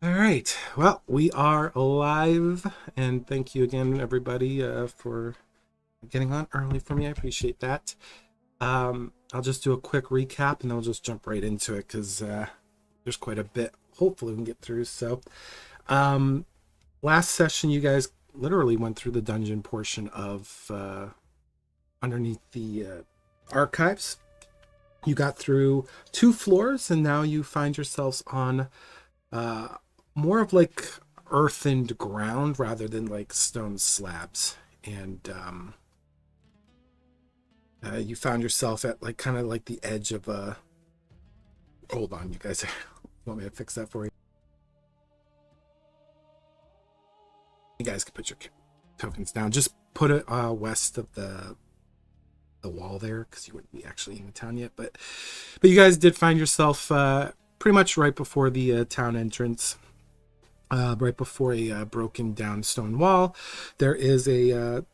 All right. Well, we are live, and thank you again, everybody, for getting on early for me. I appreciate that. I'll just do a quick recap, and then we'll just jump right into it because there's quite a bit. Hopefully, we can get through. So, um, last session, you guys literally went through the dungeon portion of underneath the archives. You got through 2 floors, and now you find yourselves on uh, more of like earthened ground rather than like stone slabs. And you found yourself at like kind of like the edge of a. Hold on, you guys. Want me to fix that for you? You guys can put your tokens down. Just put it west of the wall there because you wouldn't be actually in the town yet. But you guys did find yourself pretty much right before the town entrance. Right before a broken down stone wall, there is a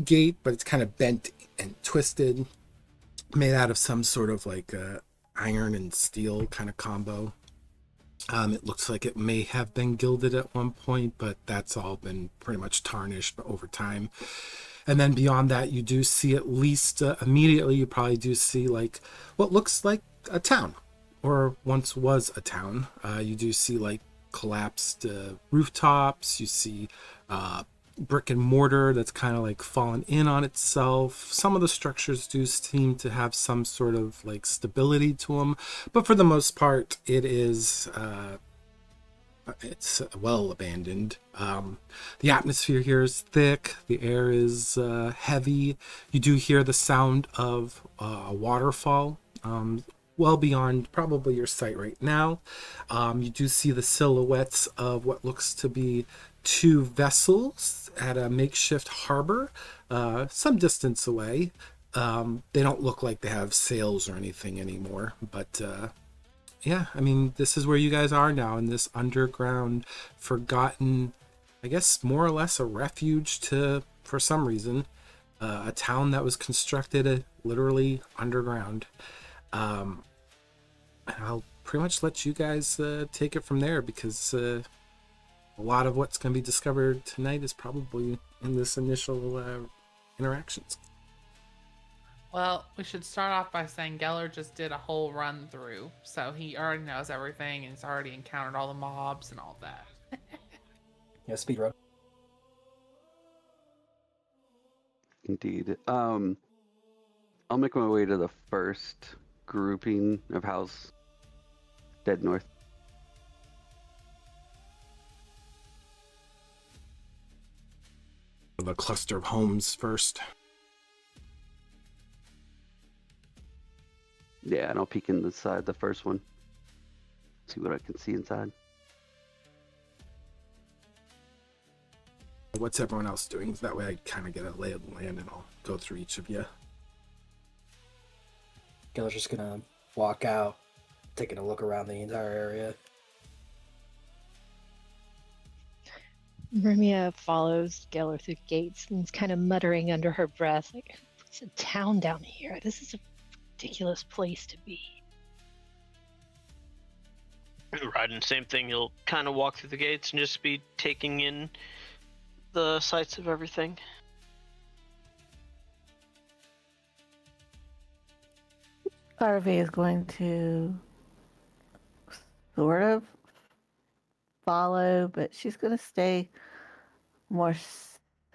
gate, but it's kind of bent and twisted, made out of some sort of like iron and steel kind of combo. It looks like it may have been gilded at one point, but that's all been pretty much tarnished over time. And then beyond that, you do see at least immediately, you probably do see like what looks like a town, or once was a town. You do see like collapsed rooftops. You see brick and mortar that's kind of like fallen in on itself. Some of the structures do seem to have some sort of like stability to them, but for the most part, it's well abandoned. The atmosphere here is thick. The air is heavy. You do hear the sound of a waterfall. Well beyond probably your sight right now. You do see the silhouettes of what looks to be 2 vessels at a makeshift harbor some distance away. They don't look like they have sails or anything anymore, but yeah, I mean, this is where you guys are now, in this underground, forgotten, I guess more or less a refuge to, for some reason, a town that was constructed literally underground. I'll pretty much let you guys take it from there because a lot of what's going to be discovered tonight is probably in this initial interactions. Well, we should start off by saying Geller just did a whole run through, so he already knows everything and he's already encountered all the mobs and all that. Yeah, speed run. Indeed. I'll make my way to the first grouping of house dead north. The cluster of homes first. Yeah, and I'll peek inside the first one. See what I can see inside. What's everyone else doing? That way I kind of get a lay of the land and I'll go through each of you. Giller's just gonna walk out, taking a look around the entire area. Vermia follows Geller through the gates and is kind of muttering under her breath, like, it's a town down here. This is a ridiculous place to be. Right, and same thing, you'll kind of walk through the gates and just be taking in the sights of everything. Harvey is going to sort of follow, but she's going to stay more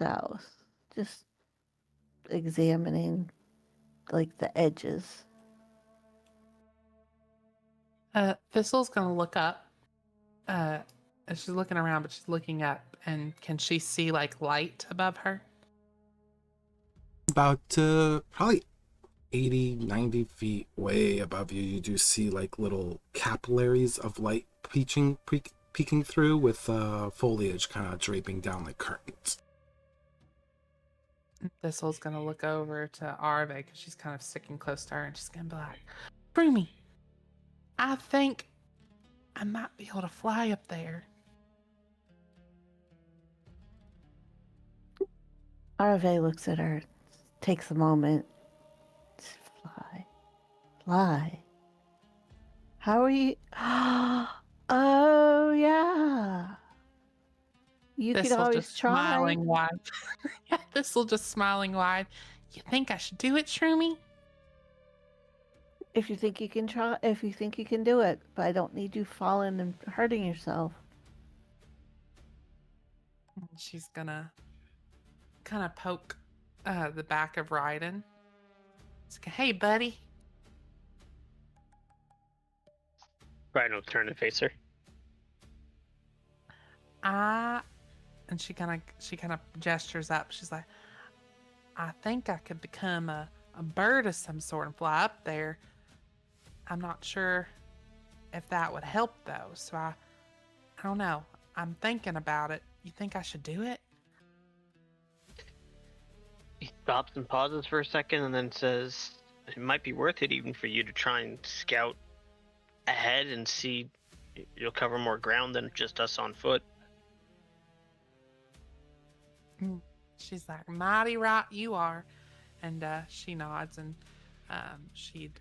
south, just examining like the edges. Thistle's gonna look up. And she's looking around, but she's looking up, and can she see like light above her? About probably 80, 90 feet way above you, you do see like little capillaries of light peeking through with foliage kind of draping down like curtains. Thistle's gonna look over to Arve because she's kind of sticking close to her, and she's gonna be like, Broomy, I think I might be able to fly up there. Arve looks at her, takes a moment. Fly. How are you? Oh, yeah. You could This'll always just try. smiling wide. Yeah, This'll just smiling wide. You think I should do it, Shroomy? If you think you can try, if you think you can do it, but I don't need you falling and hurting yourself. And she's gonna kind of poke the back of Ryden. It's like, hey, buddy. Ryan will turn and face her. And she kind of gestures up. She's like, I think I could become a bird of some sort and fly up there. I'm not sure if that would help though. So I don't know. I'm thinking about it. You think I should do it? He stops and pauses for a second and then says, it might be worth it even for you to try and scout ahead and see. You'll cover more ground than just us on foot. She's like, mighty right you are. And she nods, and she'd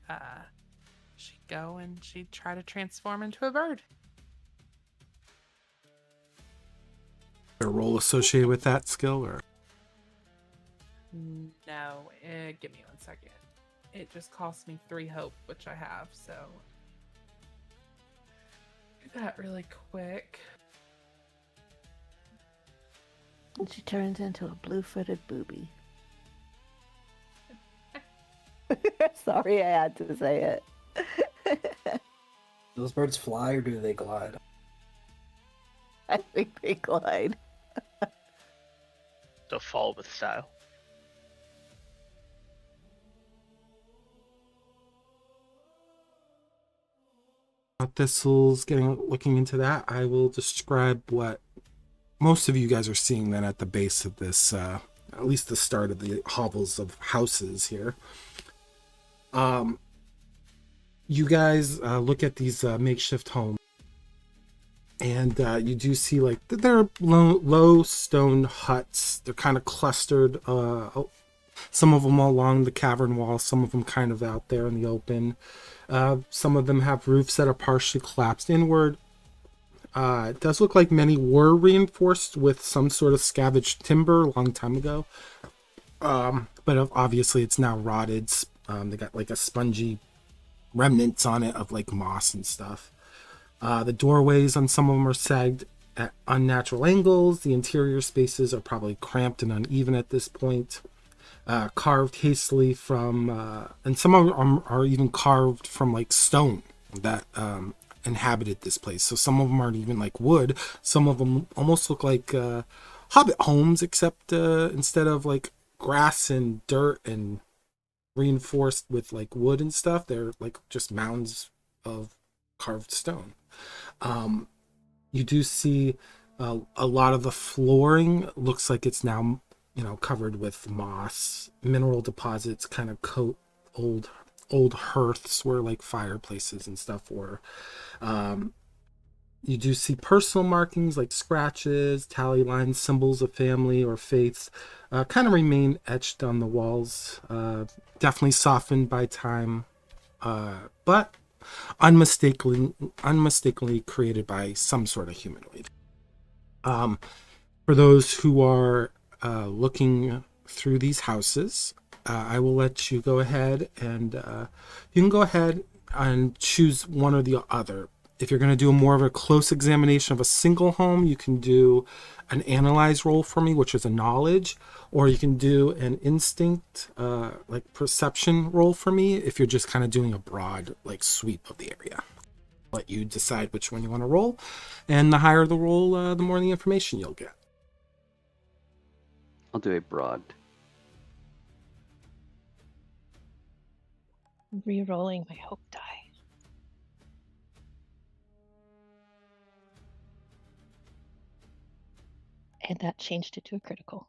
go and she'd try to transform into a bird. A role associated with that skill, or No, give me 1 second. It just cost me 3 hope, which I have, so do that really quick. And she turns into a blue-footed booby. Sorry, I had to say it. Those birds fly or do they glide? I think they glide. So fall with style. Thistle's looking into that. I will describe what most of you guys are seeing then at the base of this, at least the start of the hovels of houses here. You guys look at these makeshift homes, and you do see like they're low stone huts. They're kind of clustered, some of them along the cavern wall, some of them kind of out there in the open. Some of them have roofs that are partially collapsed inward. It does look like many were reinforced with some sort of scavenged timber a long time ago. But obviously it's now rotted. They got like a spongy remnants on it of like moss and stuff. The doorways on some of them are sagged at unnatural angles. The interior spaces are probably cramped and uneven at this point. Carved hastily from, and some of them are even carved from like stone that inhabited this place. So some of them aren't even like wood. Some of them almost look like hobbit homes, except instead of like grass and dirt and reinforced with like wood and stuff, they're like just mounds of carved stone. You do see a lot of the flooring looks like it's now, covered with moss. Mineral deposits kind of coat old hearths where like fireplaces and stuff were. You do see personal markings like scratches, tally lines, symbols of family or faiths kind of remain etched on the walls. Definitely softened by time, but unmistakably created by some sort of humanoid. For those who are looking through these houses, I will let you go ahead and you can go ahead and choose one or the other. If you're going to do more of a close examination of a single home, you can do an analyze roll for me, which is a knowledge, or you can do an instinct, like perception roll for me if you're just kind of doing a broad like sweep of the area. Let you decide which one you want to roll, and the higher the roll, the more the information you'll get. I'll do a broad. Re-rolling my hope die. And that changed it to a critical.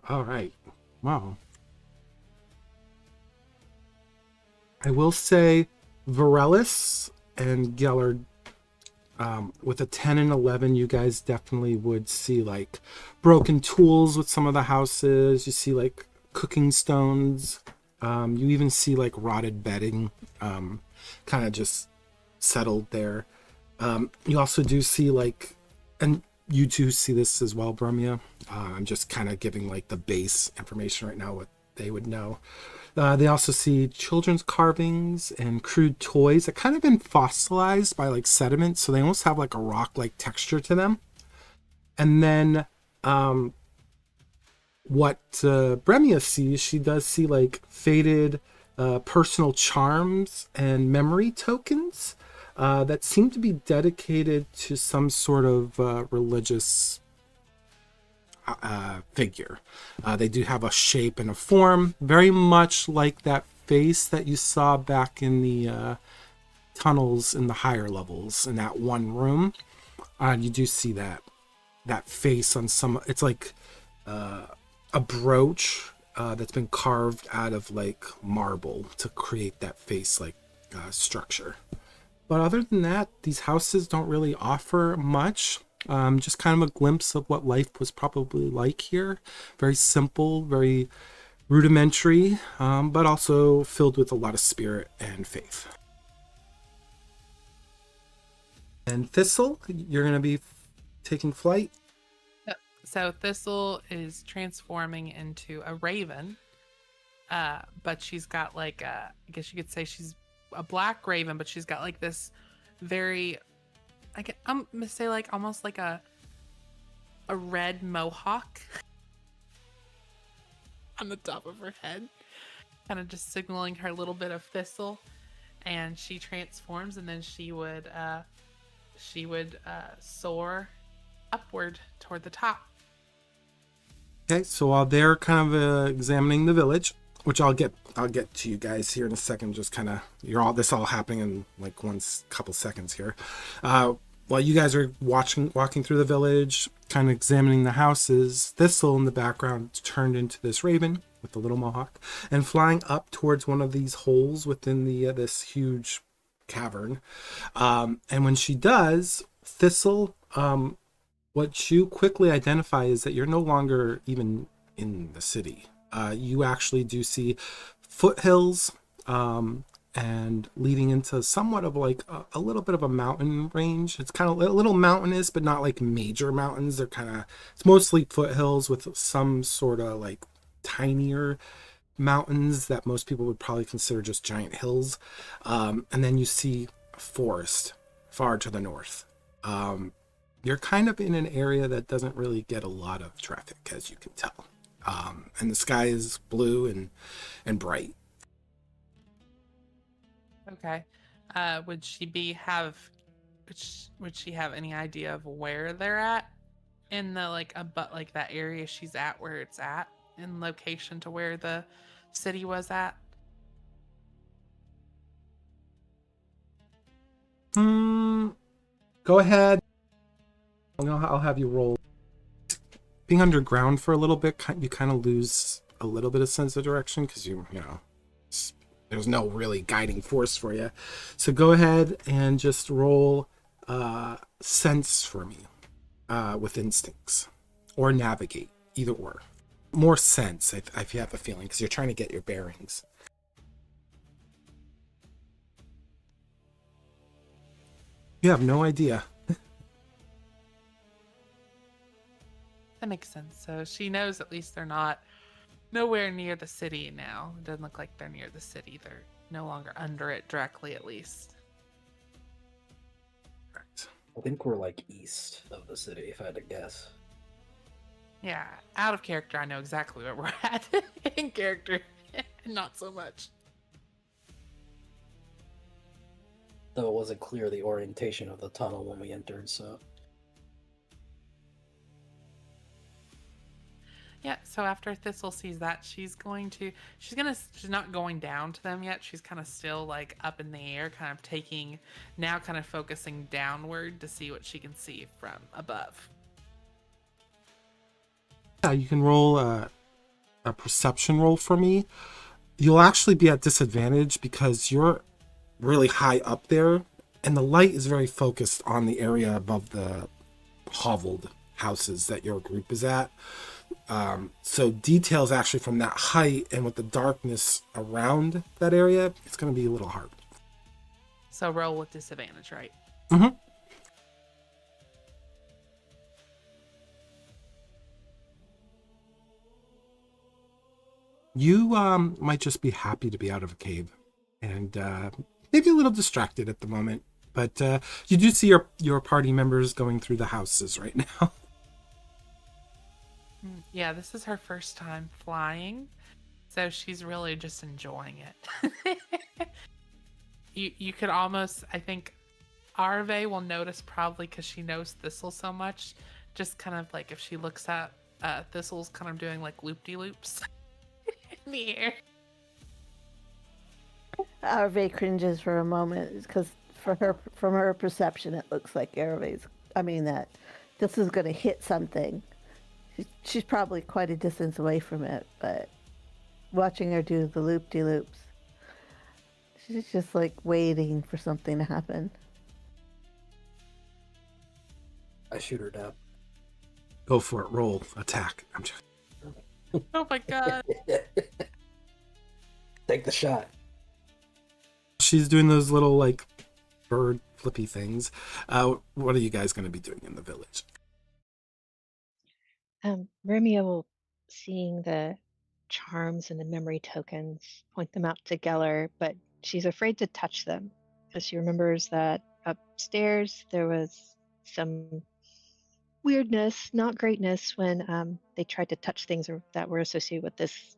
All right. Wow. I will say Vaeryndel and Gellard, with a 10 and 11, you guys definitely would see like broken tools with some of the houses. You see like cooking stones. You even see like rotted bedding, kind of just settled there. You also do see like, and you two see this as well, Brumia. I'm just kind of giving like the base information right now, what they would know. They also see children's carvings and crude toys that kind of been fossilized by like sediment, so they almost have like a rock-like texture to them. And then what Bremia sees, she does see like faded personal charms and memory tokens that seem to be dedicated to some sort of religious figure. They do have a shape and a form, very much like that face that you saw back in the tunnels in the higher levels in that one room. You do see that face on some. It's like a brooch that's been carved out of like marble to create that face like structure. But other than that, these houses don't really offer much. Just kind of a glimpse of what life was probably like here. Very simple, very rudimentary, but also filled with a lot of spirit and faith. And Thistle, you're going to be taking flight. Yep. So Thistle is transforming into a raven, but she's got like I guess you could say she's a black raven, but she's got like this very, I'm gonna say like almost like a red mohawk on the top of her head, kind of just signaling her little bit of Thistle, and she transforms, and then she would soar upward toward the top. Okay, so while they're kind of examining the village, which I'll get to you guys here in a second, just kind of this all happening in like couple seconds here. While you guys are walking through the village, kind of examining the houses, Thistle in the background turned into this raven with the little mohawk and flying up towards one of these holes within the this huge cavern. And when she does, Thistle, what you quickly identify is that you're no longer even in the city. You actually do see foothills and leading into somewhat of like a little bit of a mountain range. It's kind of a little mountainous, but not like major mountains. It's mostly foothills with some sort of like tinier mountains that most people would probably consider just giant hills. And then you see a forest far to the north. You're kind of in an area that doesn't really get a lot of traffic, as you can tell. And the sky is blue and bright. Okay. Would she have any idea of where they're at in the like that area she's at, where it's at in location to where the city was at? Go ahead. I'll have you roll. Being underground for a little bit, you kind of lose a little bit of sense of direction because there's no really guiding force for you. So go ahead and just roll sense for me with instincts, or navigate, either or. More sense, if you have a feeling, because you're trying to get your bearings. You have no idea. That makes sense. So she knows at least they're nowhere near the city now. It doesn't look like they're near the city. They're no longer under it directly, at least. Correct. I think we're like east of the city, if I had to guess. Yeah, out of character, I know exactly where we're at. In character, not so much. Though it wasn't clear the orientation of the tunnel when we entered, so... Yeah, so after Thistle sees that, she's not going down to them yet. She's kind of still like up in the air, kind of focusing downward to see what she can see from above. Yeah, you can roll a perception roll for me. You'll actually be at disadvantage because you're really high up there, and the light is very focused on the area above the hoveled houses that your group is at. So details actually from that height and with the darkness around that area, it's going to be a little hard. So roll with disadvantage, right? Mm-hmm. You might just be happy to be out of a cave, and maybe a little distracted at the moment. But you do see your party members going through the houses right now. Yeah, this is her first time flying, so she's really just enjoying it. You could almost, I think, Arve will notice probably because she knows Thistle so much, just kind of like if she looks at Thistle's kind of doing like loop-de-loops in the air. Arve cringes for a moment because from her perception, it looks like that this is going to hit something. She's probably quite a distance away from it, but watching her do the loop-de-loops, she's just like waiting for something to happen. I shoot her down. Go for it. Roll. Attack. I'm just... Oh my god. Take the shot. She's doing those little like bird flippy things. What are you guys going to be doing in the village? Romeo, seeing the charms and the memory tokens, point them out to Geller, but she's afraid to touch them because she remembers that upstairs there was some weirdness, not greatness, when they tried to touch things that were associated with this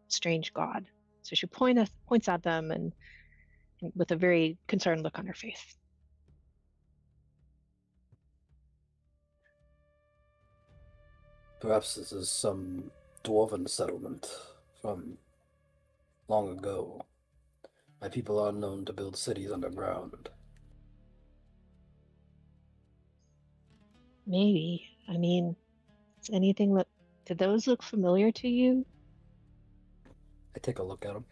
strange god. So she points at them and with a very concerned look on her face. Perhaps this is some dwarven settlement from long ago. My people are known to build cities underground. Maybe. I mean, does anything look... Did those look familiar to you? I take a look at them.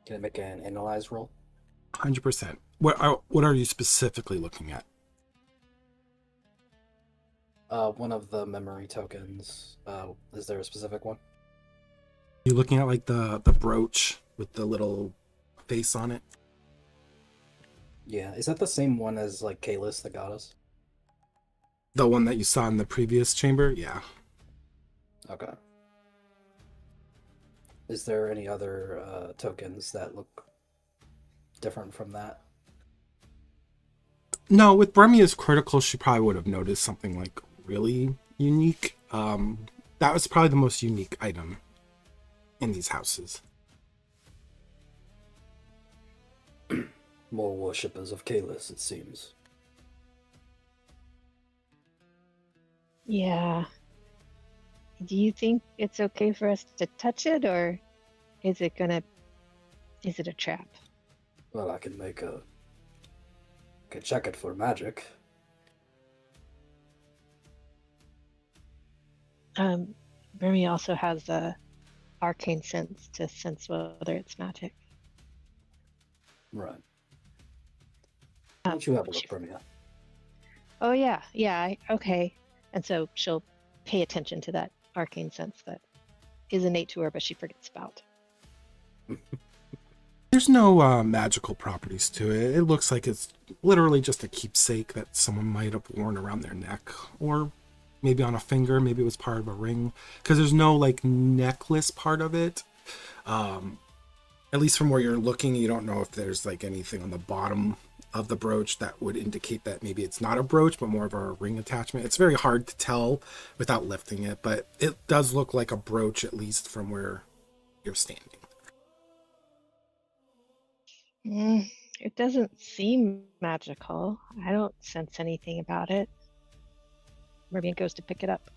Can I make an analyze roll? 100%. What are you specifically looking at? One of the memory tokens. Is there a specific one? You looking at like the brooch with the little face on it? Yeah. Is that the same one as like Kalis, the goddess? The one that you saw in the previous chamber? Yeah. Okay. Is there any other tokens that look different from that? No, with Bremia's critical, she probably would have noticed something like really unique. That was probably the most unique item in these houses. More worshippers of Kalis, it seems. Yeah. Do you think it's okay for us to touch it, or is it a trap? Well, I can check it for magic. Remy also has the arcane sense to sense whether it's magic. Right. Why don't you have a look, Bremia? Oh yeah, okay. And so she'll pay attention to that arcane sense that is innate to her, but she forgets about. There's no magical properties to it. It looks like it's literally just a keepsake that someone might have worn around their neck, or maybe on a finger. Maybe it was part of a ring, because there's no like necklace part of it. At least from where you're looking, you don't know if there's like anything on the bottom of the brooch that would indicate that maybe it's not a brooch, but more of a ring attachment. It's very hard to tell without lifting it, but it does look like a brooch, at least from where you're standing. It doesn't seem magical. I don't sense anything about it. Remy goes to pick it up.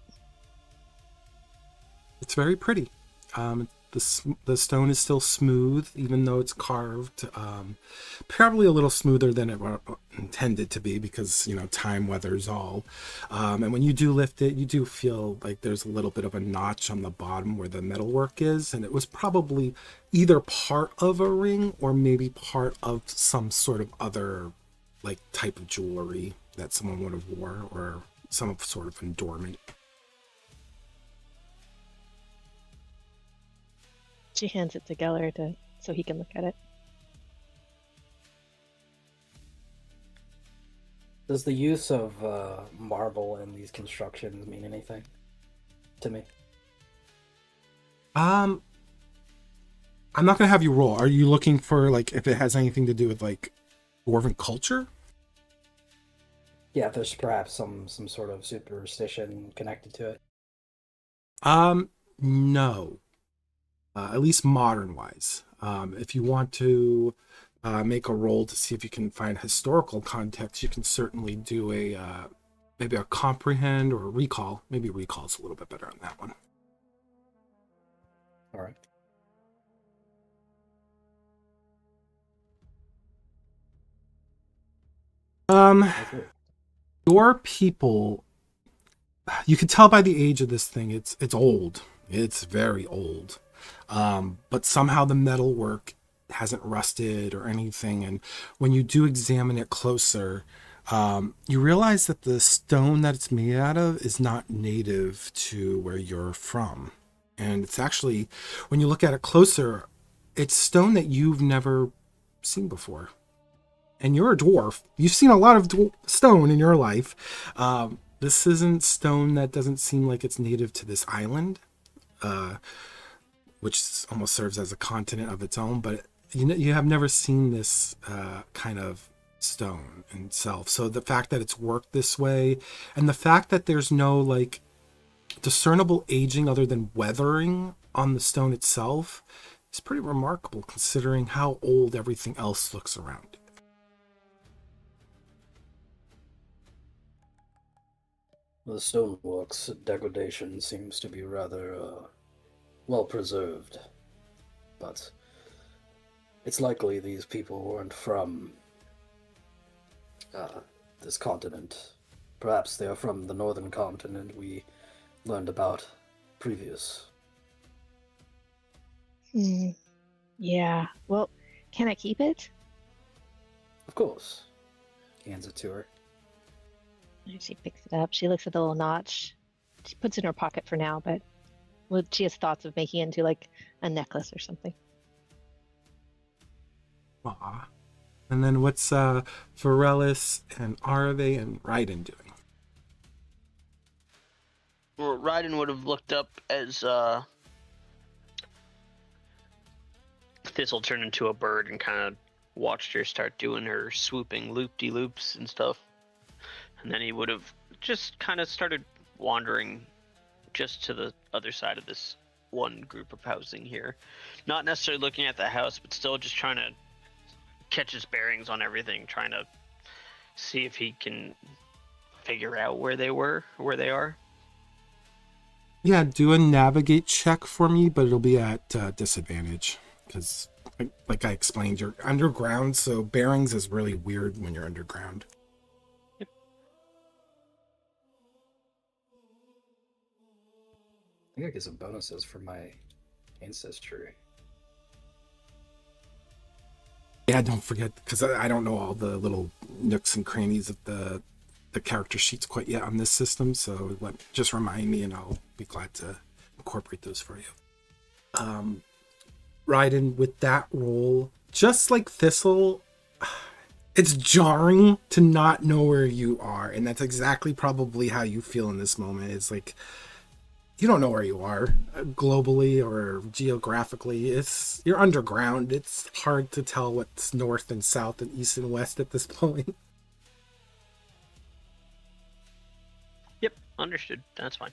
It's very pretty. The stone is still smooth, even though it's carved. Probably a little smoother than it intended to be, because time weathers all. And when you do lift it, you do feel like there's a little bit of a notch on the bottom where the metalwork is, and it was probably either part of a ring or maybe part of some sort of other like type of jewelry that someone would have wore, or some sort of adornment. She hands it to Geller so he can look at it. Does the use of marble in these constructions mean anything to me? I'm not gonna have you roll. Are you looking for like if it has anything to do with like dwarven culture? Yeah, if there's perhaps some sort of superstition connected to it. No. At least modern wise. If you want to make a roll to see if you can find historical context, you can certainly do a maybe a comprehend or a recall. Maybe recall's a little bit better on that one. All right. That's it. Your people, you can tell by the age of this thing, it's old. It's very old. But somehow the metalwork hasn't rusted or anything. And when you do examine it closer, you realize that the stone that it's made out of is not native to where you're from. And it's actually, when you look at it closer, it's stone that you've never seen before. And you're a dwarf. You've seen a lot of stone in your life. This isn't stone that doesn't seem like it's native to this island, which almost serves as a continent of its own. But you have never seen this kind of stone in itself. So the fact that it's worked this way, and the fact that there's no like discernible aging other than weathering on the stone itself, is pretty remarkable considering how old everything else looks around it. The stonework's degradation seems to be rather well preserved, but it's likely these people weren't from this continent. Perhaps they are from the northern continent we learned about previous. Yeah. Well, can I keep it? Of course. Hands it to her. She picks it up. She looks at the little notch. She puts it in her pocket for now, but she has thoughts of making it into like a necklace or something. Aw. And then what's Vaeryndel and Arve and Raiden doing? Well, Raiden would have looked up as Thistle turned into a bird and kind of watched her start doing her swooping loop-de-loops and stuff. And then he would have just kind of started wandering just to the other side of this one group of housing here. Not necessarily looking at the house, but still just trying to catch his bearings on everything, trying to see if he can figure out where they are. Yeah, do a navigate check for me, but it'll be at disadvantage. Because, like I explained, you're underground, so bearings is really weird when you're underground. I think I get some bonuses for my ancestry. Yeah, don't forget, because I don't know all the little nooks and crannies of the character sheets quite yet on this system, so just remind me and I'll be glad to incorporate those for you. Raiden, with that roll, just like Thistle, it's jarring to not know where you are, and that's exactly probably how you feel in this moment. It's like, you don't know where you are globally or geographically. You're underground. It's hard to tell what's north and south and east and west at this point. Yep, understood. That's fine.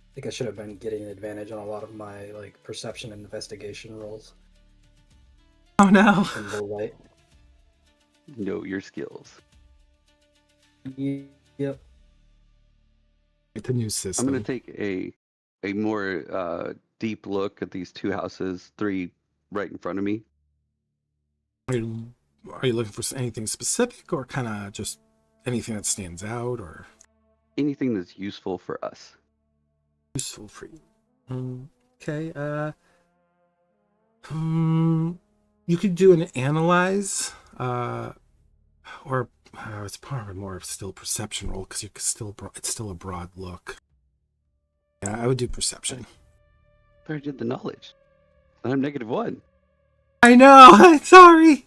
I think I should have been getting an advantage on a lot of my like perception and investigation rolls. Oh no. In low light. Know your skills. Yep. The new system. I'm going to take a more deep look at these two houses, three right in front of me. Are you looking for anything specific, or kind of just anything that stands out, or Anything that's useful for us. useful for you? Okay. You could do an analyze, or It's probably more of still perception roll because it's still a broad look. Yeah, I would do perception. I did the knowledge. I'm -1. I know. Sorry.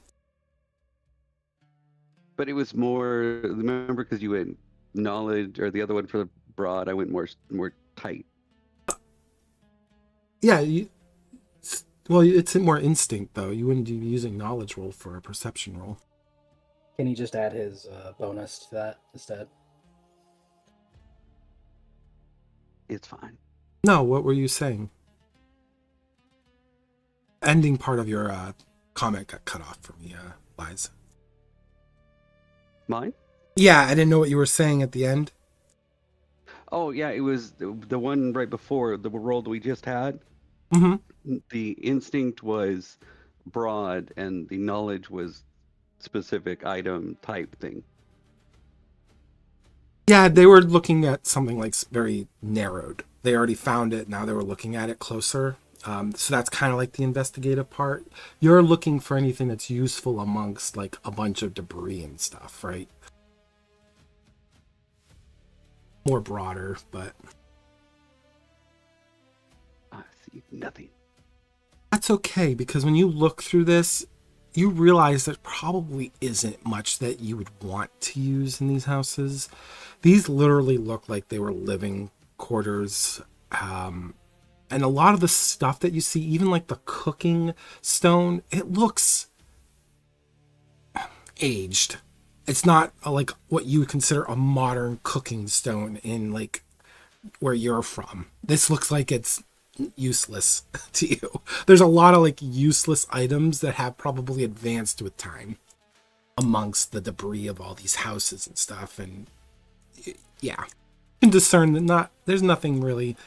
But it was more. Remember, because you went knowledge, or the other one for the broad. I went more tight. Yeah. Well, it's more instinct though. You wouldn't be using knowledge roll for a perception roll. Can he just add his bonus to that instead? It's fine. No. What were you saying? Ending part of your comment got cut off for me, Liza. Mine? Yeah, I didn't know what you were saying at the end. Oh yeah, it was the one right before the roll that we just had. Mm-hmm. The instinct was broad, and the knowledge was specific item type thing. Yeah, they were looking at something like very narrowed. They already found it. Now they were looking at it closer. So that's kind of like the investigative part. You're looking for anything that's useful amongst like a bunch of debris and stuff, right? More broader, but I see nothing. that's okay because when you look through this, you realize there probably isn't much that you would want to use in these houses. These literally look like they were living quarters. And a lot of the stuff that you see, even like the cooking stone, it looks aged. It's not like what you would consider a modern cooking stone in like where you're from. This looks like it's useless to you. There's a lot of like useless items that have probably advanced with time amongst the debris of all these houses and stuff. And yeah, you can discern that there's nothing really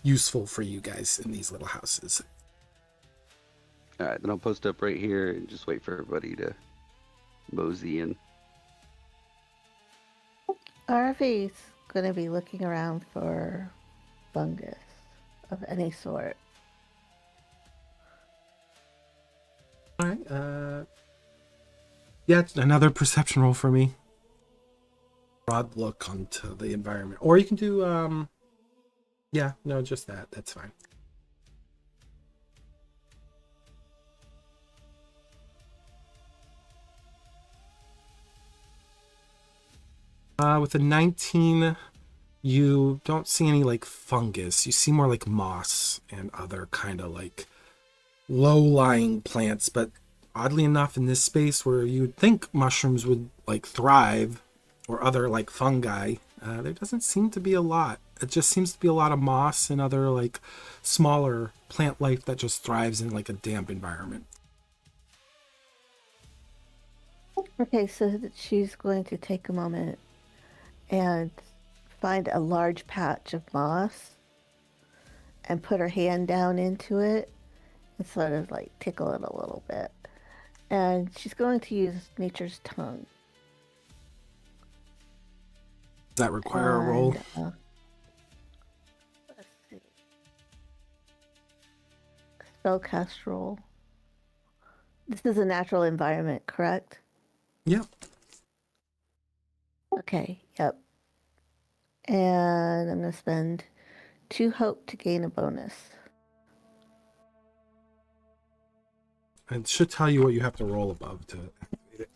useful for you guys in these little houses. All right, then I'll post up right here and just wait for everybody to mosey in. Arvy's going to be looking around for fungus of any sort. All right. Yeah, it's another perception roll for me. Broad look onto the environment, or you can do yeah, no, just that. That's fine. With a 19, you don't see any like fungus. You see more like moss and other kind of like low-lying plants. But oddly enough, in this space where you'd think mushrooms would like thrive, or other like fungi, there doesn't seem to be a lot. It just seems to be a lot of moss and other like smaller plant life that just thrives in like a damp environment. Okay, so she's going to take a moment and find a large patch of moss and put her hand down into it and sort of like tickle it a little bit. And she's going to use nature's tongue. Does that require a roll? Let's see. Spellcast roll. This is a natural environment, correct? Yep. Okay, yep. And I'm going to spend 2 hope to gain a bonus. It should tell you what you have to roll above to activate it.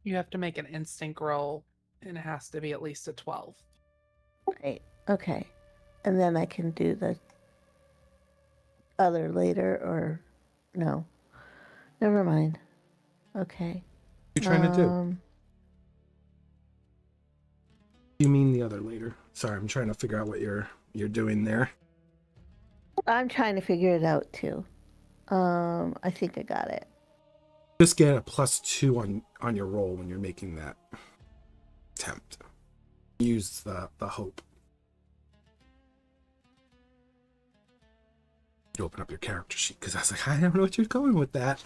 You have to make an instinct roll, and it has to be at least a 12. Right, okay. And then I can do the other later, or no. Never mind. Okay. What are you trying to do? You mean the other later? Sorry, I'm trying to figure out what you're doing there. I'm trying to figure it out too. I think I got it. Just get a +2 on your roll when you're making that attempt. Use the hope. You open up your character sheet because I was like, I don't know what you're going with that.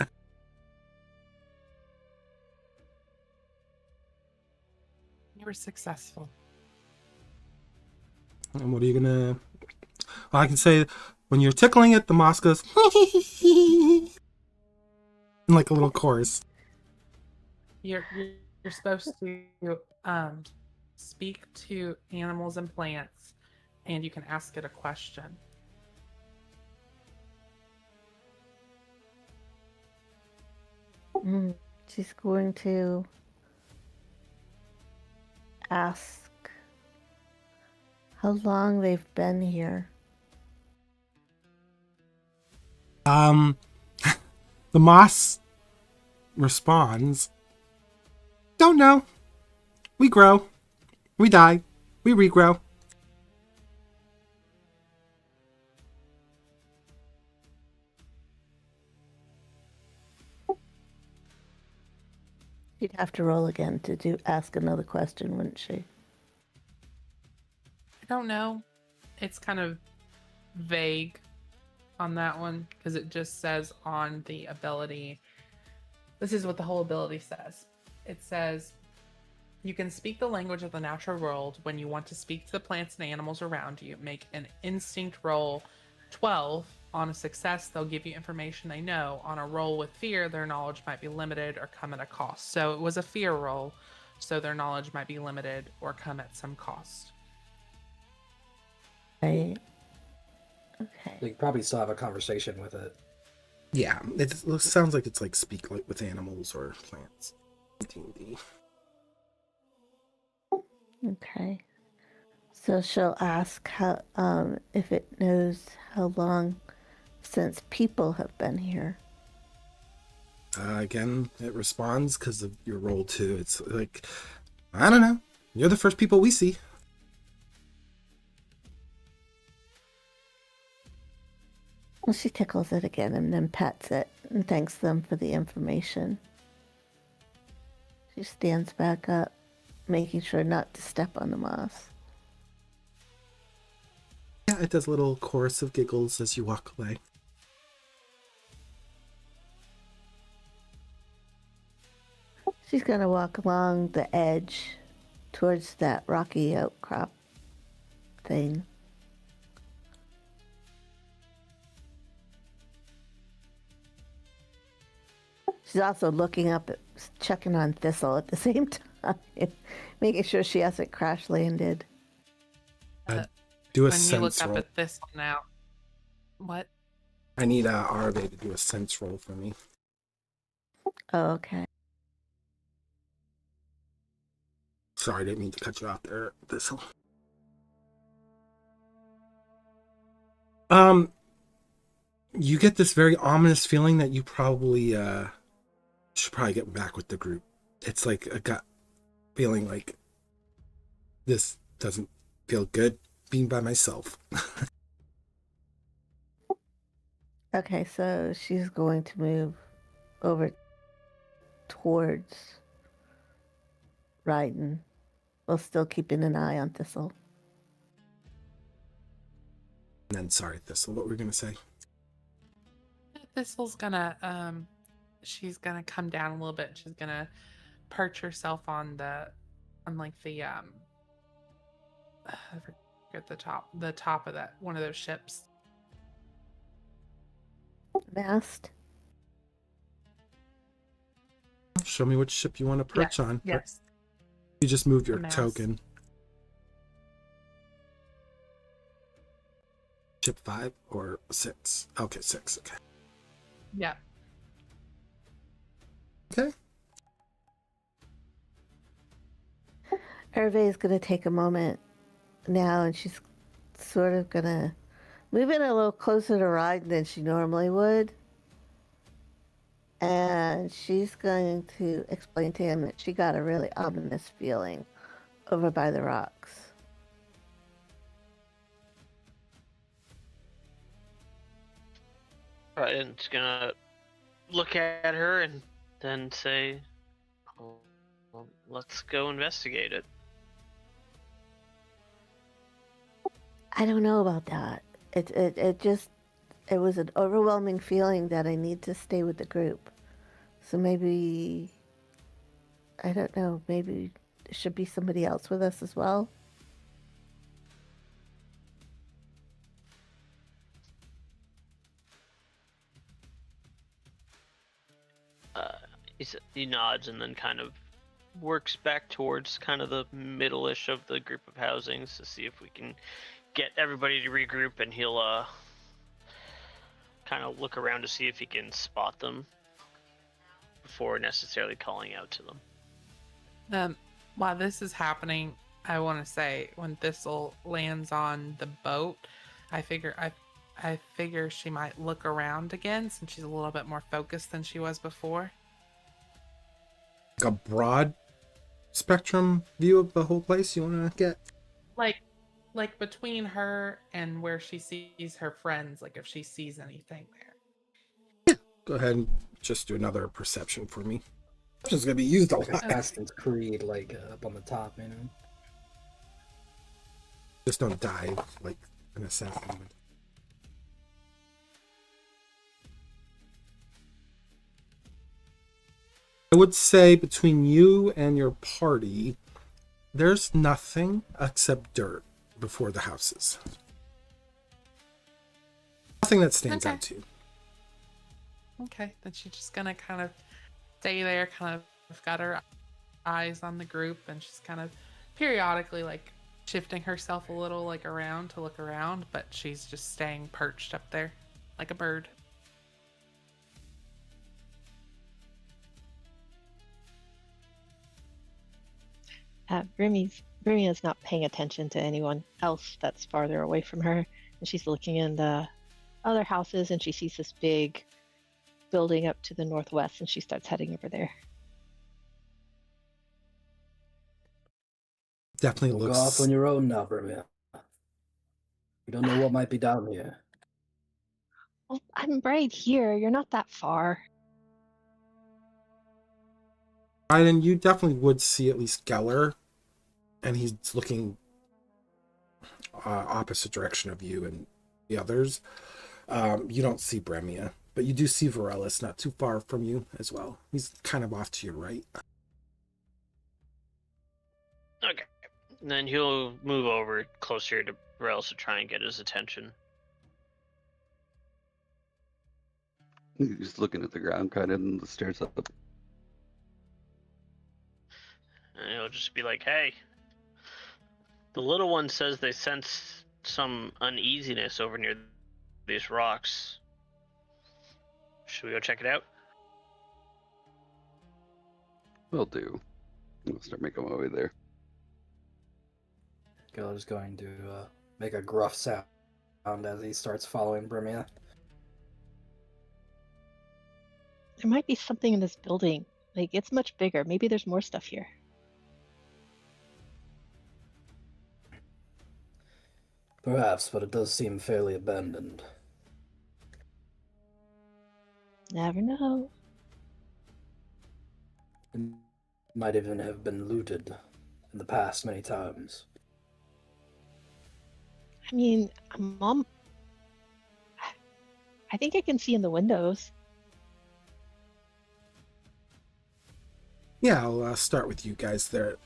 You were successful. And what are you gonna Well, I can say when you're tickling it, the moss goes in like a little chorus. You're supposed to speak to animals and plants, and you can ask it a question. She's going to ask how long they've been here. The moss responds, "Don't know. We grow. We die. We regrow." She'd have to roll again to ask another question, wouldn't she? I don't know. It's kind of vague on that one because it just says on the ability. This is what the whole ability says. It says you can speak the language of the natural world when you want to speak to the plants and animals around you. Make an instinct roll 12. On a success, they'll give you information they know. On a roll with fear, their knowledge might be limited or come at a cost. So it was a fear roll, so their knowledge might be limited or come at some cost. Right. Okay. You could probably still have a conversation with it. Yeah, it sounds like it's like speak like with animals or plants. D&D. Okay. So she'll ask how if it knows how long since people have been here. Again, it responds because of your roll 2. It's like, I don't know. You're the first people we see. Well, she tickles it again and then pets it and thanks them for the information. She stands back up, making sure not to step on the moss. Yeah, it does a little chorus of giggles as you walk away. She's going to walk along the edge towards that rocky outcrop thing. She's also looking up, checking on Thistle at the same time, making sure she hasn't crash landed. Do a When you sense look roll. up at this now, what? I need Arve to do a sense roll for me. Oh, okay. Sorry, I didn't mean to cut you off there, Thistle. You get this very ominous feeling that you probably should probably get back with the group. It's like a gut feeling like this doesn't feel good being by myself. Okay, so she's going to move over towards Ryden, while still keeping an eye on Thistle. And then, sorry, Thistle, what were we gonna say? Thistle's gonna she's gonna come down a little bit. She's gonna perch herself on I forget the top of that one of those ships. Mast? Show me which ship you want to perch on. Yes. You just move your The mast. token. Ship 5 or 6? Okay, 6. Okay. Yeah. Okay. Hervé is going to take a moment now, and she's sort of going to move in a little closer to Ryden than she normally would. And she's going to explain to him that she got a really ominous feeling over by the rocks. Ryden's gonna look at her and then say, well, let's go investigate it. I don't know about that. It was an overwhelming feeling that I need to stay with the group. So maybe, I don't know, maybe there should be somebody else with us as well. He nods and then kind of works back towards kind of the middle-ish of the group of housings to see if we can get everybody to regroup, and he'll kind of look around to see if he can spot them before necessarily calling out to them. While this is happening, I want to say when Thistle lands on the boat, I figure she might look around again since she's a little bit more focused than she was before. Like a broad spectrum view of the whole place you want to get? Like between her and where she sees her friends, like if she sees anything there. Go ahead and just do another perception for me. It's just going to be used a Like lot. Assassin's Creed, like up on the top, you know? Just don't dive like an assassin would. I would say between you and your party, there's nothing except dirt before the houses. Nothing that stands Okay. out to you. Okay, then she's just gonna kind of stay there, kind of got her eyes on the group, and she's kind of periodically like shifting herself a little like around to look around, but she's just staying perched up there like a bird. Brimia's not paying attention to anyone else that's farther away from her, and she's looking in the other houses, and she sees this big building up to the northwest, and she starts heading over there. Definitely Go looks. off on your own now, Brimia. You don't know what might be down here. Well, I'm right here. You're not that far. Biden, you definitely would see at least Geller, and he's looking opposite direction of you and the others. You don't see Bremia, but you do see Vaeryndel not too far from you as well. He's kind of off to your right. Okay. And then he'll move over closer to Vaeryndel to try and get his attention. He's looking at the ground, kind of, and stares up. And he'll just be like, hey, the little one says they sense some uneasiness over near these rocks. Should we go check it out? Will do. I'll start making my way there. Geller's going to make a gruff sound as he starts following Brimia. There might be something in this building. Like, it's much bigger. Maybe there's more stuff here. Perhaps, but it does seem fairly abandoned. Never know. It might even have been looted in the past many times. I mean, Mom, I think I can see in the windows. Yeah, I'll start with you guys there.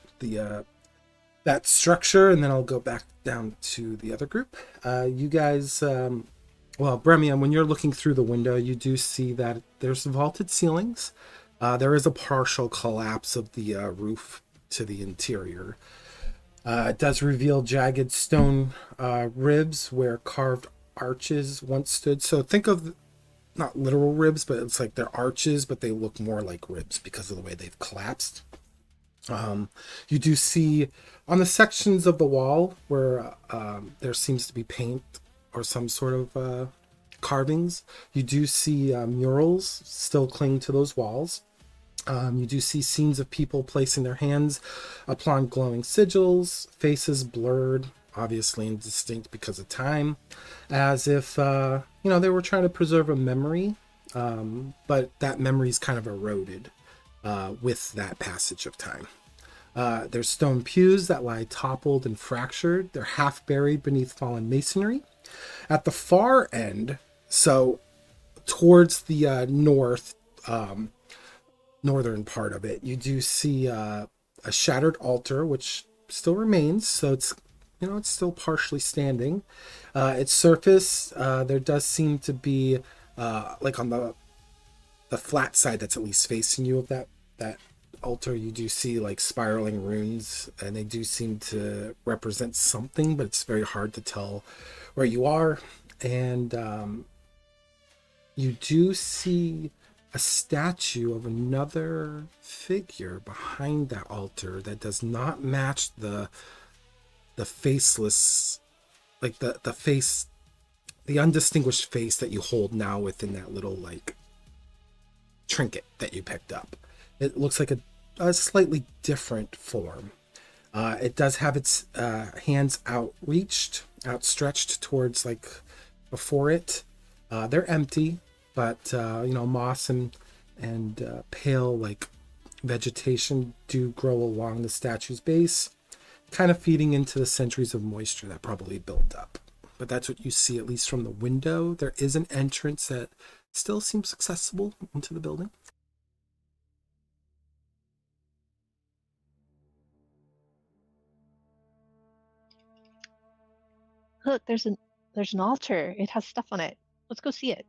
That structure, and then I'll go back down to the other group. You guys, well, Bremia, when you're looking through the window, you do see that there's vaulted ceilings. There is a partial collapse of the roof to the interior. It does reveal jagged stone ribs where carved arches once stood. So think of not literal ribs, but it's like they're arches, but they look more like ribs because of the way they've collapsed. You do see on the sections of the wall where there seems to be paint or some sort of carvings, you do see murals still cling to those walls. You do see scenes of people placing their hands upon glowing sigils, faces blurred, obviously indistinct because of time, as if they were trying to preserve a memory, but that memory's kind of eroded with that passage of time. There's stone pews that lie toppled and fractured. They're half buried beneath fallen masonry. At the far end, so towards the northern part of it, you do see a shattered altar, which still remains. So it's still partially standing. Its surface, there does seem to be like on the the flat side that's at least facing you of that altar, you do see like spiraling runes, and they do seem to represent something, but it's very hard to tell where you are. And you do see a statue of another figure behind that altar that does not match the faceless, like the face, the undistinguished face that you hold now within that little like trinket that you picked up. It looks like a slightly different form. It does have its hands outstretched towards like before it. They're empty, but moss and pale like vegetation do grow along the statue's base, kind of feeding into the centuries of moisture that probably built up. But that's what you see, at least from the window. There is an entrance that still seems accessible into the building. Look, there's an altar. It has stuff on it. Let's go see it.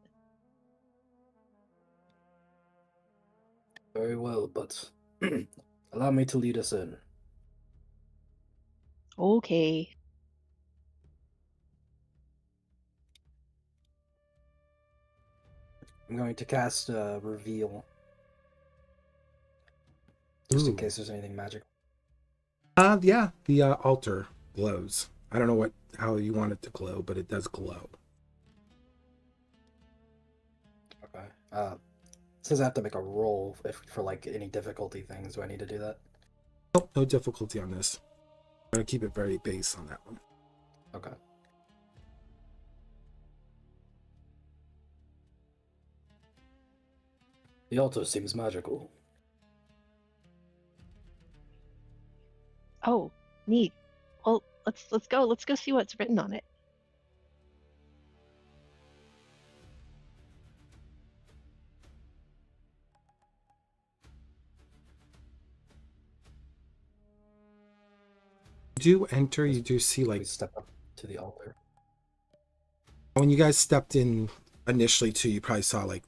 Very well, but allow me to lead us in. Okay. I'm going to cast Reveal. Just in Ooh. case there's anything magical. Yeah, the altar glows. I don't know how you want it to glow, but it does glow. Okay. It says I have to make a roll for like any difficulty things. Do I need to do that? Nope, no difficulty on this. I'm going to keep it very base on that one. Okay. The altar seems magical. Oh, neat. Well, let's go. Let's go see what's written on it. You do enter, you do see like We step up to the altar. when you guys stepped in initially too, you probably saw like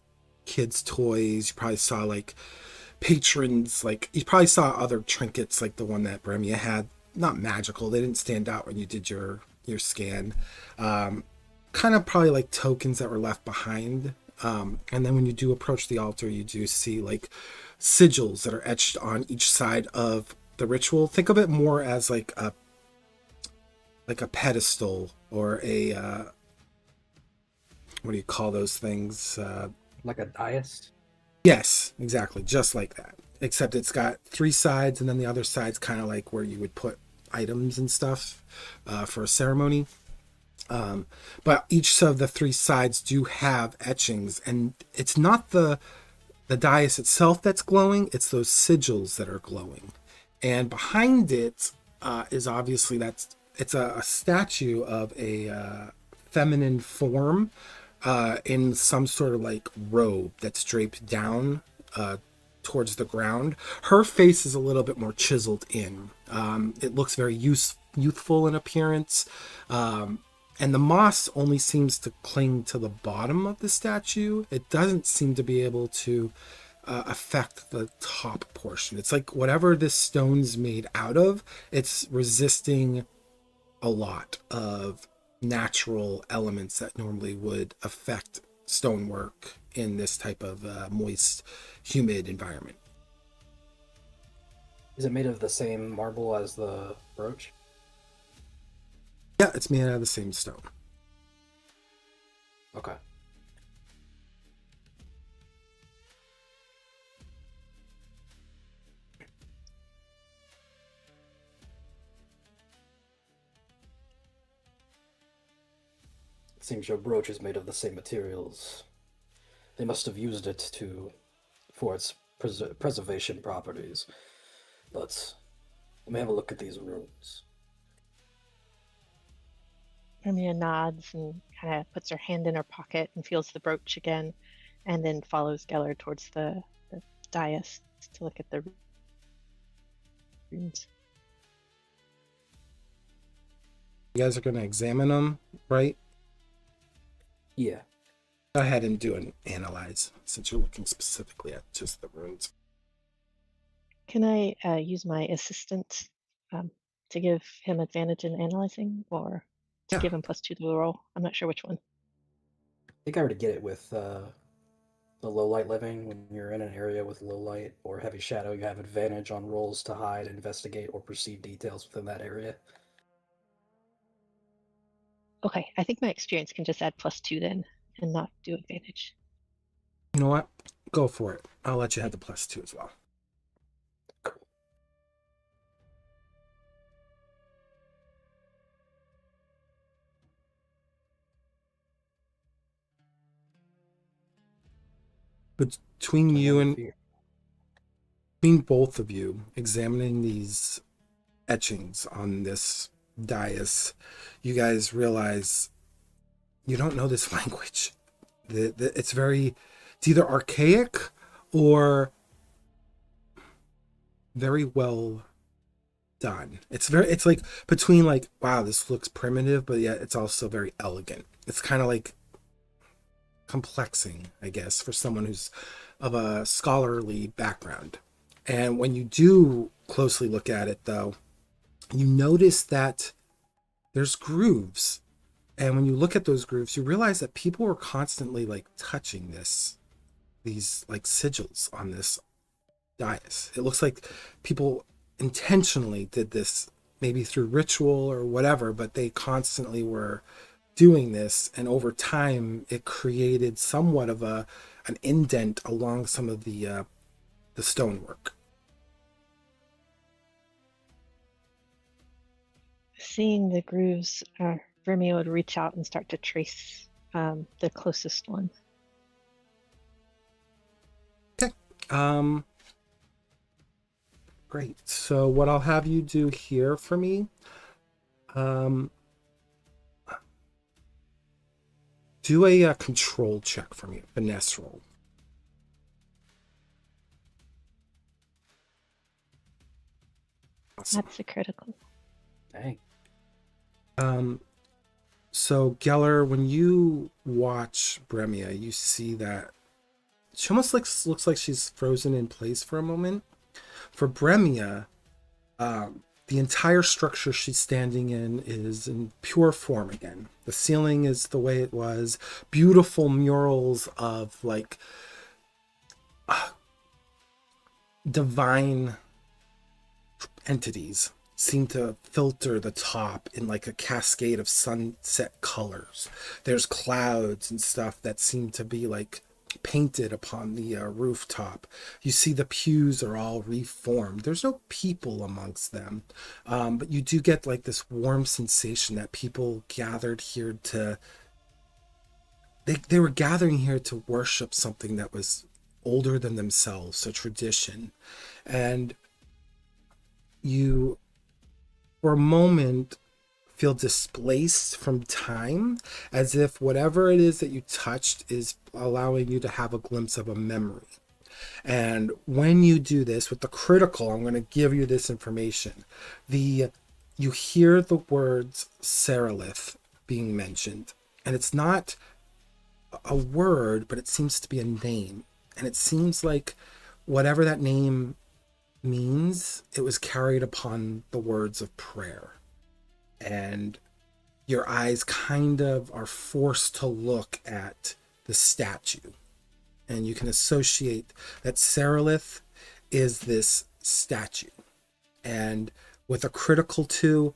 kids' toys, you probably saw like patrons, like you probably saw other trinkets like the one that Bremia had. Not magical, they didn't stand out when you did your scan. Kind of probably like tokens that were left behind. And then when you do approach the altar, you do see like sigils that are etched on each side of the ritual. Think of it more as like a pedestal or a what do you call those things? Like a dais? Yes, exactly, just like that. Except it's got 3 sides, and then the other side's kind of like where you would put items and stuff for a ceremony. But each of the 3 sides do have etchings, and it's not the dais itself that's glowing, it's those sigils that are glowing. And behind it is obviously it's a statue of a feminine form in some sort of like robe that's draped down towards the ground. Her face is a little bit more chiseled in. It looks very youthful in appearance. And the moss only seems to cling to the bottom of the statue. It doesn't seem to be able to affect the top portion. It's like whatever this stone's made out of, it's resisting a lot of natural elements that normally would affect stonework in this type of moist, humid environment. Is it made of the same marble as the brooch? Yeah, it's made out of the same stone. Okay. It seems your brooch is made of the same materials. They must have used it for its preservation properties. But let me have a look at these runes. Hermia nods and kind of puts her hand in her pocket and feels the brooch again, and then follows Geller towards the dais to look at the runes. You guys are going to examine them, right? Yeah. Go ahead and do an analyze, since you're looking specifically at just the runes. Can I use my assistant to give him advantage in analyzing, or to Yeah. give him +2 to the roll? I'm not sure which one. I think I already get it with the low light living. When you're in an area with low light or heavy shadow, you have advantage on rolls to hide, investigate, or perceive details within that area. Okay, I think my experience can just add +2 then, and not do advantage. You know what? Go for it. I'll let you have the +2 as well. Cool. Between you and Fear. between both of you examining these etchings on this dais, you guys realize you don't know this language. It's either archaic or very well done. It's like between like, wow, this looks primitive, but yet it's also very elegant. It's kind of like complexing, I guess, for someone who's of a scholarly background. And when you do closely look at it, though, you notice that there's grooves. And when you look at those grooves, you realize that people were constantly like touching these like sigils on this dais. It looks like people intentionally did this, maybe through ritual or whatever, but they constantly were doing this, and over time it created somewhat of an indent along some of the stonework. Seeing the grooves, Vermio would reach out and start to trace the closest one. Okay. Great. So what I'll have you do here for me, do a control check for me, finesse roll. Awesome. That's a critical. Dang. So Geller, when you watch Bremia, you see that she almost looks like she's frozen in place for a moment. For Bremia, the entire structure she's standing in is in pure form again. The ceiling is the way it was. Beautiful murals of like divine entities seem to filter the top in like a cascade of sunset colors. There's clouds and stuff that seem to be like painted upon the rooftop. You see the pews are all reformed. There's no people amongst them, but you do get like this warm sensation that people gathered here to they were gathering here to worship something that was older than themselves, a tradition. And you for a moment feel displaced from time, as if whatever it is that you touched is allowing you to have a glimpse of a memory. And when you do this with the critical, I'm going to give you this information. You hear the words Seralith being mentioned, and it's not a word, but it seems to be a name. And it seems like whatever that name means, it was carried upon the words of prayer. And your eyes kind of are forced to look at the statue. And you can associate that Seralith is this statue. And with a critical 2,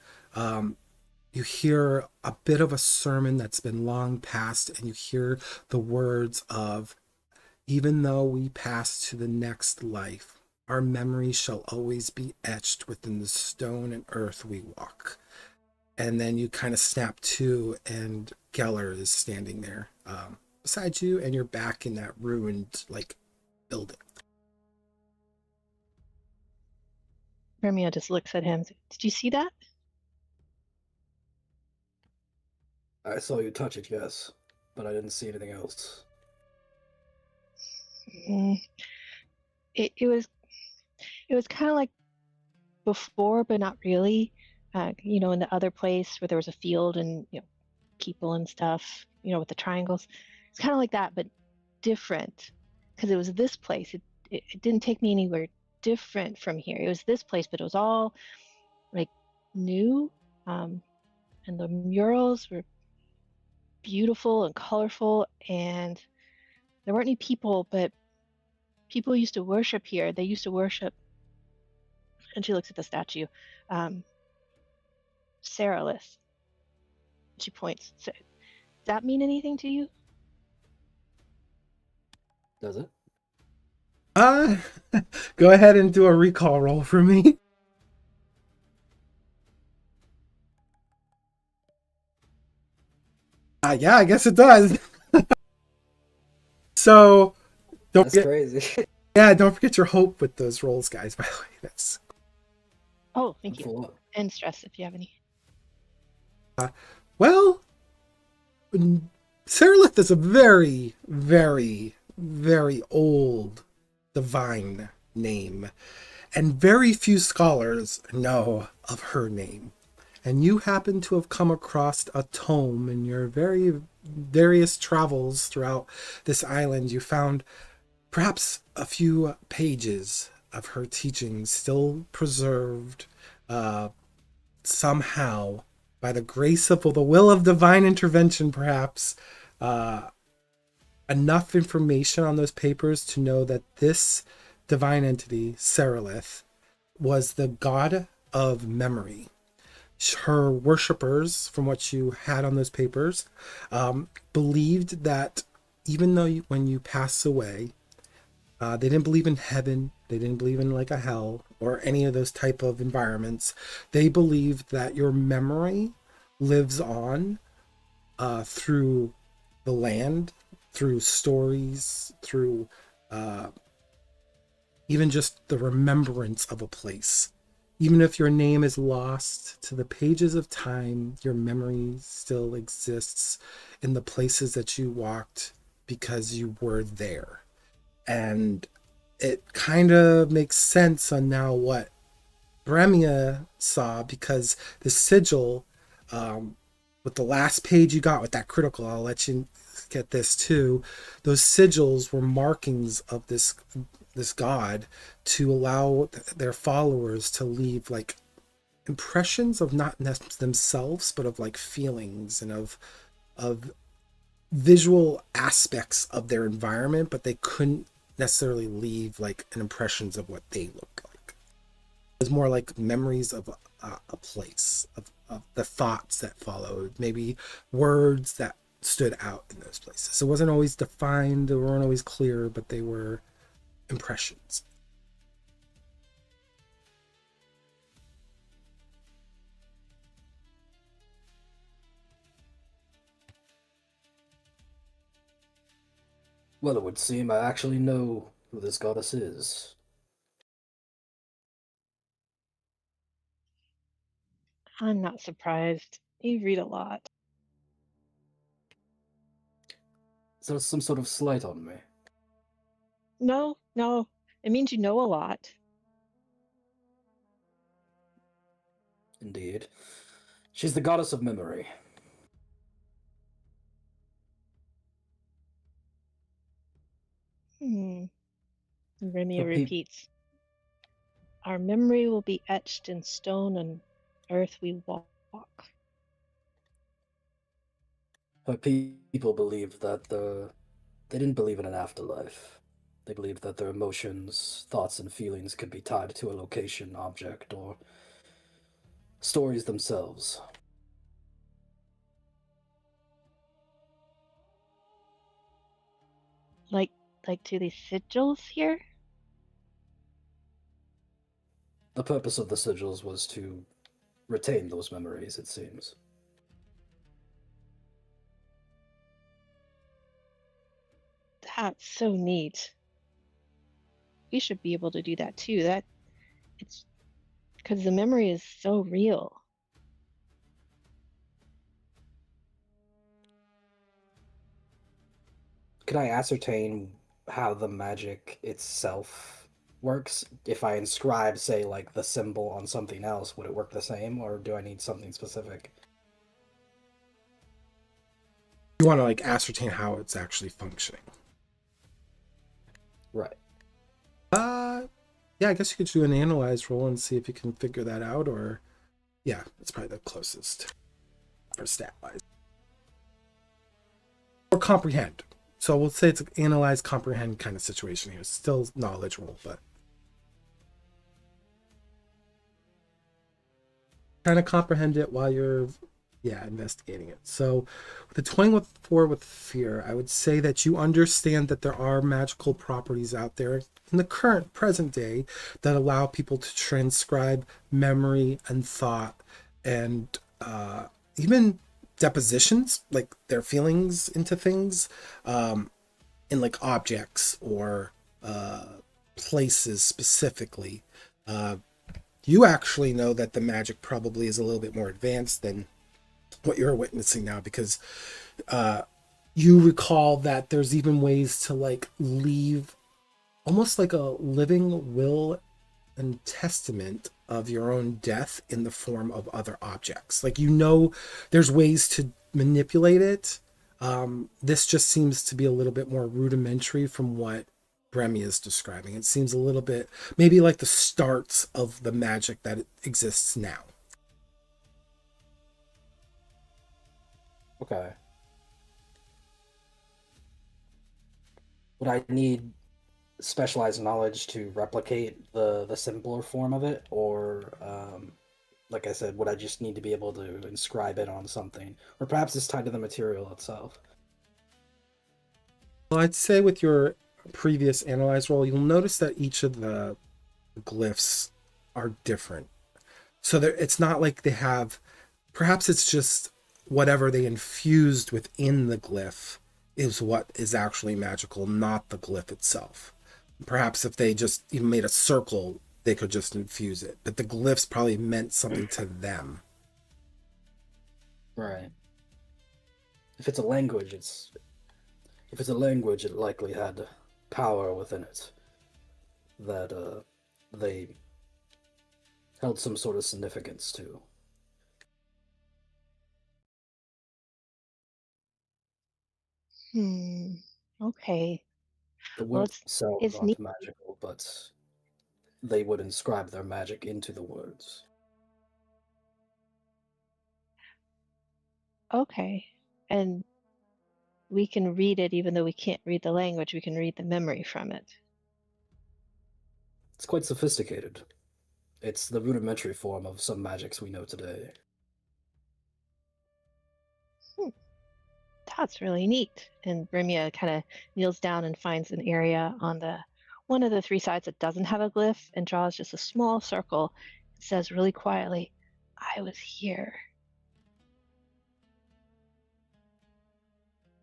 you hear a bit of a sermon that's been long past, and you hear the words of, even though we pass to the next life, our memory shall always be etched within the stone and earth we walk. And then you kind of snap to, and Geller is standing there beside you, and you're back in that ruined like building. Vermio just looks at him. Did you see that? I saw you touch it, yes, but I didn't see anything else. It was kind of like before, but not really. In the other place where there was a field and people and stuff, with the triangles. It's kind of like that, but different, because it was this place. It didn't take me anywhere different from here. It was this place, but it was all like new. And the murals were beautiful and colorful, and there weren't any people, but people used to worship here. They used to worship, and she looks at the statue, um, Seralith. She points. So, does that mean anything to you? Does it? Uh, go ahead and do a recall roll for me. Yeah, I guess it does. So, don't That's forget, crazy. yeah, don't forget your hope with those rolls, guys. By the way, that's Oh, thank you. For what? And stress if you have any. well. Seralith is a very, very, very old divine name, and very few scholars know of her name. And you happen to have come across a tome in your very various travels throughout this island. You found perhaps a few pages of her teachings still preserved somehow by the grace of the will of divine intervention, perhaps. Enough information on those papers to know that this divine entity, Seralith, was the god of memory. Her worshippers, from what you had on those papers, believed that even though when you pass away, they didn't believe in heaven, they didn't believe in like a hell or any of those type of environments. They believed that your memory lives on through the land, through stories, through even just the remembrance of a place. Even if your name is lost to the pages of time, your memory still exists in the places that you walked because you were there. And it kind of makes sense on now what Bremia saw, because the sigil, with the last page you got with that critical, I'll let you get this too. Those sigils were markings of this god to allow their followers to leave like impressions of not themselves, but of like feelings and of visual aspects of their environment, but they couldn't necessarily leave like an impressions of what they look like. It was more like memories of a place, of the thoughts that followed, maybe words that stood out in those places. It wasn't always defined, they weren't always clear, but they were impressions. Well, it would seem I actually know who this goddess is. I'm not surprised. You read a lot. Is there some sort of slight on me? No, no. It means you know a lot. Indeed. She's the goddess of memory. Remia Her repeats. Our memory will be etched in stone and earth we walk. Her people believed that they didn't believe in an afterlife. They believed that their emotions, thoughts, and feelings could be tied to a location, object, or stories themselves. Like to these sigils here? The purpose of the sigils was to retain those memories, it seems. That's so neat. We should be able to do that too. It's because the memory is so real. Could I ascertain how the magic itself works? If I inscribe, say, like the symbol on something else, would it work the same, or do I need something specific? You want to like ascertain how it's actually functioning. Right. Yeah, I guess you could do an analyze roll and see if you can figure that out, or yeah, it's probably the closest for stat wise. Or comprehend. So we'll say it's an analyze, comprehend kind of situation here. It's still knowledge roll, but trying to comprehend it while you're investigating it. So with the 24 with fear, I would say that you understand that there are magical properties out there in the current present day that allow people to transcribe memory and thought and even depositions, like their feelings into things, in like objects or places specifically. You actually know that the magic probably is a little bit more advanced than what you're witnessing now, because you recall that there's even ways to like leave almost like a living will and testament of your own death in the form of other objects. Like, you know, there's ways to manipulate it. This just seems to be a little bit more rudimentary from what Bremy is describing. It seems a little bit maybe like the starts of the magic that exists now. Okay. Would I need specialized knowledge to replicate the simpler form of it, or like I said, would I just need to be able to inscribe it on something, or perhaps it's tied to the material itself? Well, I'd say with your previous analyze roll, you'll notice that each of the glyphs are different. So it's not like they have, perhaps it's just whatever they infused within the glyph is what is actually magical, not the glyph itself. Perhaps if they just even made a circle, they could just infuse it. But the glyphs probably meant something to them. Right. If it's a language, it likely had power within it that they held some sort of significance to. Okay. The Well, words themselves it's neat. aren't magical, but they would inscribe their magic into the words. Okay. And we can read it even though we can't read the language. We can read the memory from it. It's quite sophisticated. It's the rudimentary form of some magics we know today. That's really neat. And Brimia kind of kneels down and finds an area on the one of the three sides that doesn't have a glyph and draws just a small circle. It says really quietly, "I was here."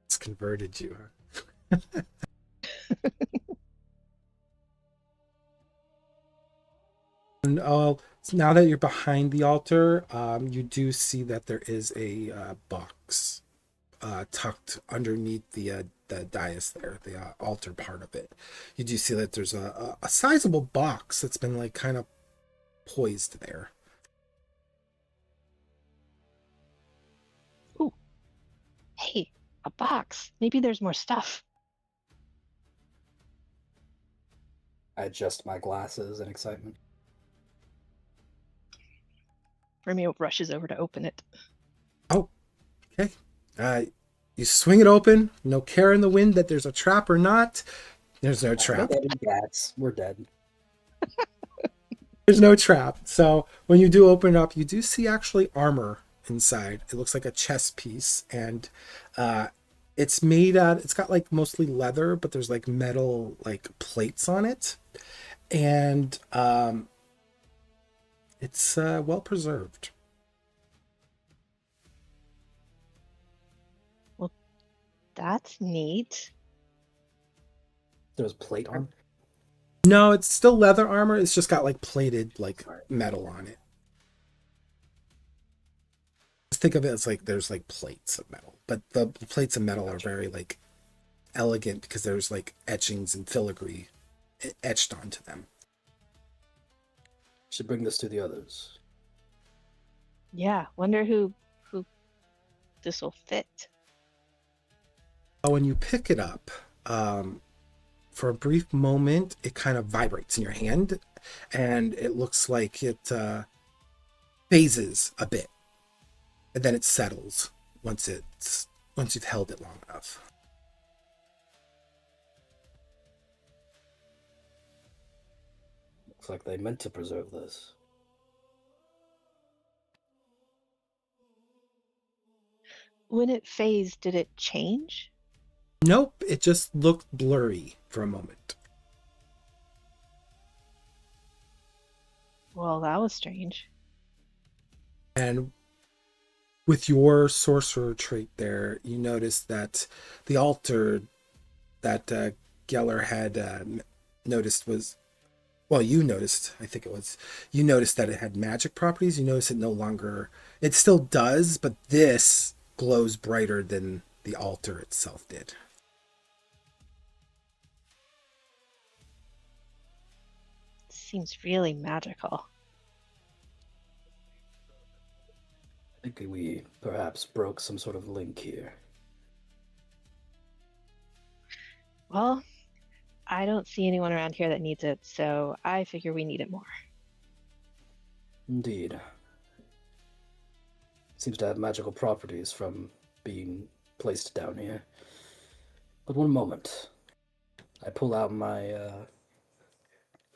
It's converted you, huh? And now that you're behind the altar, you do see that there is a box tucked underneath the dais there, the altar part of it. You do see that there's a sizable box that's been like kind of poised there. Ooh, hey, a box. Maybe there's more stuff. I adjust my glasses in excitement. Brimia rushes over to open it. Oh, okay. You swing it open. No care in the wind that there's a trap or not. There's no trap. We're dead. There's no trap. So when you do open it up, you do see actually armor inside. It looks like a chest piece, and it's made out. It's got like mostly leather, but there's like metal like plates on it, and it's well preserved. Well, that's neat. There's plate on. No, it's still leather armor. It's just got like plated like metal on it. Just think of it as like there's like plates of metal, but the plates of metal are very like elegant because there's like etchings and filigree etched onto them. Should bring this to the others. Yeah, wonder who this will fit. when you pick it up, for a brief moment, it kind of vibrates in your hand, and it looks like it phases a bit, and then it settles once you've held it long enough. Looks like they meant to preserve this. When it phased, did it change? Nope, it just looked blurry for a moment. Well, that was strange. And with your sorcerer trait there, you notice that the altar that Geller had noticed was, well, you noticed, I think it was, you noticed that it had magic properties. You notice it no longer, it still does, but this glows brighter than the altar itself did. Seems really magical. I think we perhaps broke some sort of link here. Well, I don't see anyone around here that needs it, so I figure we need it more. Indeed. Seems to have magical properties from being placed down here. But one moment. I pull out my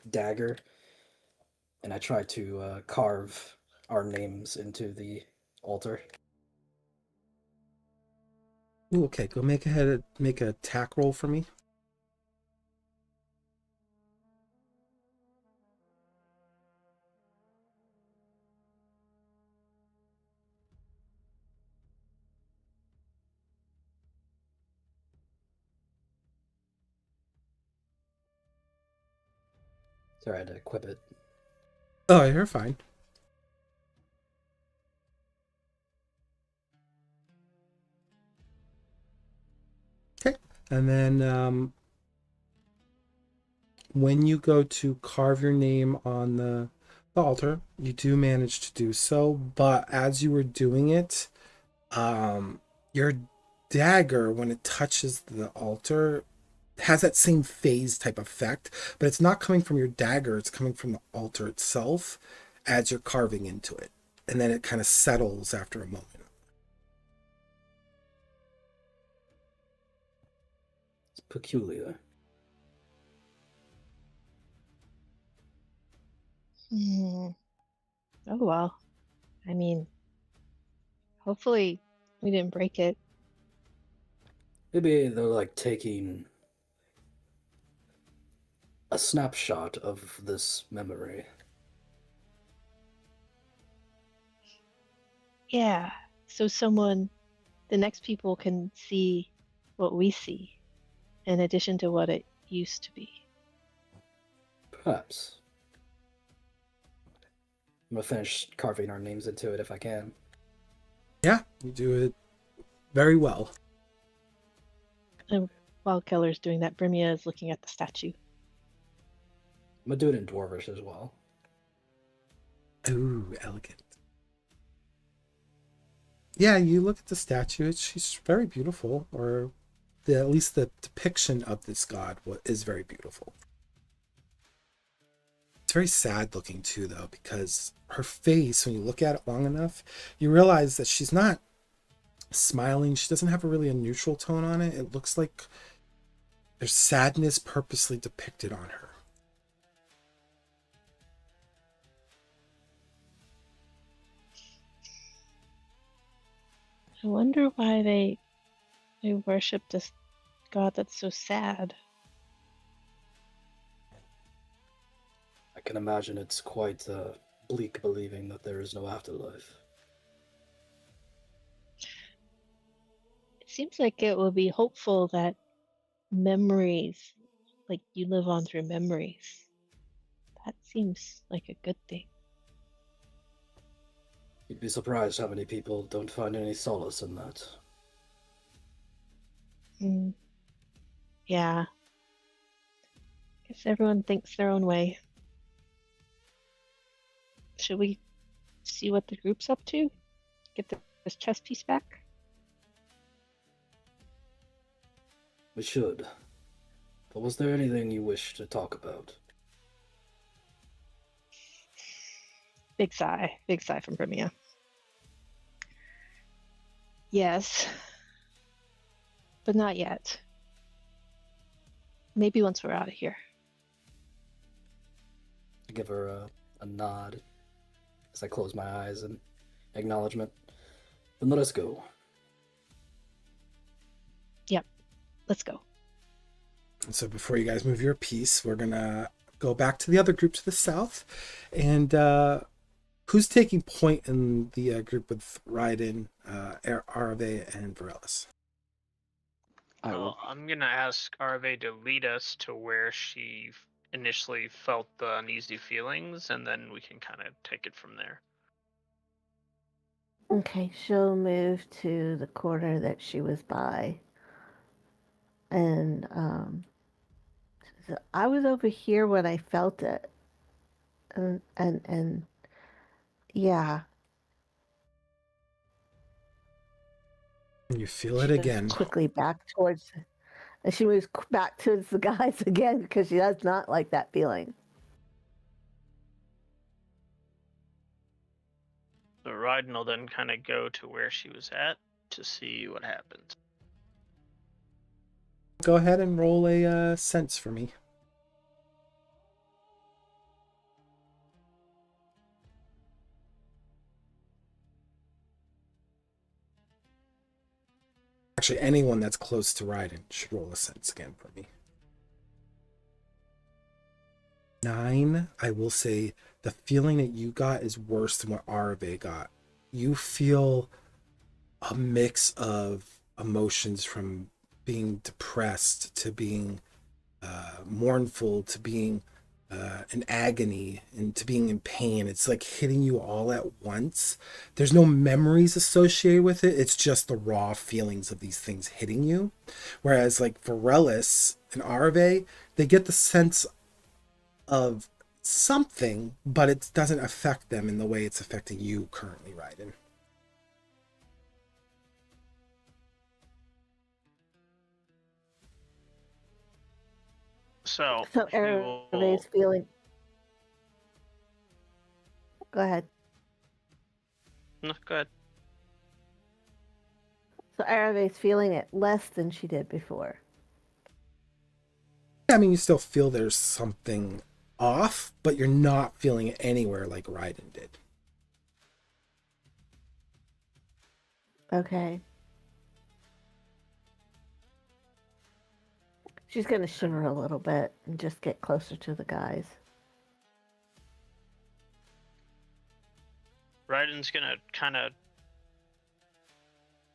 dagger, and I try to carve our names into the altar. Ooh, okay, go make a attack roll for me. Sorry, I had to equip it. Oh, you're fine. Okay, and then when you go to carve your name on the altar, you do manage to do so, but as you were doing it, your dagger, when it touches the altar, has that same phase type effect, but it's not coming from your dagger, it's coming from the altar itself as you're carving into it. And then it kind of settles after a moment. It's peculiar. Oh well. I mean, hopefully we didn't break it. Maybe they're like taking a snapshot of this memory. Yeah, so the next people can see what we see, in addition to what it used to be. Perhaps. I'm gonna finish carving our names into it if I can. Yeah, you do it very well. And while Keller's doing that, Brimia is looking at the statue. I'm gonna do it in Dwarvish as well. Ooh, elegant. Yeah, you look at the statue, she's very beautiful, or at least the depiction of this god is very beautiful. It's very sad looking too, though, because her face, when you look at it long enough, you realize that she's not smiling. She doesn't have a neutral tone on it. It looks like there's sadness purposely depicted on her. I wonder why they worship this god that's so sad. I can imagine it's quite bleak believing that there is no afterlife. It seems like it will be hopeful that memories, like you live on through memories. That seems like a good thing. You'd be surprised how many people don't find any solace in that. Yeah. Guess everyone thinks their own way. Should we see what the group's up to? Get this chess piece back? We should. But was there anything you wish to talk about? Big sigh from Brimia. Yes, but not yet. Maybe once we're out of here. I give her a nod as I close my eyes in acknowledgement. Then let us go. Yep, let's go. And so before you guys move your piece, we're gonna go back to the other group to the south. And who's taking point in the group with Raiden, Arve, and Vaeryndel? I will. I'm gonna ask Arve to lead us to where she initially felt the uneasy feelings, and then we can kind of take it from there. Okay, she'll move to the corner that she was by. And so I was over here when I felt it. And yeah. You feel it She moves again. quickly back towards, and she moves back towards the guys again because she does not like that feeling. So Raiden will then kind of go to where she was at to see what happens. Go ahead and roll a sense for me. Actually, anyone that's close to Raiden should roll a sense again for me. 9, I will say the feeling that you got is worse than what Arve got. You feel a mix of emotions from being depressed to being mournful to being in agony and to being in pain. It's like hitting you all at once. There's no memories associated with it. It's just the raw feelings of these things hitting you. Whereas like Vaeryndel and Arve, they get the sense of something, but it doesn't affect them in the way it's affecting you currently, Raiden. So he Arave's will. feeling. Go ahead. No, go ahead. So Arave's feeling it less than she did before. I mean, you still feel there's something off, but you're not feeling it anywhere like Raiden did. Okay. She's going to shiver a little bit and just get closer to the guys. Raiden's gonna kind of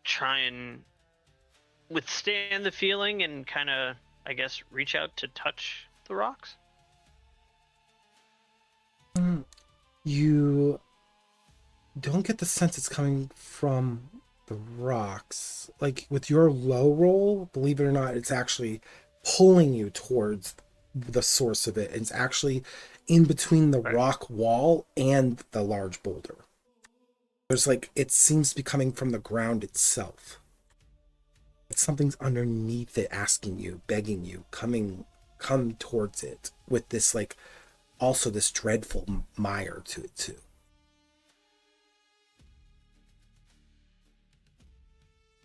try and withstand the feeling and kind of, I guess, reach out to touch the rocks. You don't get the sense it's coming from the rocks. Like with your low roll, believe it or not, it's actually pulling you towards the source of it. It's actually in between the rock wall and the large boulder. There's like, it seems to be coming from the ground itself. Something's underneath it asking you, begging you, come towards it with this like, also this dreadful mire to it too.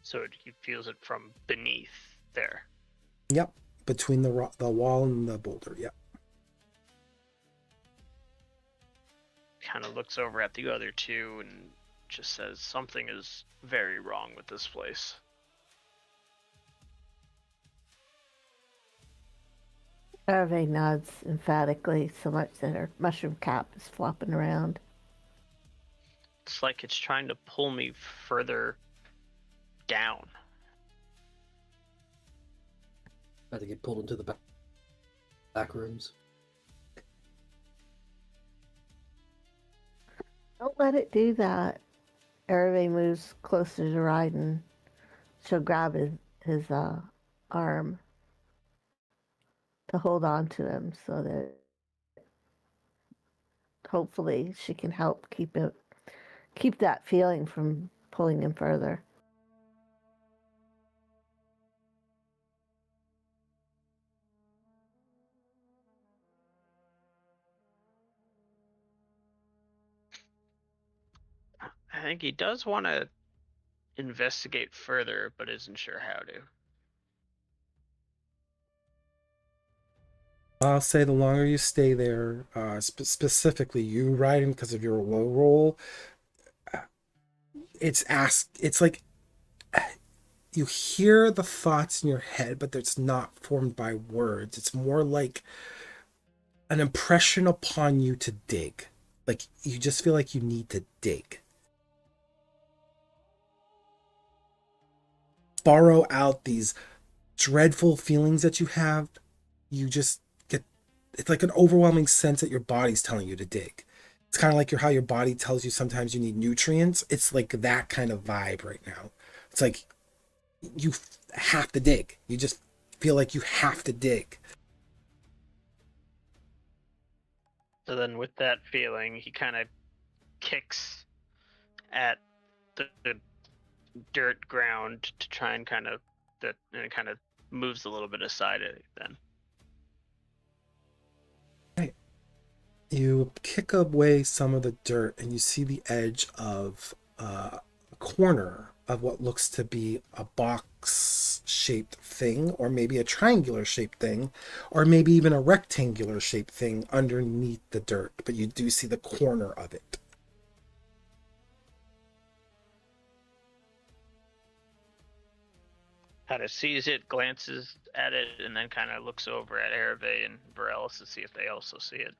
So he feels it from beneath there. Yep, between the wall and the boulder. Yep. Kind of looks over at the other two and just says something is very wrong with this place. Arve nods emphatically, so much that her mushroom cap is flopping around. It's like it's trying to pull me further down. I had to get pulled into the back rooms. Don't let it do that. Arve moves closer to Raiden. She'll grab his arm to hold on to him so that hopefully she can help keep that feeling from pulling him further. I think he does want to investigate further, but isn't sure how to. I'll say the longer you stay there, specifically you riding because of your low roll, it's like you hear the thoughts in your head, but it's not formed by words. It's more like an impression upon you to dig. Like you just feel like you need to dig. Borrow out these dreadful feelings that you have. You just get, it's like an overwhelming sense that your body's telling you to dig. It's kind of like how your body tells you sometimes you need nutrients. It's like that kind of vibe right now. It's like you have to dig. You just feel like you have to dig. So then, with that feeling, he kind of kicks at the dirt ground to try and and it kind of moves a little bit aside then. Right. You kick away some of the dirt and you see the edge of a corner of what looks to be a box shaped thing, or maybe a triangular shaped thing, or maybe even a rectangular shaped thing underneath the dirt, but you do see the corner of it. Kind of sees it, glances at it, and then kind of looks over at Hervé and Vaeryndel to see if they also see it.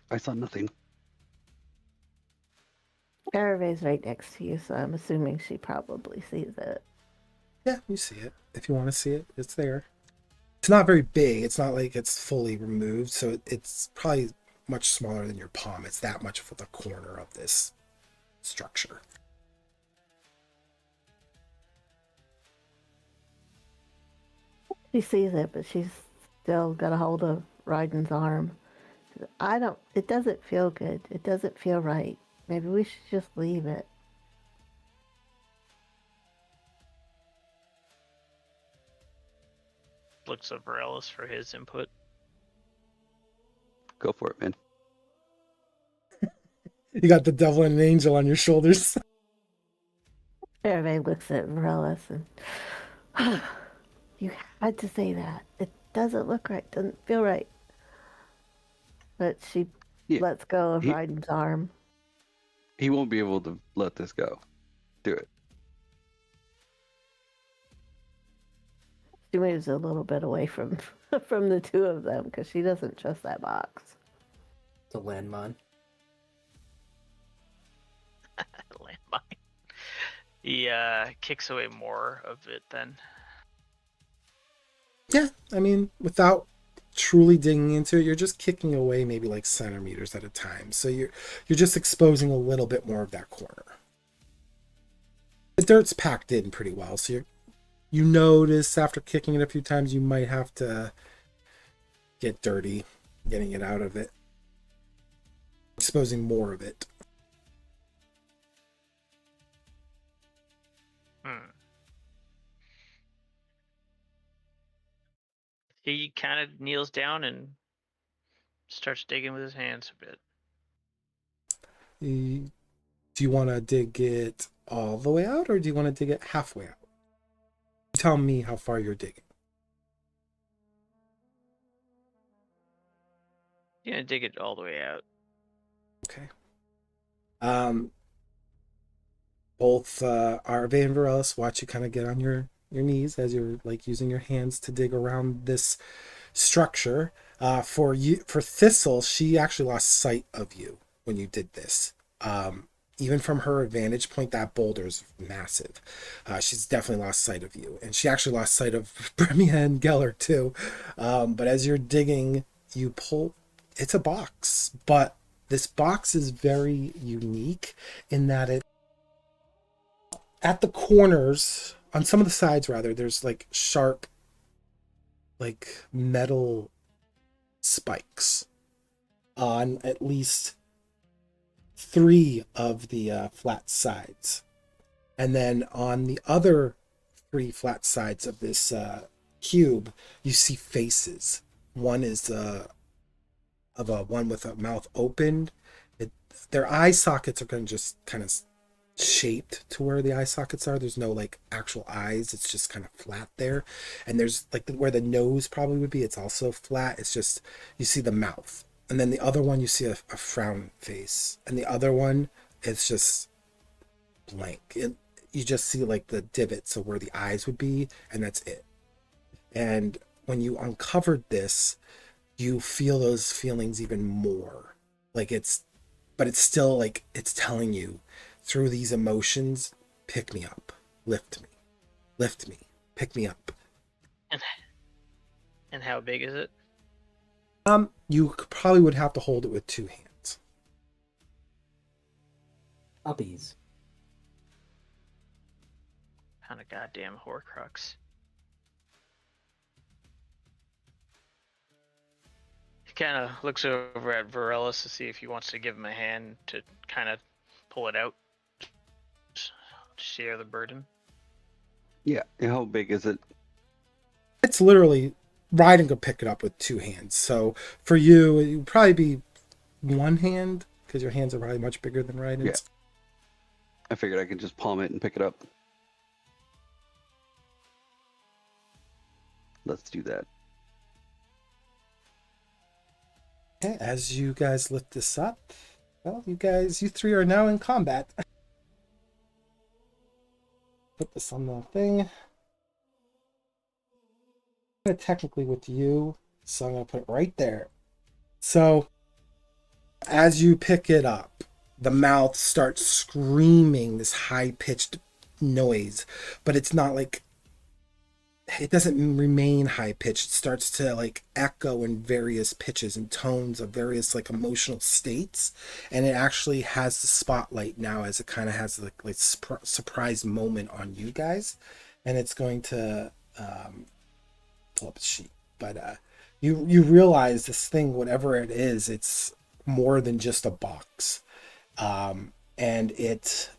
I saw nothing. Hervé's right next to you, so I'm assuming she probably sees it. Yeah, you see it. If you want to see it, it's there. It's not very big. It's not like it's fully removed, so it's probably much smaller than your palm. It's that much for the corner of this structure. She sees it, but she's still got a hold of Ryden's arm. It doesn't feel good. It doesn't feel right. Maybe we should just leave it. Looks at Vaeryndel for his input. Go for it, man. You got the devil and an angel on your shoulders. Hervé looks at Vaeryndel and you had to say that. It doesn't look right. Doesn't feel right. But she lets go of Ryden's arm. He won't be able to let this go. Do it. She moves a little bit away from the two of them because she doesn't trust that box. It's a landmine. Landmine. He kicks away more of it then. Yeah, I mean, without truly digging into it, you're just kicking away maybe like centimeters at a time. So you're just exposing a little bit more of that corner. The dirt's packed in pretty well, so you notice after kicking it a few times you might have to get dirty getting it out of it, exposing more of it. He kind of kneels down and starts digging with his hands a bit. Do you want to dig it all the way out, or do you want to dig it halfway out? You tell me how far you're digging. You're gonna dig it all the way out. Okay. Both Arve and Vaeryndel watch you kind of get on your knees as you're like using your hands to dig around this structure. For Thistle, she actually lost sight of you when you did this. Even from her vantage point, that boulder's massive. She's definitely lost sight of you, and she actually lost sight of Bremia and Geller too. But as you're digging, you pull. It's a box, but this box is very unique in that it at the corners, on some of the sides rather, there's like sharp, like metal spikes on at least 3 of the flat sides. And then on the other 3 flat sides of this cube, you see faces one is of a one with a mouth opened. Their eye sockets are going to just kind of shaped to where the eye sockets are. There's no like actual eyes. It's just kind of flat there. And there's like where the nose probably would be. It's also flat. It's just, you see the mouth. And then the other one, you see a frown face. And the other one, it's just blank. You just see like the divots of where the eyes would be. And that's it. And when you uncovered this, you feel those feelings even more. Like but it's still like it's telling you through these emotions, pick me up, lift me, pick me up. And how big is it? You probably would have to hold it with two hands. Uppies. Kind of goddamn Horcrux. He kind of looks over at Vaeryndel to see if he wants to give him a hand to kind of pull it out. Share the burden. Yeah. How big is it? It's literally, Ryden could pick it up with two hands. So for you, it would probably be one hand because your hands are probably much bigger than Ryden's. Yeah. I figured I could just palm it and pick it up. Let's do that. Okay, as you guys lift this up, well, you three are now in combat. Put this on the thing. Technically with you, so I'm going to put it right there. So as you pick it up, the mouth starts screaming this high-pitched noise, but it's not like, it doesn't remain high-pitched. It starts to like echo in various pitches and tones of various like emotional states, and it actually has the spotlight now as it kind of has like surprise moment on you guys, and it's going to pull up a sheet, but you realize this thing, whatever it is, it's more than just a box, and it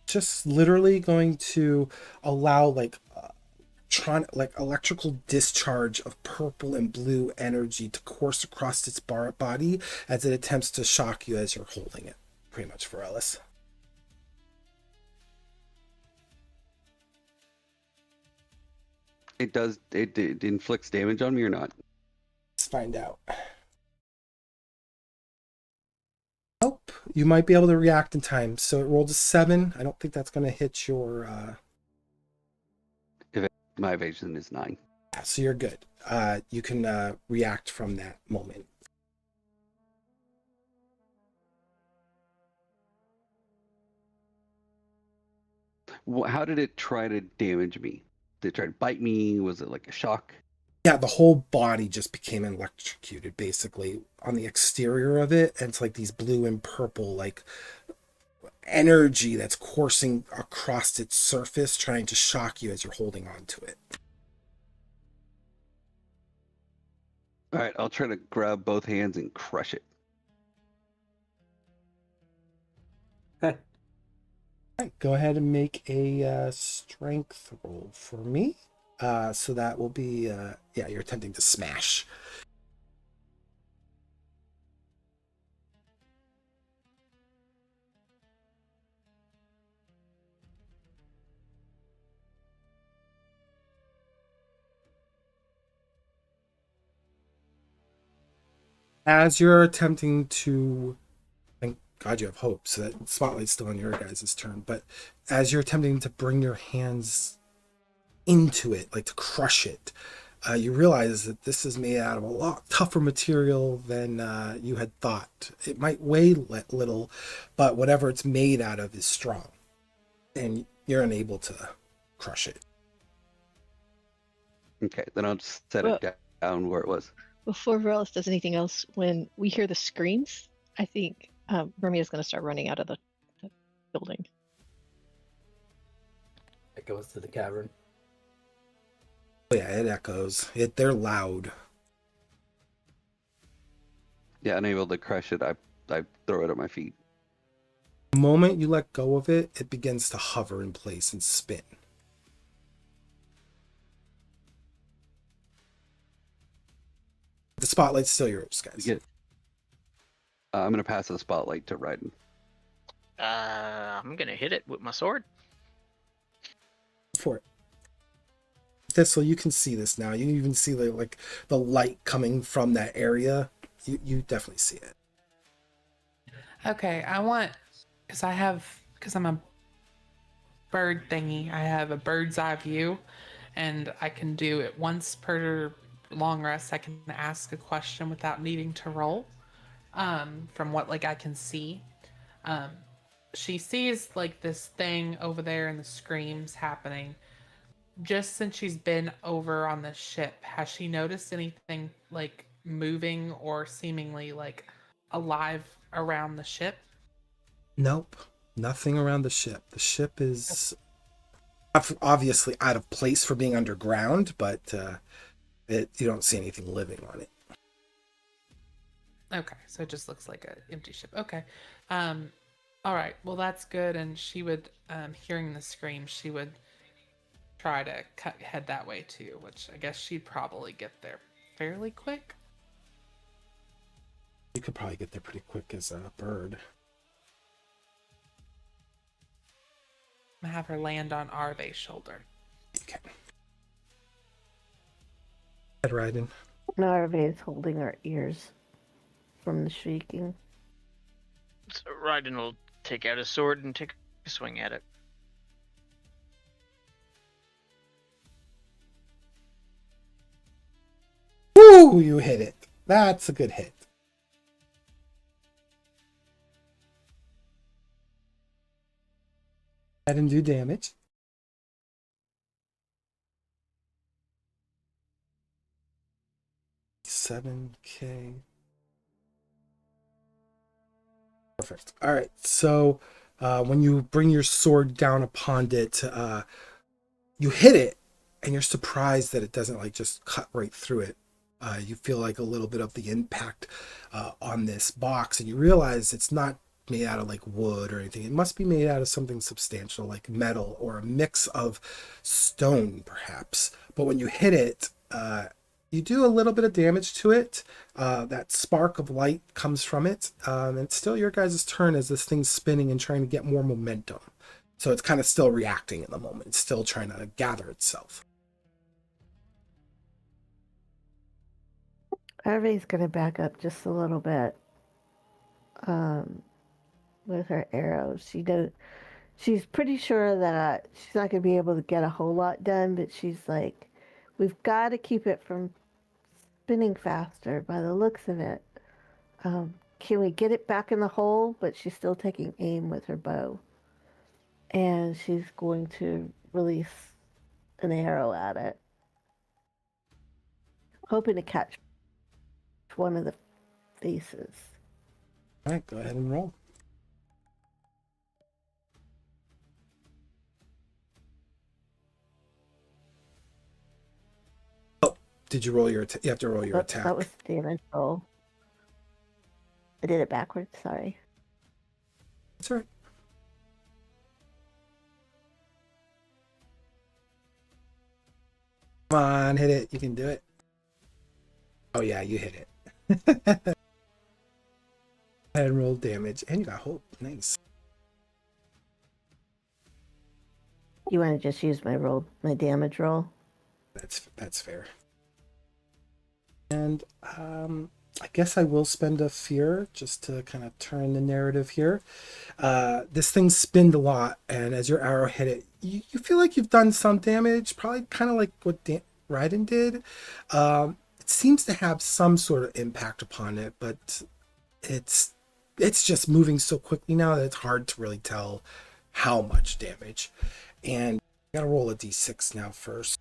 just literally going to allow like electrical discharge of purple and blue energy to course across its body as it attempts to shock you as you're holding it, pretty much, for Ellis. It inflicts damage on me or not? Let's find out. Nope. You might be able to react in time. So it rolled a 7. I don't think that's going to hit your... My evasion is 9. Yeah, so you're good. You can react from that moment. How did it try to damage me? Did it try to bite me? Was it like a shock? Yeah, the whole body just became electrocuted, basically, on the exterior of it. And it's like these blue and purple, like, energy that's coursing across its surface, trying to shock you as you're holding on to it. All right, I'll try to grab both hands and crush it. All right, go ahead and make a strength roll for me. So that will be, yeah, you're attempting to smash. As you're attempting to, thank God you have hope, so that spotlight's still on your guys' turn, but as you're attempting to bring your hands into it, like to crush it, you realize that this is made out of a lot tougher material than you had thought. It might weigh little, but whatever it's made out of is strong, and you're unable to crush it. Okay, then I'll just set it down where it was. Before Vaeryndel does anything else, when we hear the screams, I think Romeo's going to start running out of the building. It goes to the cavern. Oh yeah, it echoes. They're loud. Yeah, unable to crush it, I throw it at my feet. The moment you let go of it, it begins to hover in place and spin. spotlight's still yours, guys. I'm gonna pass the spotlight to Ryden. I'm gonna hit it with my sword. For it. Thistle, you can see this now. You even see the light coming from that area. You definitely see it. Okay, because I'm a bird thingy, I have a bird's eye view, and I can do it once per long rest. I can ask a question without needing to roll, from what I can see. She sees this thing over there and the screams happening. Just since she's been over on the ship, has she noticed anything moving or seemingly alive around the ship? Nope, nothing around the ship. The ship is obviously out of place for being underground, but you don't see anything living on it. Okay, so it just looks like an empty ship. Okay. All right, well that's good. And she would, hearing the scream, she would try to head that way too, which I guess she'd probably get there fairly quick. You could probably get there pretty quick as a bird. I'm gonna have her land on Arve's shoulder. Okay. Head riding. Narve is holding her ears from the shrieking. So Ryden will take out his sword and take a swing at it. Woo! You hit it. That's a good hit. I didn't do damage. $7K. Perfect. All right. So when you bring your sword down upon it, you hit it, and you're surprised that it doesn't just cut right through it. You feel a little bit of the impact on this box, and you realize it's not made out of wood or anything. It must be made out of something substantial, like metal or a mix of stone, perhaps. But when you hit it, you do a little bit of damage to it. That spark of light comes from it. And it's still your guys' turn as this thing's spinning and trying to get more momentum. So it's kind of still reacting in the moment. It's still trying to gather itself. Arve's going to back up just a little bit with her arrows. She's pretty sure that she's not going to be able to get a whole lot done, but she's like, we've got to keep it from spinning faster by the looks of it. Can we get it back in the hole? But she's still taking aim with her bow. And she's going to release an arrow at it, hoping to catch one of the faces. All right, go ahead and roll. Oh, did you roll your attack? You have to roll your attack. That was the damage roll. I did it backwards, sorry. That's all right. Come on, hit it. You can do it. Oh, yeah, you hit it. And roll damage. And you got hope. Nice. You want to just use my damage roll? That's fair. And I guess I will spend a fear just to kind of turn the narrative here. This thing spinned a lot, and as your arrow hit it, you feel like you've done some damage, probably kind of like what Ryden did. It seems to have some sort of impact upon it, but it's just moving so quickly now that it's hard to really tell how much damage. And I gotta roll a d6 now first.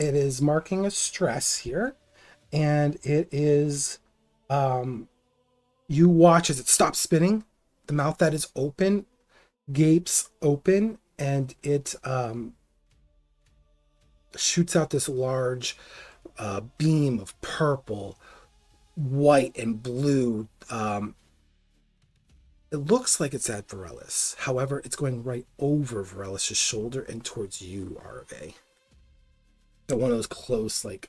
It is marking a stress here, and it is you watch as it stops spinning. The mouth that is open gapes open, and it shoots out this large beam of purple, white, and blue. It looks like it's at Vaeryndel. However, it's going right over Vaeryndel' shoulder and towards you, Arve. So one of those close, like,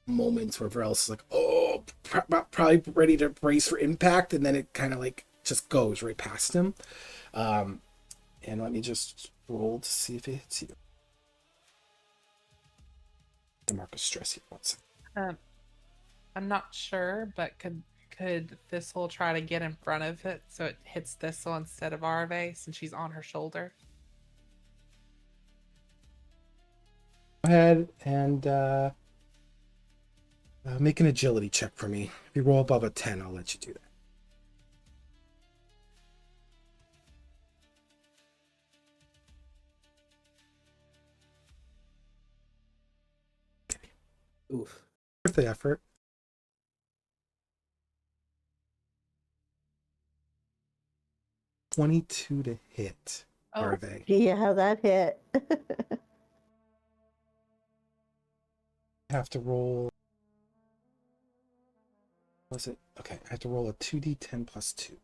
moments where Vaeryndel is like, oh, probably ready to brace for impact, and then it kind of, like, just goes right past him. And let me just roll to see if it hits you. The mark of stress here. 1 second. I'm not sure, but could Thistle try to get in front of it so it hits Thistle instead of Arve since she's on her shoulder? Go ahead and make an agility check for me. If you roll above a 10, I'll let you do that. Oof. Worth the effort. $22 to hit, Oh. Arve. Yeah, that hit. Have to roll. Was it? Okay, I have to roll a 2d10 plus 2.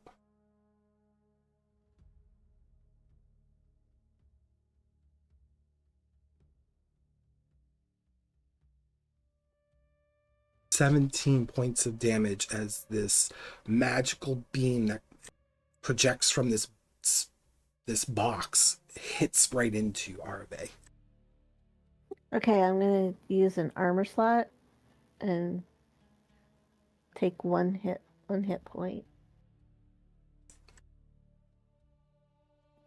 $17 points of damage as this magical beam that projects from this box hits right into Arve. Okay, I'm gonna use an armor slot and take one hit point.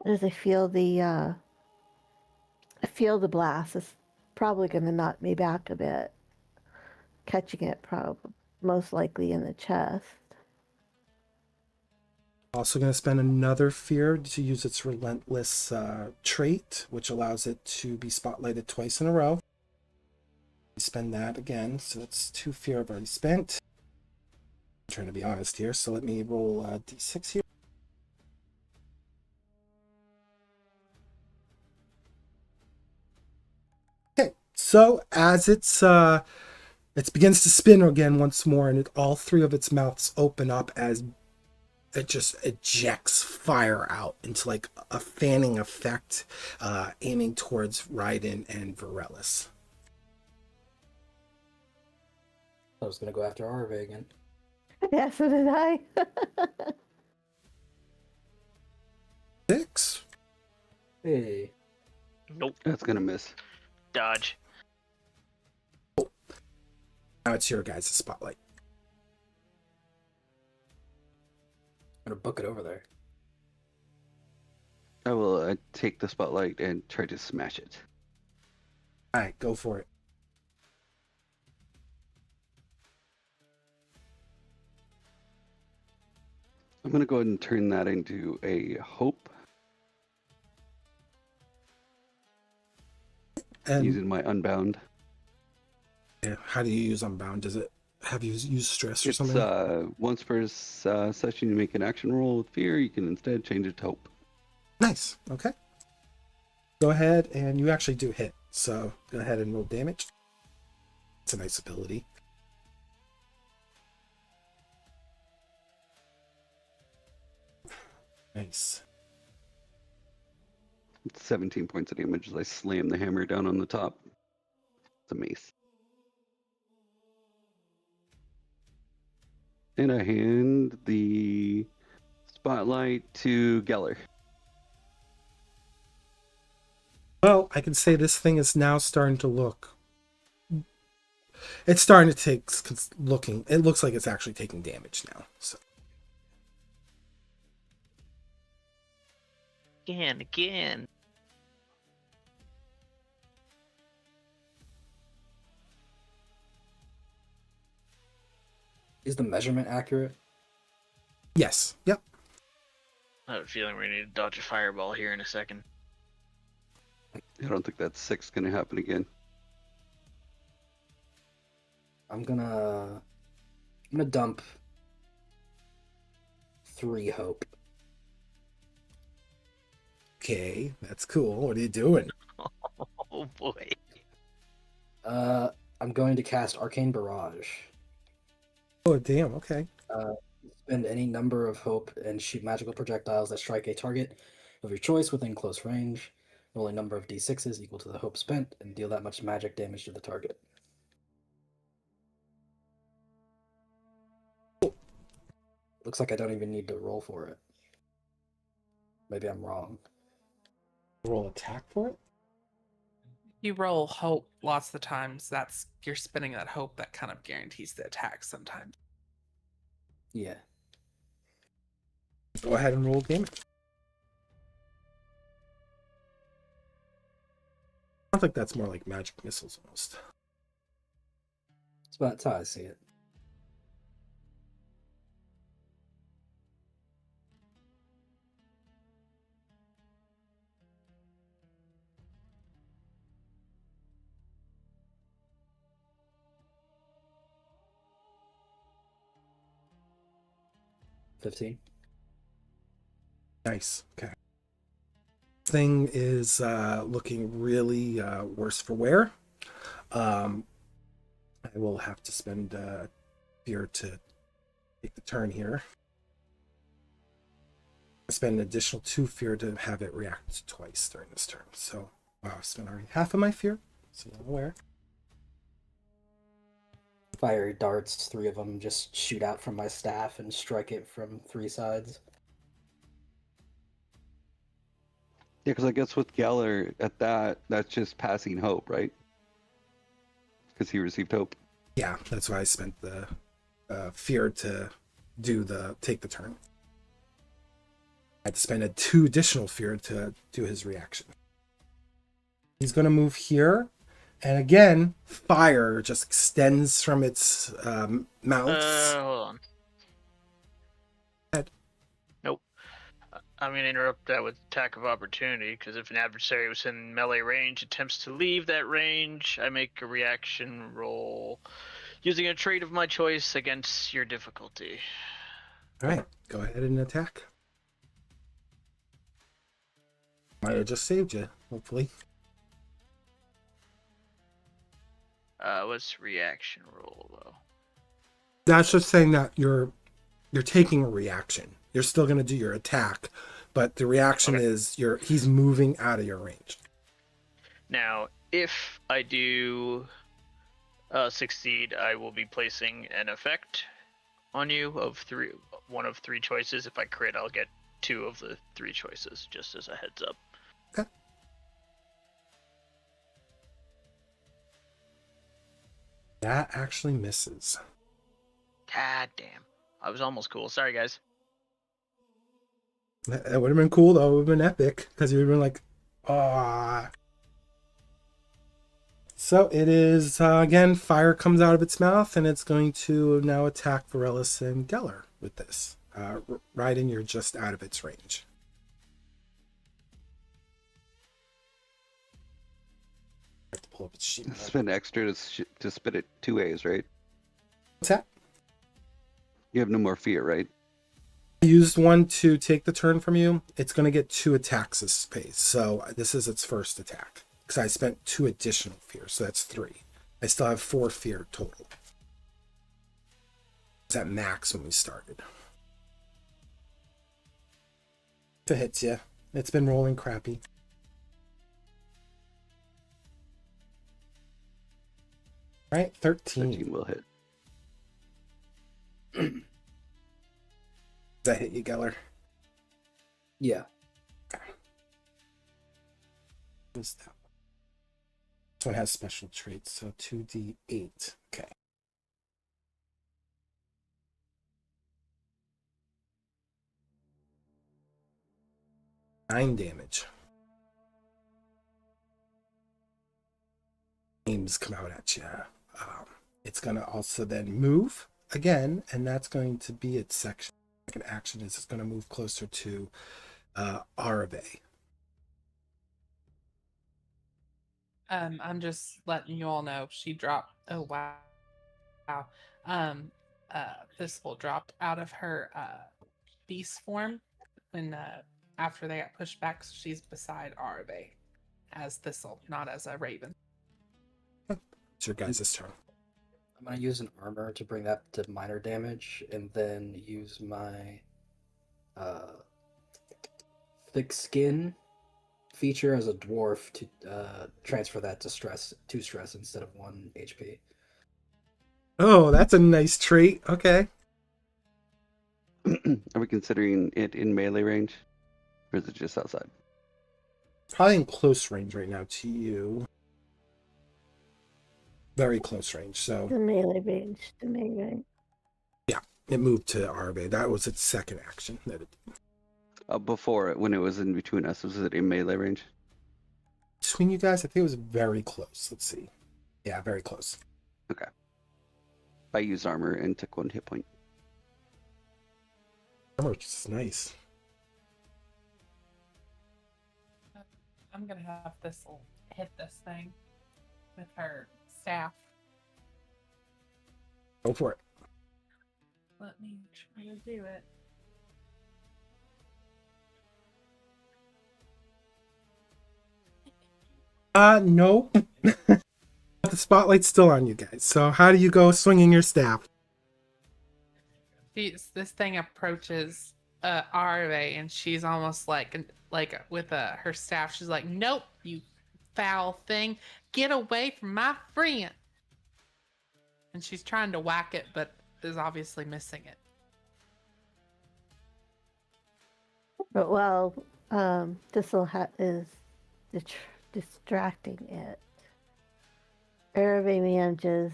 As I feel the blast, it's probably gonna knock me back a bit. Catching it probably most likely in the chest. Also going to spend another fear to use its relentless trait, which allows it to be spotlighted twice in a row. Spend that again, so it's 2 fear I've already spent. I'm trying to be honest here, so let me roll a d6 here. Okay, so as it begins to spin again once more, and all 3 of its mouths open up as it just ejects fire out into like a fanning effect, aiming towards Raiden and Vaeryndel. I was gonna go after Arve again. Yeah, so did I. 6. Hey. Nope. That's gonna miss. Dodge. Now it's your guys' spotlight. I'm gonna book it over there. I will take the spotlight and try to smash it. All right, go for it. I'm gonna go ahead and turn that into a hope And using my unbound. yeah, how do you use Unbound? Does it have you use stress or It's something? once per session you make an action roll with fear, you can instead change it to hope. Nice. Okay. Go ahead, and you actually do hit. So go ahead and roll damage. It's a nice ability. Nice. It's 17 points of damage as I slam the hammer down on the top. It's a mace. And I hand the spotlight to Geller. Well, I can say this thing is now starting to look. It's starting to take looking. It looks like it's actually taking damage now. So Again. Is the measurement accurate? yes, yep. I have a feeling we're gonna need to dodge a fireball here in a second. I don't think that 6 gonna happen again. I'm gonna dump 3 hope. Okay, that's cool. What are you doing? Oh boy. I'm going to cast Arcane Barrage. Oh, damn. Okay. Spend any number of hope and shoot magical projectiles that strike a target of your choice within close range. Roll a number of d6s equal to the hope spent, and deal that much magic damage to the target. Looks like I don't even need to roll for it. Maybe I'm wrong. Roll attack for it? You roll hope lots of the times. That's you're spending that hope that kind of guarantees the attack sometimes. Yeah. Go ahead and roll damage. I think that's more like magic missiles almost. That's how I see it. $15. Nice. Okay. Thing is looking really worse for wear. I will have to spend fear to take the turn here. Spend an additional 2 fear to have it react twice during this turn. So, wow, I've spent already half of my fear. So I'm aware. Fiery darts, 3 of them, just shoot out from my staff and strike it from 3 sides. Yeah, because I guess with Geller at that's just passing hope, right? Because he received hope. Yeah, that's why I spent the fear to take the turn. I had to spend 2 additional fear to do his reaction. He's going to move here. And again, fire just extends from its mouth. Hold on. Head. Nope. I'm going to interrupt that with attack of opportunity, because if an adversary was in melee range attempts to leave that range, I make a reaction roll using a trait of my choice against your difficulty. All right, go ahead and attack. Might have just saved you, hopefully. What's reaction roll, though? That's just saying that you're taking a reaction. You're still going to do your attack, but the reaction is he's moving out of your range. Now, if I do succeed, I will be placing an effect on you of one of 3 choices. If I crit, I'll get 2 of the 3 choices, just as a heads up. Okay. That actually misses. God damn. I was almost cool. Sorry, guys. That would have been cool, though. It would have been epic, because you would have been like, ah. So it is, again, fire comes out of its mouth, and it's going to now attack Vaeryndel and Geller with this. Raiden, you're just out of its range. I have to pull up its sheet. Spend extra to spit it 2 ways, right? What's that? You have no more fear, right? I used 1 to take the turn from you. It's going to get 2 attacks this phase. So this is its first attack. Because I spent 2 additional fear. So that's 3. I still have 4 fear total. It's at max when we started. If it hits you. It's been rolling crappy. All right, 13. 13 will hit. Does that hit you, Geller? Yeah. What's that? This one has special traits, so 2d8. Okay. Nine damage. Flames come out at you. It's going to also then move again, and that's going to be its second action. Is it's going to move closer to Arabe. I'm just letting you all know she dropped. Oh wow, wow. Thistle dropped out of her beast form when after they got pushed back. So she's beside Arabe as Thistle, not as a raven. It's your guys' turn. I'm gonna use an armor to bring that to minor damage, and then use my thick skin feature as a dwarf to transfer that to stress instead of 1 HP. Oh, that's a nice trait. Okay. Are we considering it in melee range? Or is it just outside? Probably in close range right now to you. Very close range. So The melee range. The melee range. yeah, it moved to Arve. That was its second action. That it, Before, when it was in between us, was it in melee range? between you guys, I think it was very close. Let's see. Yeah, very close. Okay. I used armor and took 1 hit point. Armor is nice. I'm gonna have Thistle hit this thing with her staff. Go for it. Let me try to do it. No. The spotlight's still on you guys. So how do you go swinging your staff? This thing approaches Arve, and she's almost like with her staff. She's like, "Nope, you foul thing, get away from my friend!" And she's trying to whack it, but is obviously missing it. But while Thistle is distracting it, Arave manages,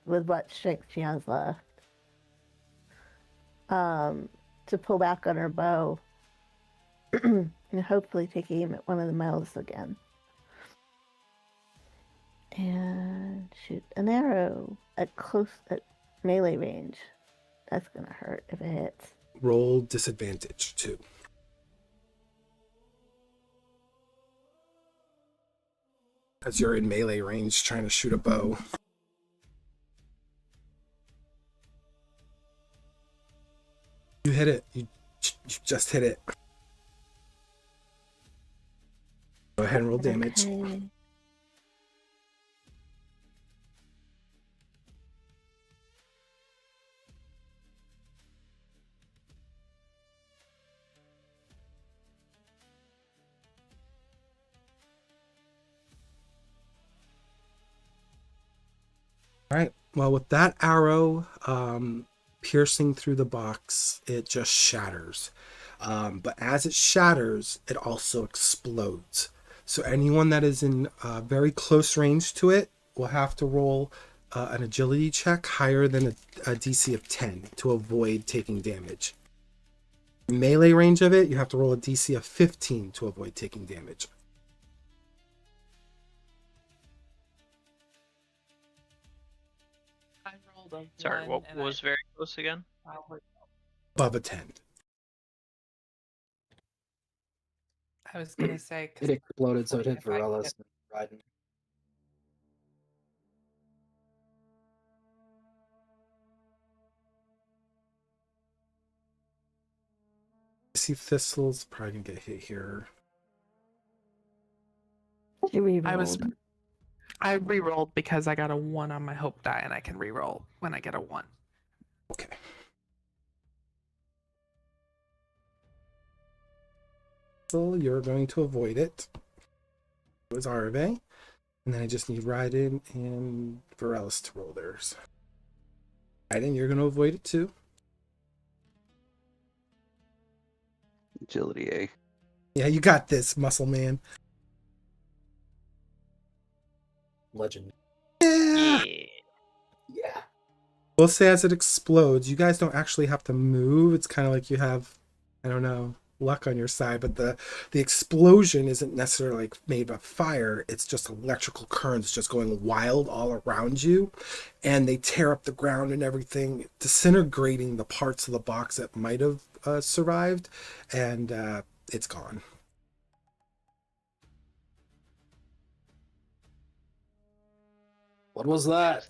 with what strength she has left, to pull back on her bow and hopefully take aim at one of the mouths again. And shoot an arrow at melee range. That's gonna hurt if it hits. Roll disadvantage too. As you're in melee range trying to shoot a bow. You hit it. You just hit it. Go ahead and roll damage. Okay. All right. Well, with that arrow piercing through the box, it just shatters. But as it shatters, it also explodes. So anyone that is in very close range to it will have to roll an agility check higher than a DC of 10 to avoid taking damage. Melee range of it, you have to roll a DC of 15 to avoid taking damage. I rolled a Sorry, 1, what and was very close again? Above a 10. I was gonna say It exploded, so it hit if I Vaeryndel get- and Raiden. I see Thistle's probably gonna get hit here. She I re-rolled because I got a 1 on my hope die, and I can re-roll when I get a 1. Okay. So you're going to avoid it. It was Arve. And then I just need Raiden and Vaeryndel to roll theirs. Raiden, you're going to avoid it too. Agility A. Yeah, you got this, muscle man. Legend. Yeah. Yeah. We'll say as it explodes, you guys don't actually have to move. It's kind of like you have, I don't know, luck on your side, but the explosion isn't necessarily like made by fire. It's just electrical currents just going wild all around you, and they tear up the ground and everything, disintegrating the parts of the box that might have survived, and it's gone. What was that?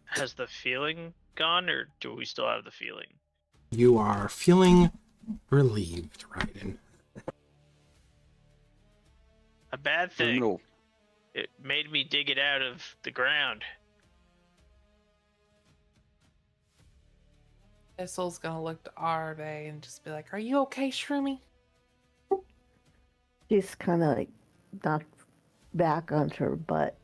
Has the feeling gone, or do we still have the feeling? You are feeling relieved, Raiden. A bad thing. Criminal. It made me dig it out of the ground. Thistle's gonna look to Arve and just be like, "Are you okay, Shroomy?" She's kind of like knocked back onto her butt.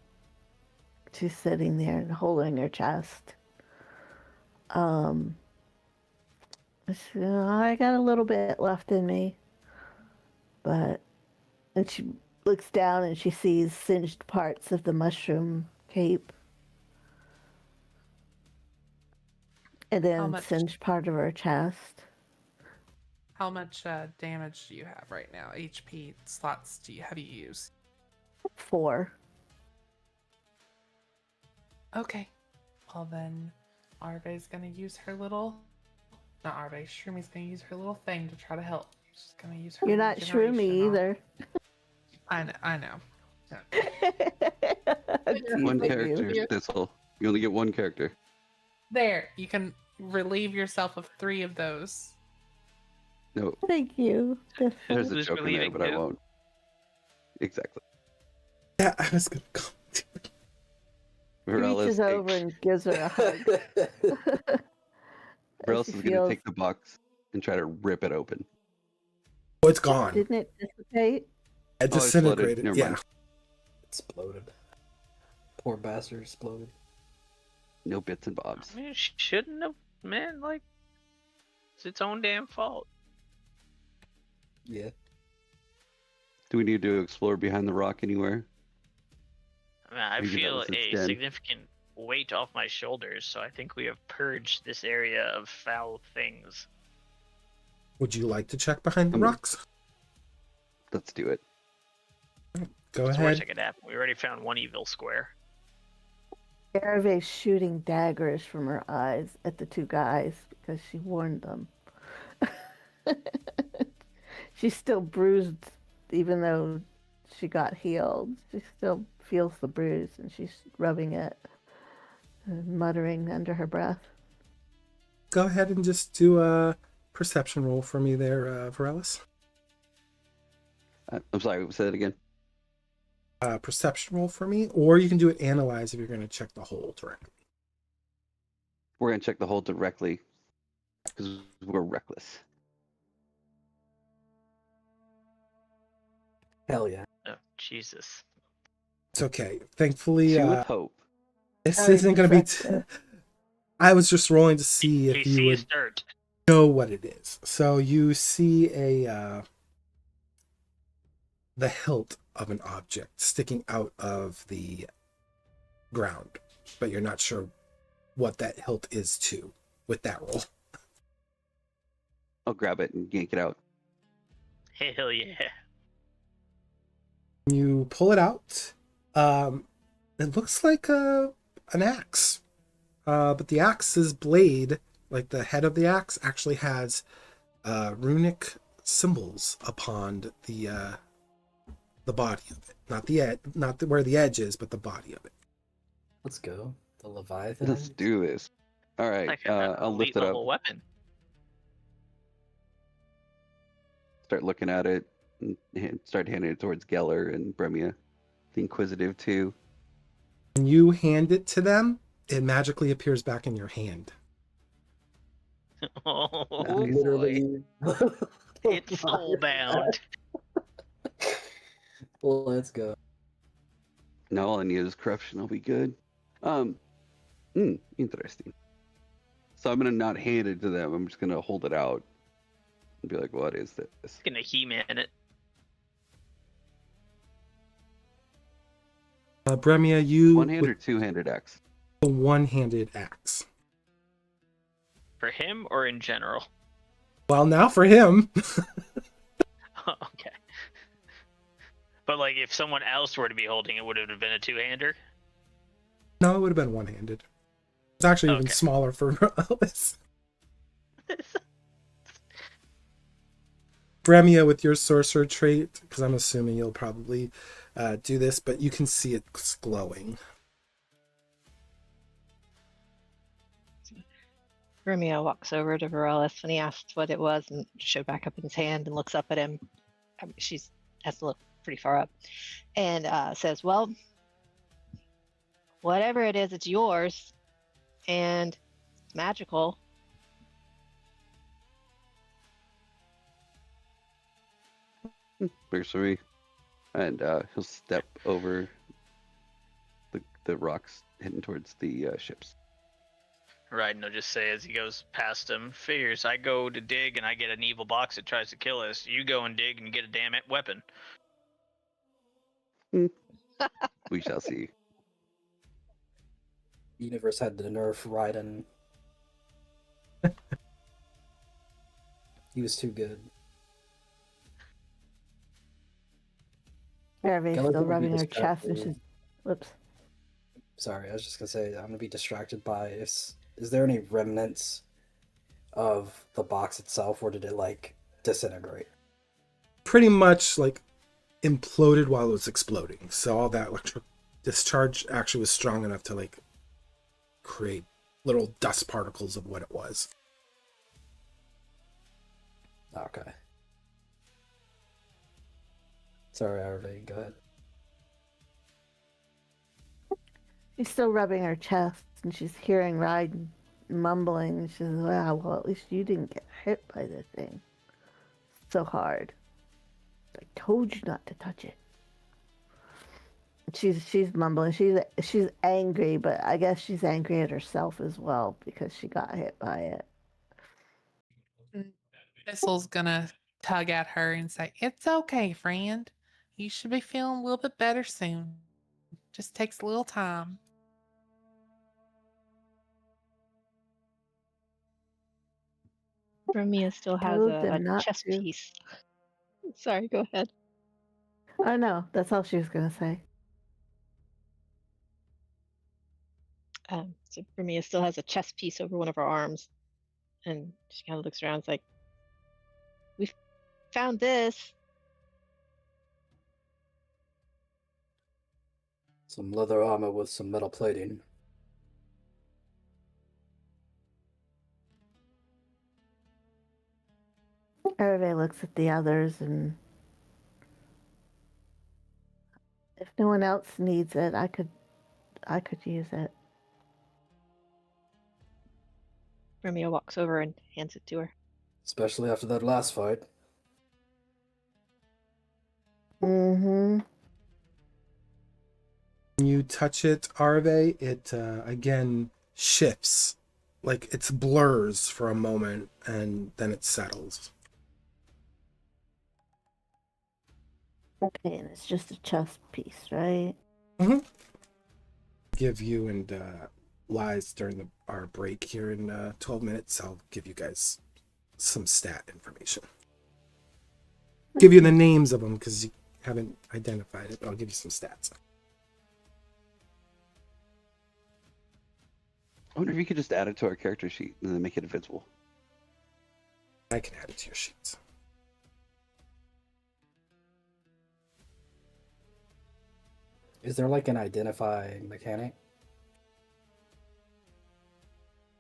She's sitting there and holding her chest. So I got a little bit left in me, but and she looks down and she sees singed parts of the mushroom cape, and How then much? singed part of her chest. How much damage do you have right now? HP slots have you used? 4. Okay. Well then, Arve's gonna use her little. Not Arve. Shroomi's gonna use her little thing to try to help. She's gonna use her. You're not regeneration shroomy on- either. I know. One Thank character, you. Thistle. You only get one character. There, you can relieve yourself of 3 of those. No, Thank you. there's a Who's joke in there, relieving but I who? won't. Exactly. Yeah, I was gonna go. He Vaeryndel reaches over and gives her a hug. Vaeryndel she is going feels- to take the box and try to rip it open. Oh, it's gone. Didn't it dissipate? It Oh, it exploded. disintegrated. Never Yeah. mind. Exploded. Poor bastard exploded. No bits and bobs. I mean, shouldn't have, man. Like, it's its own damn fault. Yeah. Do we need to explore behind the rock anywhere? I mean, I Maybe that feel was its a den. significant weight off my shoulders, so I think we have purged this area of foul things. Would you like to check behind the Um, rocks? Let's do it. Go It's the worst ahead. that could happen. We already found one evil square. Erve's shooting daggers from her eyes at the 2 guys because she warned them. She's still bruised, even though she got healed. She still feels the bruise, and she's rubbing it and muttering under her breath. Go ahead and just do a perception roll for me there, Varelis. I'm sorry, say that again. Perception roll for me, or you can do it analyze if you're going to check the hole directly. We're going to check the hole directly because we're reckless. Hell yeah. Oh, Jesus. It's okay. Thankfully, Two with hope. this Very isn't going to be. perceptive. I was just rolling to see if you PC is would dirt. know what it is. So you see the hilt of an object sticking out of the ground, but you're not sure what that hilt is to with that roll. I'll grab it and yank it out. Hell yeah. You pull it out. It looks like an axe, but the axe's blade, like the head of the axe, actually has runic symbols upon the body of it. Not the edge, where the edge is, but the body of it. Let's go. The Leviathan. Let's do this. All right, Like an I'll lift elite it up. level weapon. Start looking at it and start handing it towards Geller and Bremia, the Inquisitive too. When you hand it to them, it magically appears back in your hand. Oh, Nice. boy. Literally. It's soulbound. Well, let's go. Now all I need is corruption. I'll be good. Interesting. So I'm gonna not hand it to them. I'm just gonna hold it out and be like, "What is this?" Gonna He-Man it. Bremia, you One-handed or with two-handed axe? a one-handed axe. For him or in general? Well, now for him. Okay. But like, if someone else were to be holding it, would it have been a two-hander? No, it would have been one-handed. It's actually even Okay. smaller for Alice. Bremia, with your sorcerer trait, because I'm assuming you'll probably do this, but you can see it's glowing. Romeo walks over to Varelis when he asks what it was and showed back up in his hand and looks up at him. She's has to look pretty far up and says, "Well, whatever it is, it's yours and it's magical. Works for me. And he'll step over the rocks heading towards the ships. Raiden will just say as he goes past him, figures I go to dig and I get an evil box that tries to kill us. You go and dig and get a damn it weapon. We shall see. Universe had to nerf Raiden. He was too good. Arave's Kelly's still gonna be rubbing her chest and distracted. she's. Whoops. Sorry, I was just gonna say I'm gonna be distracted by is there any remnants of the box itself, or did it like disintegrate? Pretty much like imploded while it was exploding. So all that electric discharge actually was strong enough to like create little dust particles of what it was. Okay. Sorry, Arve, go ahead. She's still rubbing her chest and she's hearing Raiden mumbling. She says, "Wow, well, at least you didn't get hit by the thing so hard. I told you not to touch it." She's mumbling. She's angry, but I guess she's angry at herself as well because she got hit by it. Thistle's gonna tug at her and say, "It's okay, friend. You should be feeling a little bit better soon. Just takes a little time." Romeo still has Told a them not chess to. piece. Sorry, go ahead. Oh no, that's all she was gonna say. So Romeo still has a chess piece over one of her arms, and she kind of looks around. It's like, we found this. Some leather armor with some metal plating. Arve looks at the others, and if no one else needs it, I could use it. Romeo walks over and hands it to her. Especially after that last fight. Mm-hmm. When you touch it, Arve, it again shifts. Like it blurs for a moment and then it settles. Okay, and it's just a chess piece, right? Mm-hmm. Give you and Lies during our break here in 12 minutes. I'll give you guys some stat information. Give you the names of them because you haven't identified it. But I'll give you some stats. I wonder if you could just add it to our character sheet and then make it invisible. I can add it to your sheets. Is there like an identify mechanic?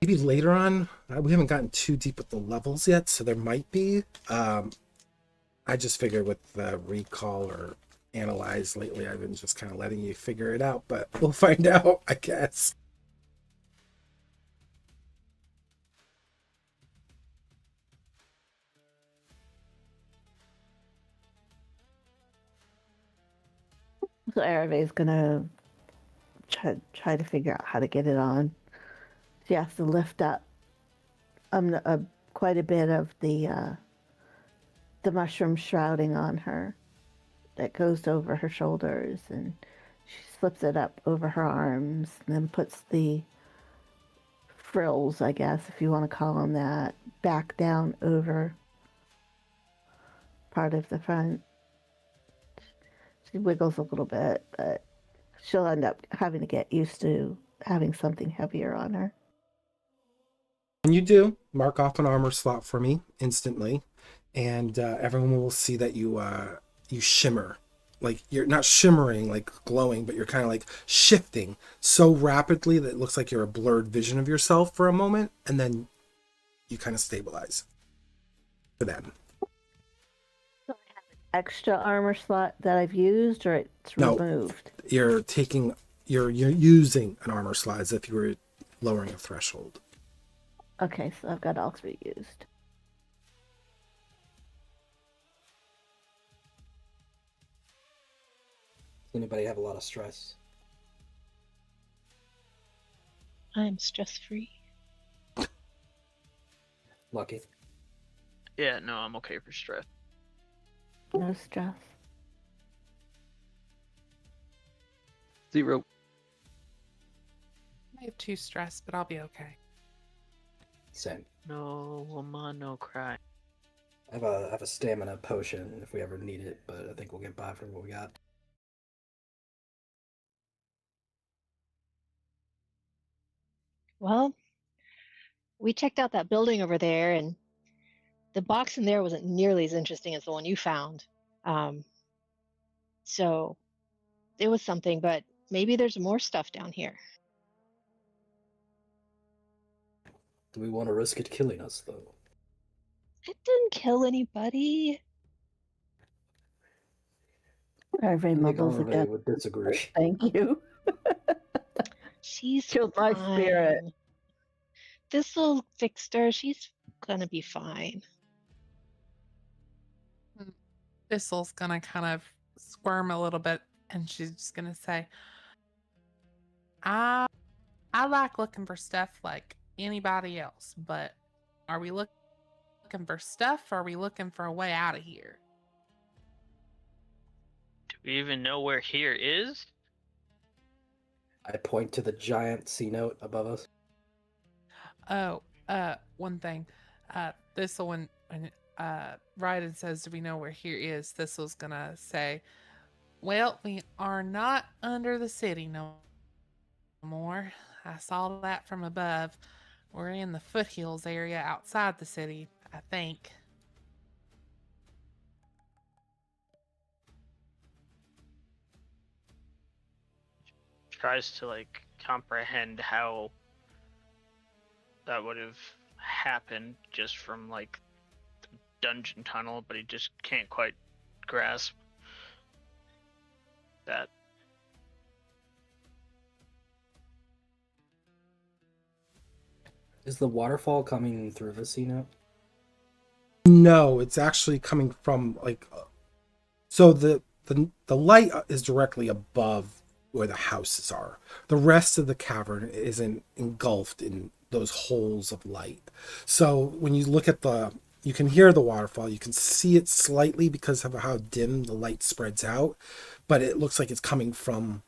Maybe later on. We haven't gotten too deep with the levels yet, so there might be. I just figured with the recall or analyze lately, I've been just kind of letting you figure it out, but we'll find out, I guess. So Arave's gonna try to figure out how to get it on. She has to lift up quite a bit of the mushroom shrouding on her that goes over her shoulders, and she slips it up over her arms and then puts the frills, I guess, if you want to call them that, back down over part of the front. She wiggles a little bit, but she'll end up having to get used to having something heavier on her. When you do, mark off an armor slot for me instantly, and everyone will see that you shimmer. Like you're not shimmering, like glowing, but you're kind of like shifting so rapidly that it looks like you're a blurred vision of yourself for a moment, and then you kind of stabilize for them. Extra armor slot that I've used, or it's No. removed? You're using an armor slot as if you were lowering a threshold. Okay, so I've got all three used. Does anybody have a lot of stress? I'm stress free. Lucky. Yeah, no, I'm okay for stress. No stress. 0. I have 2 stress, but I'll be okay. Same. No woman, no cry. I have a stamina potion if we ever need it, but I think we'll get by for what we got. Well, we checked out that building over there, and the box in there wasn't nearly as interesting as the one you found. So it was something, but maybe there's more stuff down here. Do we want to risk it killing us, though? It didn't kill anybody. Harvey I think mumbles Arve again. would disagree. Thank you. She's Killed my spirit. fine. This'll fix her. She's gonna be fine. Thistle's gonna kind of squirm a little bit, and she's just gonna say, I like looking for stuff like anybody else, but are we looking for stuff, or are we looking for a way out of here? Do we even know where here is? I point to the giant C note above us. Oh, one thing. Thistle, when Ryden says, do we know where here is? Thistle's gonna say, well, we are not under the city no more. I saw that from above. We're in the foothills area outside the city, I think. Tries to like comprehend how that would have happened just from like the dungeon tunnel, but he just can't quite grasp that. Is the waterfall coming through the C note? No, it's actually coming from like so the light is directly above where the houses are. The rest of the cavern isn't engulfed in those holes of light. So when you look at you can hear the waterfall, you can see it slightly because of how dim the light spreads out, but it looks like it's coming from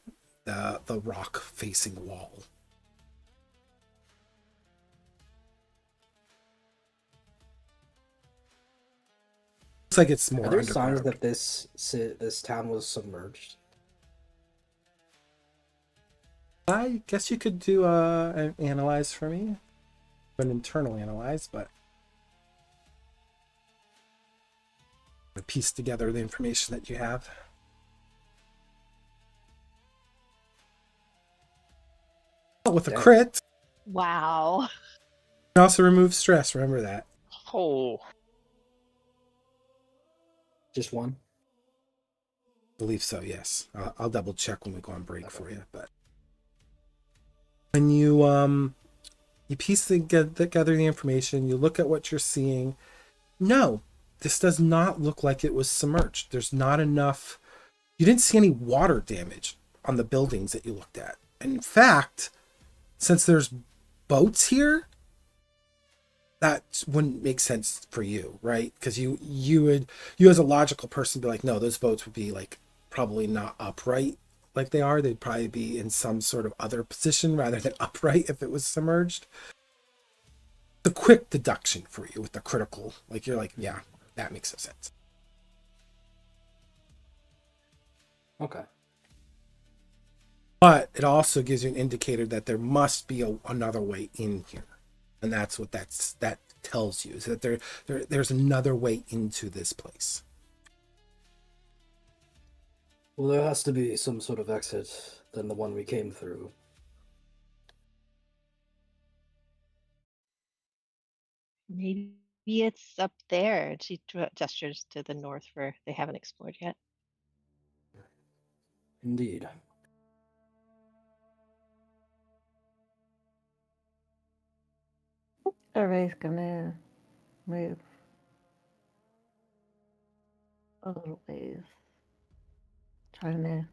the rock facing wall. Looks like it's more Are there underground. signs that this town was submerged? I guess you could do an analyze for me, an internal analyze, but piece together the information that you have. Oh, with a Dang. crit, Wow. you can also remove stress. Remember that. Oh, Just one? I believe so. Yes, I'll double check when we go on break for you. But when you piece together the information, you look at what you're seeing. No, this does not look like it was submerged. There's not enough. You didn't see any water damage on the buildings that you looked at. And in fact, since there's boats here, that wouldn't make sense for you, right? Because you as a logical person be like, no, those boats would be like probably not upright like they are. They'd probably be in some sort of other position rather than upright if it was submerged. The quick deduction for you with the critical, like you're like, yeah, that makes no sense. Okay. But it also gives you an indicator that there must be another way in here. And that's what that tells you, is that there's another way into this place. Well, there has to be some sort of exit than the one we came through. Maybe it's up there. She gestures to the north where they haven't explored yet. Indeed. Everybody's gonna move a little ways. Trying to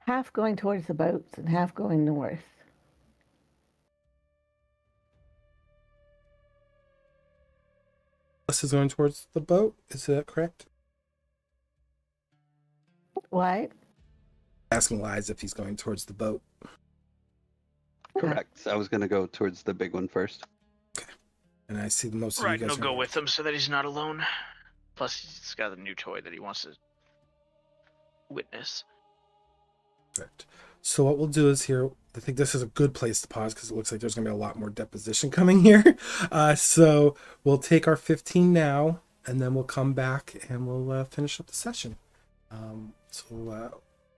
half going towards the boats and half going north. This is going towards the boat. Is that correct? What? Asking Lies if he's going towards the boat. Correct. I was going to go towards the big one first. And I see most of Right, you and guys he'll are go with him so that he's not alone. Plus, he's got a new toy that he wants to witness. Perfect. So what we'll do is here, I think this is a good place to pause because it looks like there's going to be a lot more deposition coming here. So we'll take our 15 now, and then we'll come back and we'll finish up the session.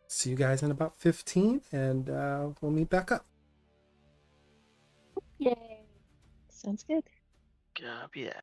See you guys in about 15, and we'll meet back up. Yay. Sounds good. Yeah.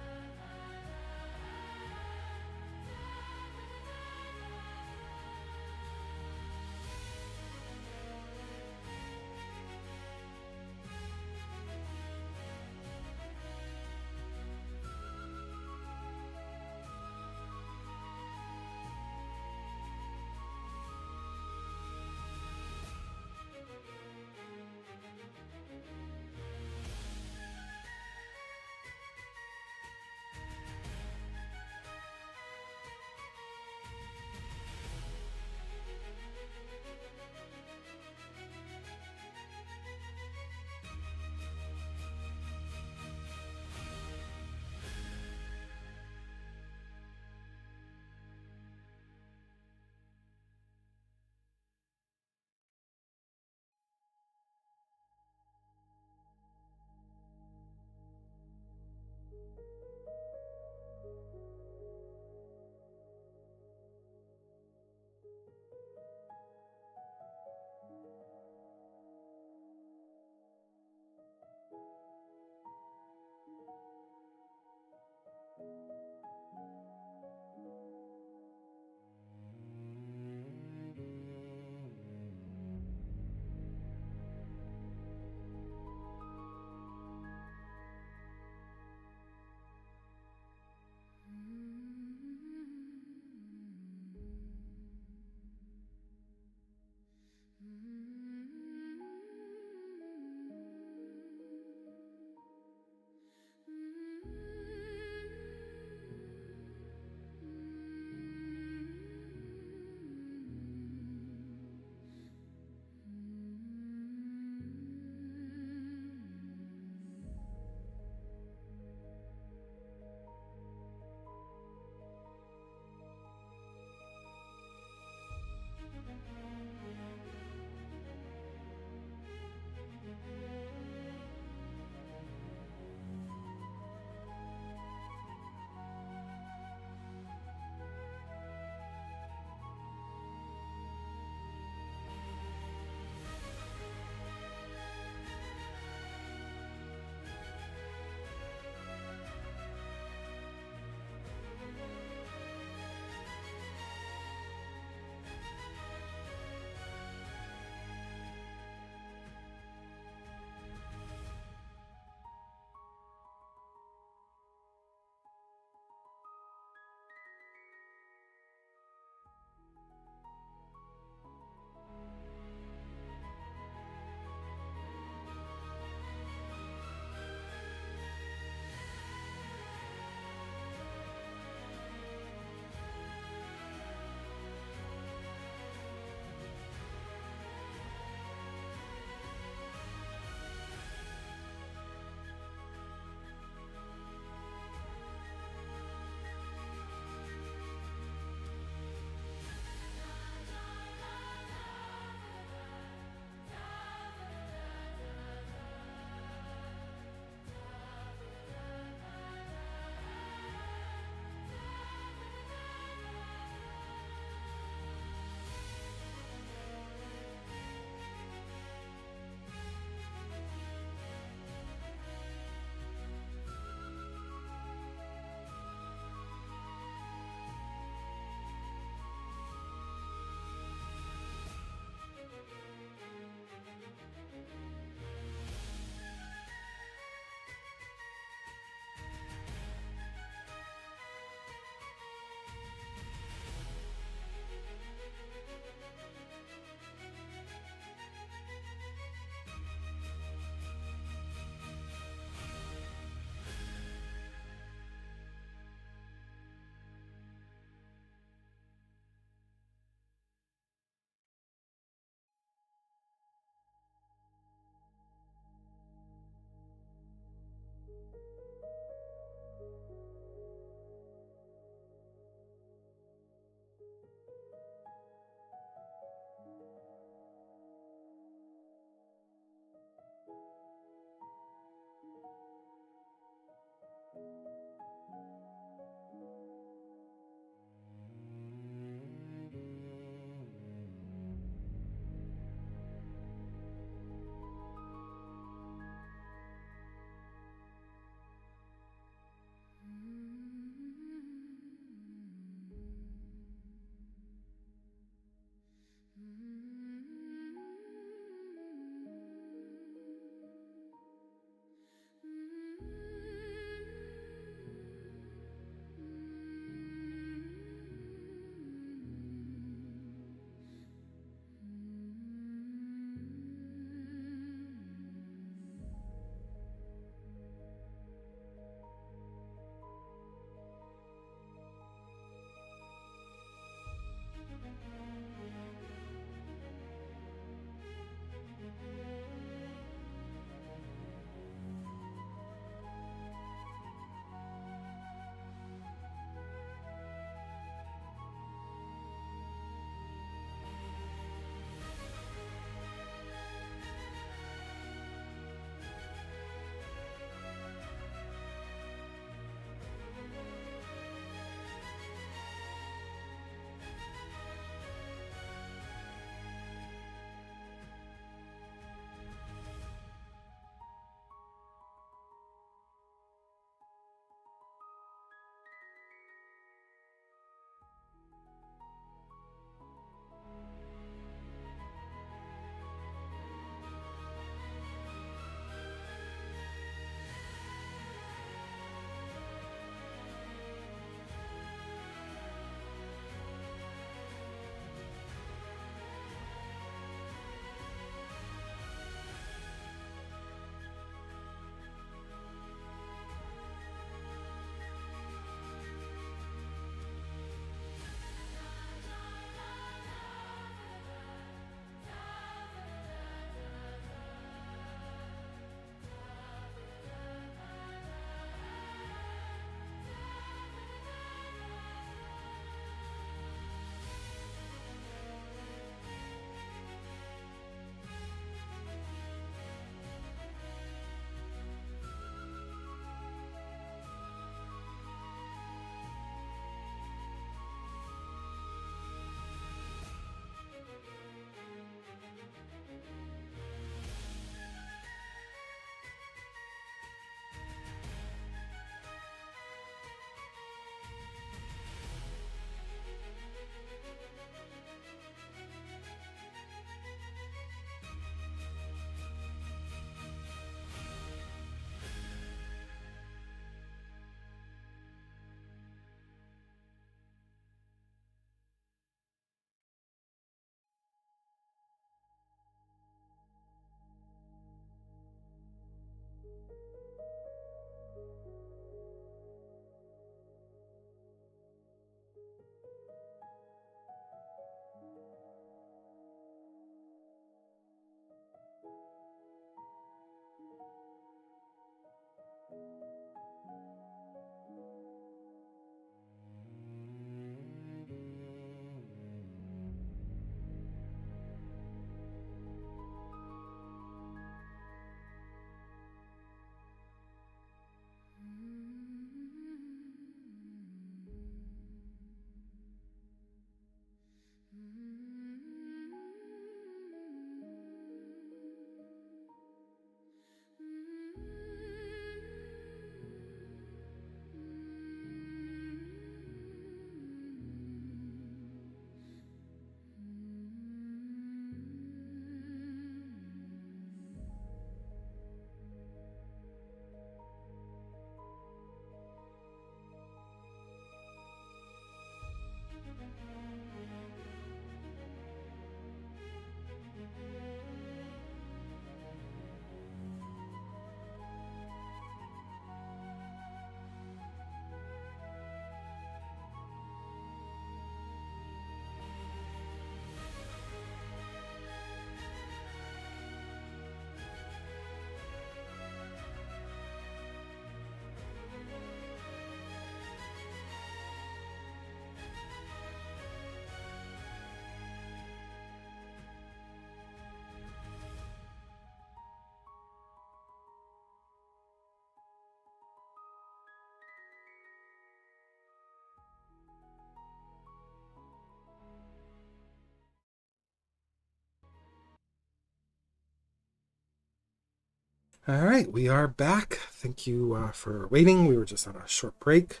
All right, we are back. Thank you for waiting. We were just on a short break.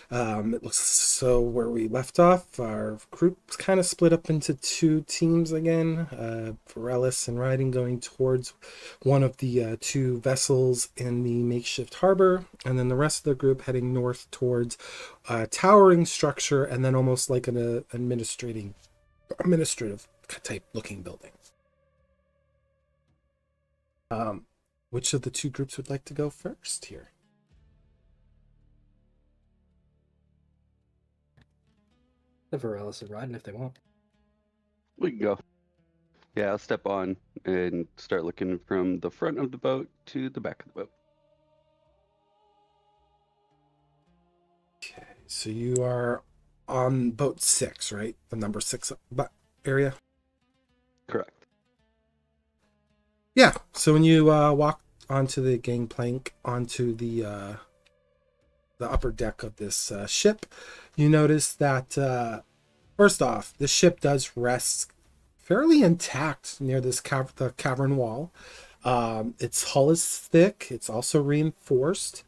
It looks so where we left off, our group kind of split up into two teams again. Vaeryndel and Riding going towards one of the two vessels in the makeshift harbor, and then the rest of the group heading north towards a towering structure and then almost like an administrative type looking building. Which of the two groups would like to go first here? The Vaeryndel and Riding if they want. We can go. Yeah, I'll step on and start looking from the front of the boat to the back of the boat. Okay, so you are on boat 6, right? The number 6 area? Correct. Yeah, so when you walk onto the gangplank, onto the upper deck of this ship, you notice that, first off, the ship does rest fairly intact near this the cavern wall. Its hull is thick. It's also reinforced.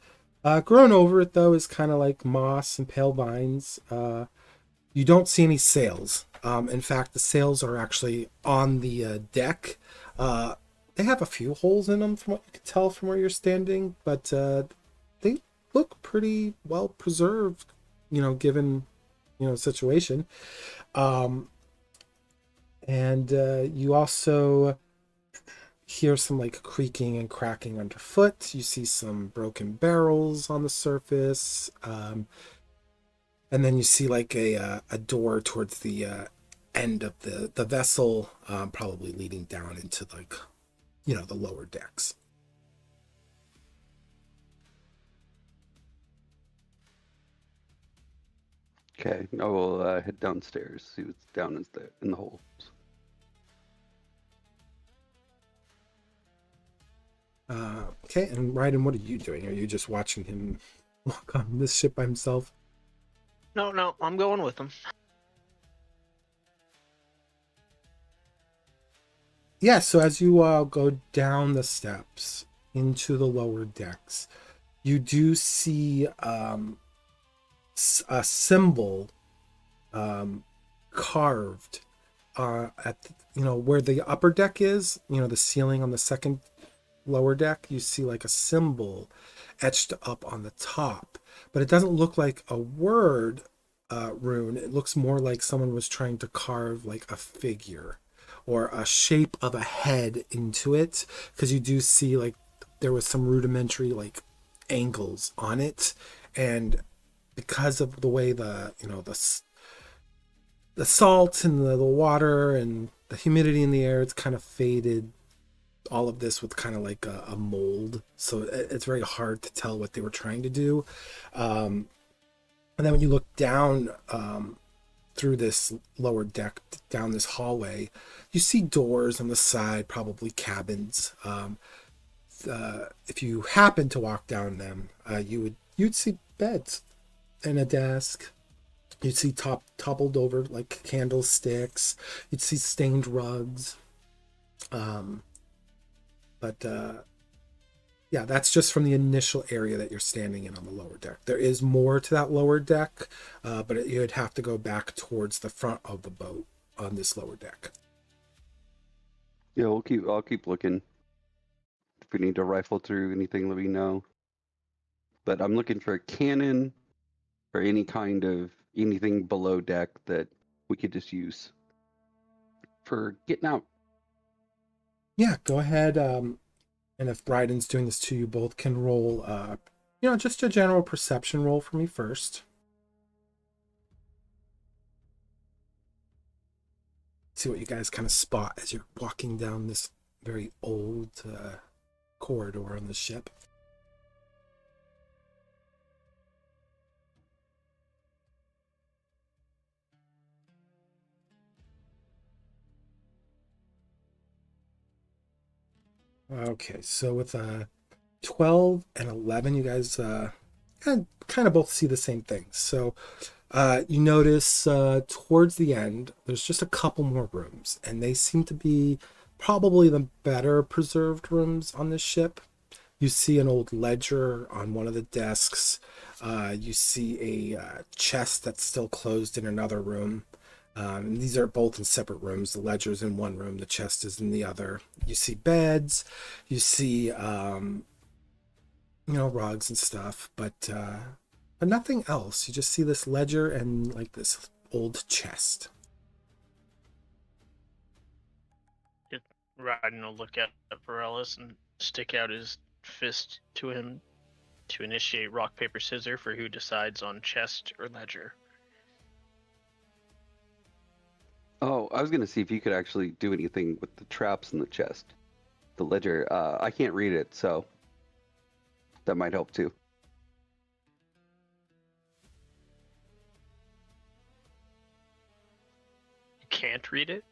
Grown over it, though, is kind of like moss and pale vines. You don't see any sails. In fact, the sails are actually on the deck. They have a few holes in them from what you can tell from where you're standing, but they look pretty well preserved, given, situation. And you also hear some like creaking and cracking underfoot. You see some broken barrels on the surface. And then you see like a door towards the end of the vessel, probably leading down into like, the lower decks. Okay, I will head downstairs, see what's down in the holes. Okay, and Ryden, what are you doing? Are you just watching him walk on this ship by himself? No, I'm going with them. Yeah, so as you go down the steps into the lower decks, you do see a symbol carved at where the upper deck is, the ceiling on the second lower deck. You see like a symbol etched up on the top, but it doesn't look like a word rune. It looks more like someone was trying to carve like a figure or a shape of a head into it, because you do see like there was some rudimentary like angles on it, and because of the way the salt and the water and the humidity in the air, it's kind of faded all of this with kind of like a mold, so it's very hard to tell what they were trying to do. And then when you look down through this lower deck, down this hallway, you see doors on the side, probably cabins. If you happen to walk down them, you'd see beds and a desk. You'd see toppled over like candlesticks. You'd see stained rugs. Yeah, that's just from the initial area that you're standing in on the lower deck. There is more to that lower deck, but you'd have to go back towards the front of the boat on this lower deck. Yeah, I'll keep looking. If we need to rifle through anything, let me know. But I'm looking for a cannon or any kind of anything below deck that we could just use for getting out. Yeah, go ahead. And if Bryden's doing this too, you both can roll, just a general perception roll for me first. See what you guys kind of spot as you're walking down this very old corridor on the ship. Okay, so with 12 and 11, you guys kind of both see the same things. So you notice towards the end, there's just a couple more rooms, and they seem to be probably the better preserved rooms on this ship. You see an old ledger on one of the desks. You see a chest that's still closed in another room. And these are both in separate rooms. The ledger's in one room, the chest is in the other. You see beds, you see, rugs and stuff, but nothing else. You just see this ledger and like this old chest. Raiden will look at Varellis and stick out his fist to him to initiate rock, paper, scissors for who decides on chest or ledger. Oh, I was gonna see if you could actually do anything with the traps in the chest. The ledger, I can't read it, so that might help too. You can't read it?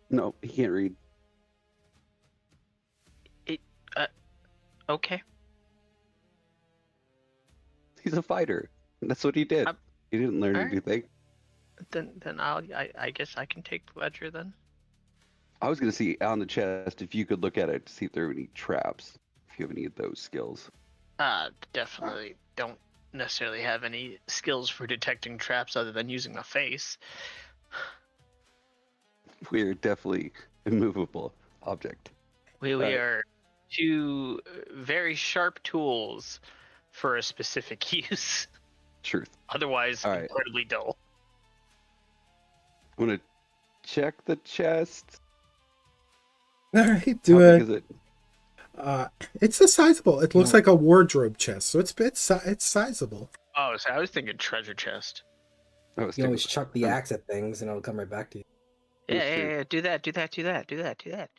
No, he can't read. Okay. He's a fighter. That's what he did. He didn't learn alright. anything. Then I guess I can take the ledger then. I was gonna see on the chest if you could look at it to see if there are any traps. If you have any of those skills. Definitely don't necessarily have any skills for detecting traps other than using my face. We're definitely immovable object. We Right. are two very sharp tools for a specific use. Truth. Otherwise, All right. incredibly dull. I'm gonna check the chest. All right, How do big it. is it? It's a sizable. It looks like a wardrobe chest, so it's sizable. Oh, so I was thinking treasure chest. I was You always thinking- chuck the axe at things and it'll come right back to you. Yeah, do that.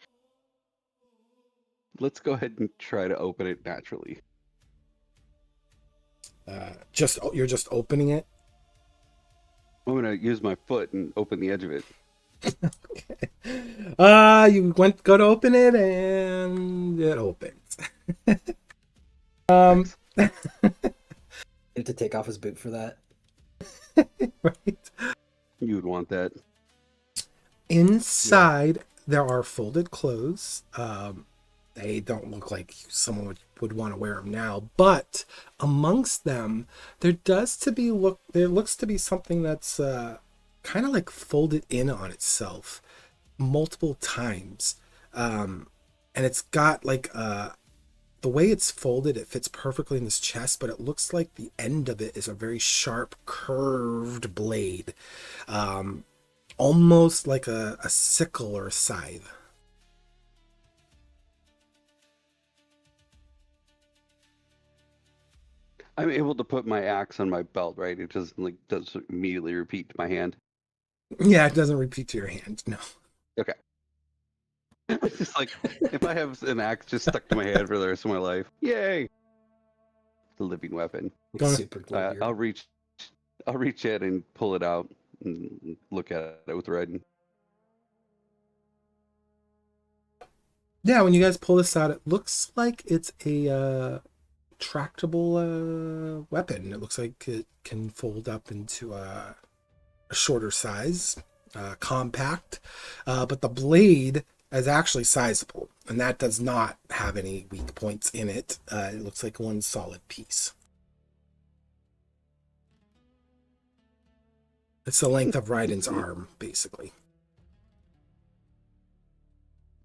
Let's go ahead and try to open it naturally. You're just opening it. I'm gonna use my foot and open the edge of it. Okay. You go to open it and it opens. Thanks. You have to take off his boot for that. Right. You would want that. Inside there are folded clothes. They don't look like someone would want to wear them now, but amongst them there looks to be something that's kind of like folded in on itself multiple times, and it's got like the way it's folded, it fits perfectly in this chest, but it looks like the end of it is a very sharp curved blade, almost like a sickle or a scythe. I'm able to put my axe on my belt, right? It just doesn't immediately repeat to my hand. Yeah, it doesn't repeat to your hand, no. Okay. It's just like if I have an axe just stuck to my hand for the rest of my life, yay! The living weapon. Gonna- Super glue I'll reach in and pull it out and look at it with Raiden. Yeah, when you guys pull this out, it looks like it's a tractable weapon. It looks like it can fold up into a shorter size, compact, but the blade is actually sizable, and that does not have any weak points in it. It looks like one solid piece. It's the length of Raiden's arm, basically.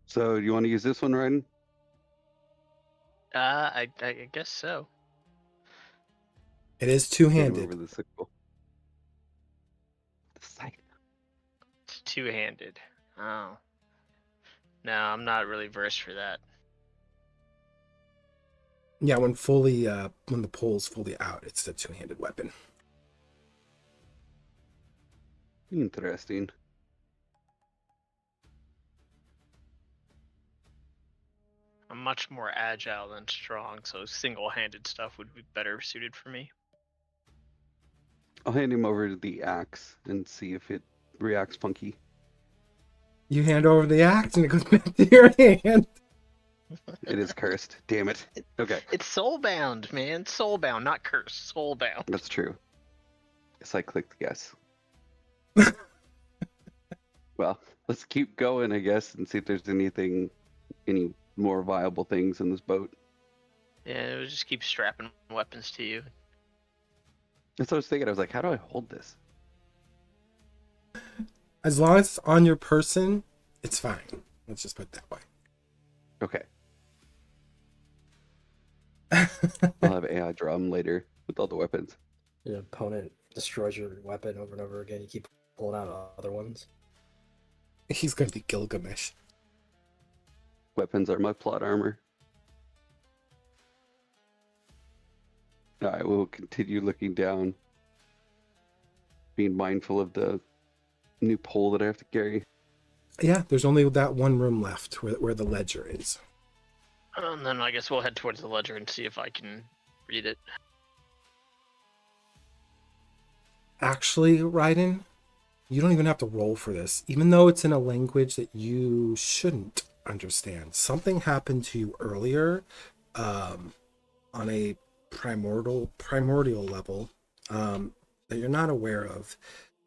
So, do you want to use this one, Raiden? I guess so. It is Hand two-handed. over the sickle. The scythe. It's two-handed. Oh. No, I'm not really versed for that. Yeah, when the pole's fully out, it's a two-handed weapon. Interesting. I'm much more agile than strong, so single-handed stuff would be better suited for me. I'll hand him over to the axe and see if it reacts funky. You hand over the axe and it goes back to your hand. It is cursed. Damn it. Okay, It's soulbound, man. Soulbound, not cursed. Soulbound. that's true. Guess I clicked yes. Well, let's keep going, I guess, and see if there's any more viable things in this boat. Yeah, it would just keep strapping weapons to you. That's what I was thinking. I was like, how do I hold this? As long as it's on your person, it's fine. Let's just put it that way. Okay. I'll have AI draw them later with all the weapons. Your opponent destroys your weapon over and over again. You keep pulling out other ones. He's going to be Gilgamesh. Weapons are my plot armor. I will continue looking down, being mindful of the new pole that I have to carry. Yeah, there's only that one room left where the ledger is. And then I guess we'll head towards the ledger and see if I can read it. Actually, Raiden, you don't even have to roll for this. Even though it's in a language that you shouldn't understand. Something happened to you earlier on a primordial level that you're not aware of.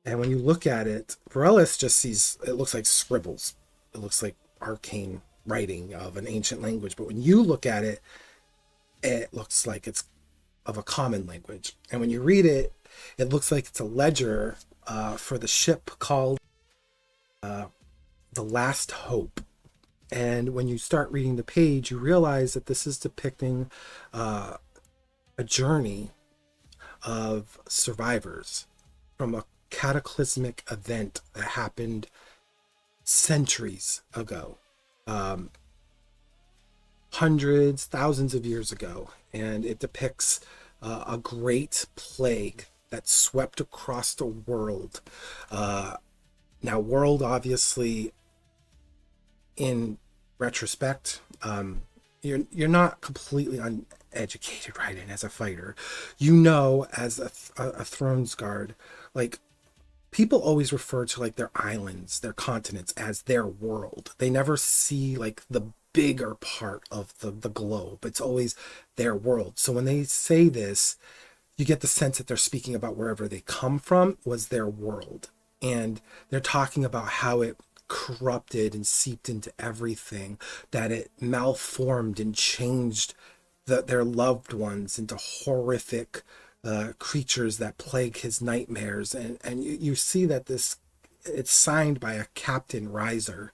And when you look at it, Vaeryndel just sees, it looks like scribbles. It looks like arcane writing of an ancient language. But when you look at it, it looks like it's of a common language. And when you read it, it looks like it's a ledger for the ship called the Last Hope. And when you start reading the page, you realize that this is depicting a journey of survivors from a cataclysmic event that happened centuries ago, hundreds, thousands of years ago. And it depicts a great plague that swept across the world. Now, world, obviously, in retrospect, you're not completely uneducated, right? And as a fighter, you know, as a Thrones Guard, like, people always refer to like their islands, their continents as their world. They never see like the bigger part of the globe. It's always their world. So when they say this, you get the sense that they're speaking about wherever they come from was their world. And they're talking about how it corrupted and seeped into everything, that it malformed and changed their loved ones into horrific creatures that plague his nightmares. And you see that it's signed by a Captain Riser,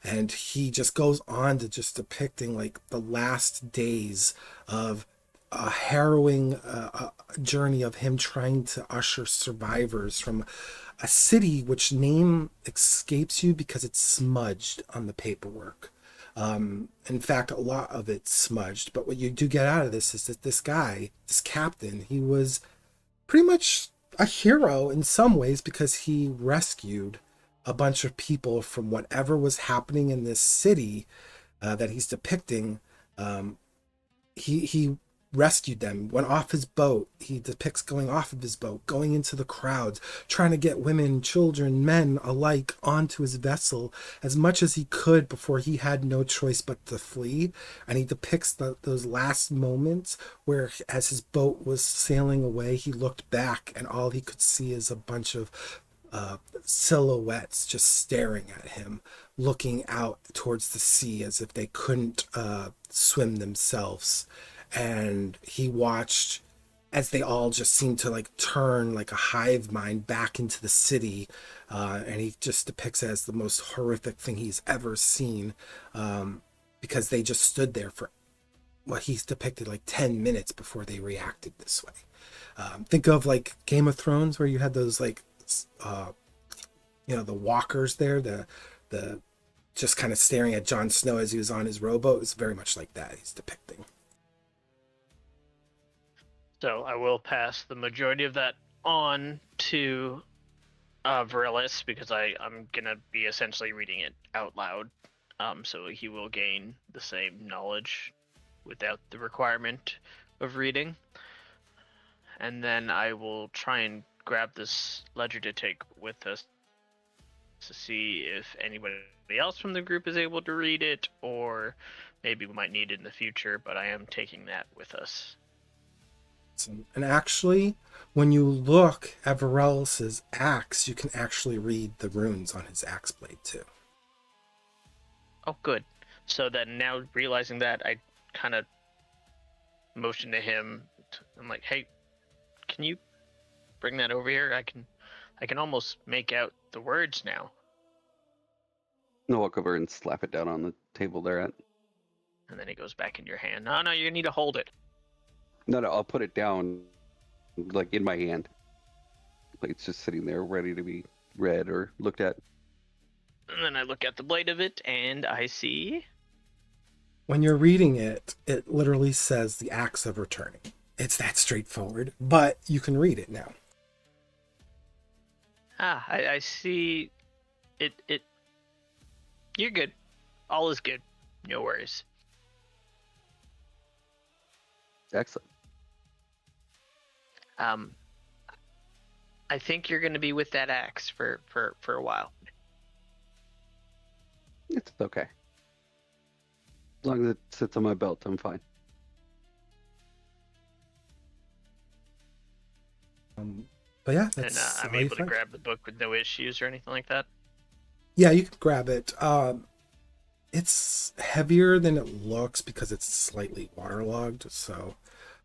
and he just goes on to just depicting like the last days of a harrowing journey of him trying to usher survivors from a city which name escapes you because it's smudged on the paperwork. In fact, a lot of it's smudged, but what you do get out of this is that this guy, this captain, he was pretty much a hero in some ways because he rescued a bunch of people from whatever was happening in this city that he's depicting. He rescued them, went off his boat. He depicts going off of his boat, going into the crowds, trying to get women, children, men alike onto his vessel as much as he could before he had no choice but to flee. And he depicts those last moments where, as his boat was sailing away, he looked back and all he could see is a bunch of silhouettes just staring at him, looking out towards the sea as if they couldn't swim themselves. And he watched as they all just seemed to like turn like a hive mind back into the city, and he just depicts it as the most horrific thing he's ever seen, because they just stood there for what he's depicted like 10 minutes before they reacted this way. Think of like Game of Thrones, where you had those like the walkers there, the just kind of staring at Jon Snow as he was on his rowboat. It's very much like that he's depicting. So I will pass the majority of that on to Vaeryndel because I'm gonna be essentially reading it out loud. So he will gain the same knowledge without the requirement of reading. And then I will try and grab this ledger to take with us to see if anybody else from the group is able to read it, or maybe we might need it in the future, but I am taking that with us. And actually, when you look at Vaeryndel axe, you can actually read the runes on his axe blade too. Oh, good. So then now realizing that, I kind of motion to him. I'm like, hey, can you bring that over here? I can almost make out the words now. I'll walk over and slap it down on the table they're at. And then it goes back in your hand. No, no, you need to hold it. No, I'll put it down, like in my hand. Like it's just sitting there ready to be read or looked at. And then I look at the blade of it, and I see. When you're reading it, it literally says the acts of returning. It's that straightforward, but you can read it now. I see. It. You're good. All is good. No worries. Excellent. I think you're going to be with that axe for a while. It's okay. As long as it sits on my belt, I'm fine. But yeah, And that's I'm all you able to find. grab the book with no issues or anything like that. Yeah, you can grab it. It's heavier than it looks because it's slightly waterlogged. So,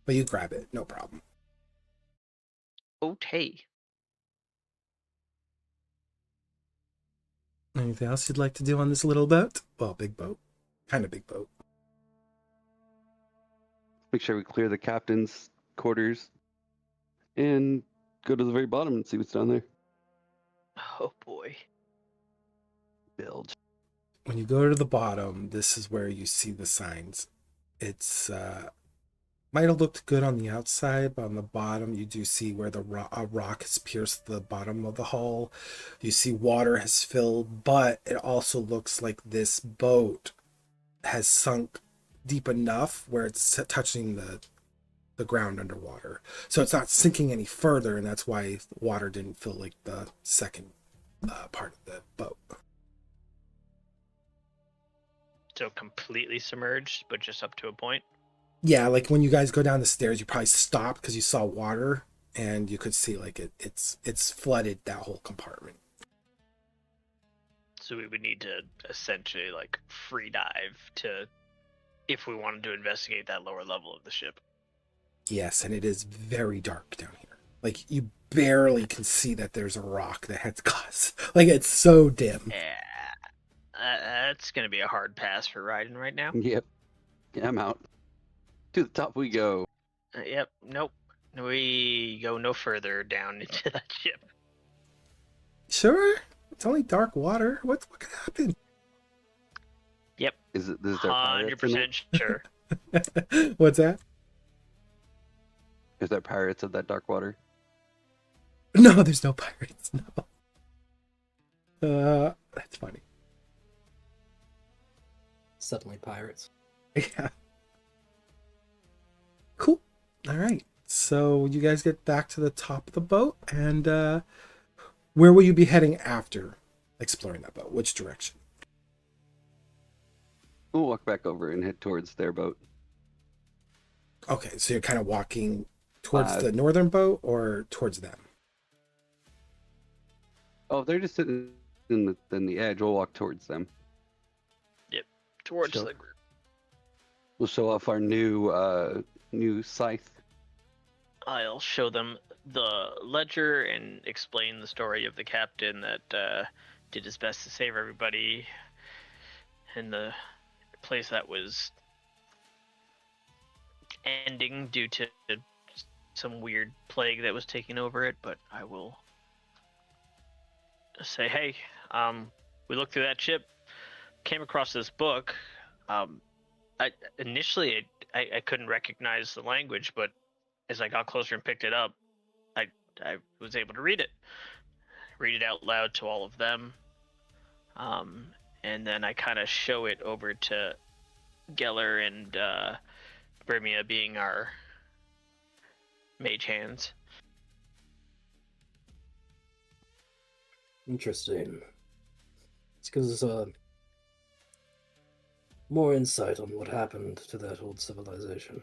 but you grab it, no problem. Okay. Anything else you'd like to do on this little boat? Well, big boat, kind of big boat. Make sure we clear the captain's quarters and go to the very bottom and see what's down there. Oh boy. Bilge. When you go to the bottom, this is where you see the signs. It's might have looked good on the outside, but on the bottom you do see where a rock has pierced the bottom of the hull. You see water has filled, but it also looks like this boat has sunk deep enough where it's touching the ground underwater. So it's not sinking any further, and that's why water didn't fill like the second part of the boat. So completely submerged, but just up to a point. Yeah, like when you guys go down the stairs, you probably stopped because you saw water, and you could see like it's flooded that whole compartment. So we would need to essentially like free dive to, if we wanted to investigate that lower level of the ship. Yes, and it is very dark down here. Like you barely can see that there's a rock that has glass. Like it's so dim. Yeah, that's gonna be a hard pass for riding right now. Yep. Yeah, I'm out. To the top we go. Yep. Nope. We go no further down into that ship. Sure, it's only dark water. What could happen? Yep. Is there pirates in it? 100% sure. What's that? Is there pirates of that dark water? No, there's no pirates. No. That's funny. Suddenly pirates. Yeah. Cool. All right. So you guys get back to the top of the boat, and where will you be heading after exploring that boat? Which direction? We'll walk back over and head towards their boat. Okay, so you're kind of walking towards Uh, the northern boat or towards them? Oh, they're just sitting in the edge. We'll walk towards them. Towards Sure. the group. We'll show off our new scythe. I'll show them the ledger and explain the story of the captain that did his best to save everybody in the place that was ending due to some weird plague that was taking over it. But I will say, hey, we looked through that ship, came across this book. I initially couldn't recognize the language, but as I got closer and picked it up, I was able to read it out loud to all of them, and then I kind of show it over to Geller and Brimia being our mage hands. Interesting. It's because more insight on what happened to that old civilization.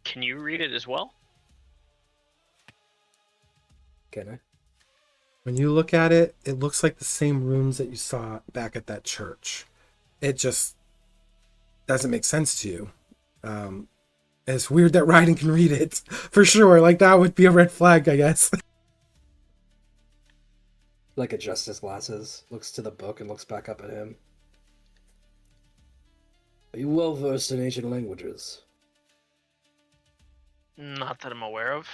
Can you read it as well? Can I? When you look at it, it looks like the same runes that you saw back at that church. It just doesn't make sense to you. It's weird that Raiden can read it for sure. Like that would be a red flag, I guess. Like adjusts his glasses, looks to the book, and looks back up at him. Are you well versed in ancient languages? Not that I'm aware of.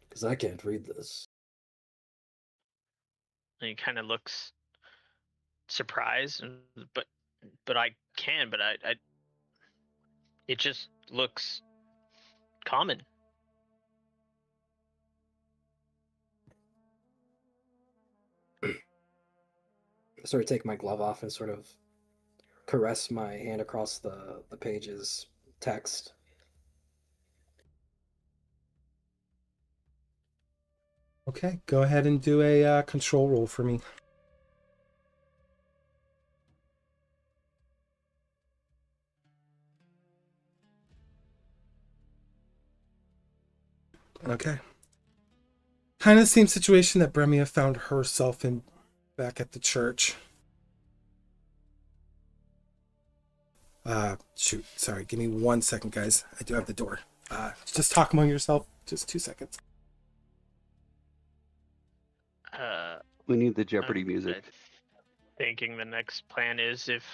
Because I can't read this. And he kind of looks surprised, but I can, but I it just looks common. I sort of take my glove off and sort of caress my hand across the page's text. Okay, go ahead and do a control roll for me. Okay. Kind of the same situation that Bremia found herself in back at the church. Shoot, sorry, give me 1 second, guys. I do have the door. Just talk among yourself, just 2 seconds. We need the Jeopardy I'm music. thinking the next plan is if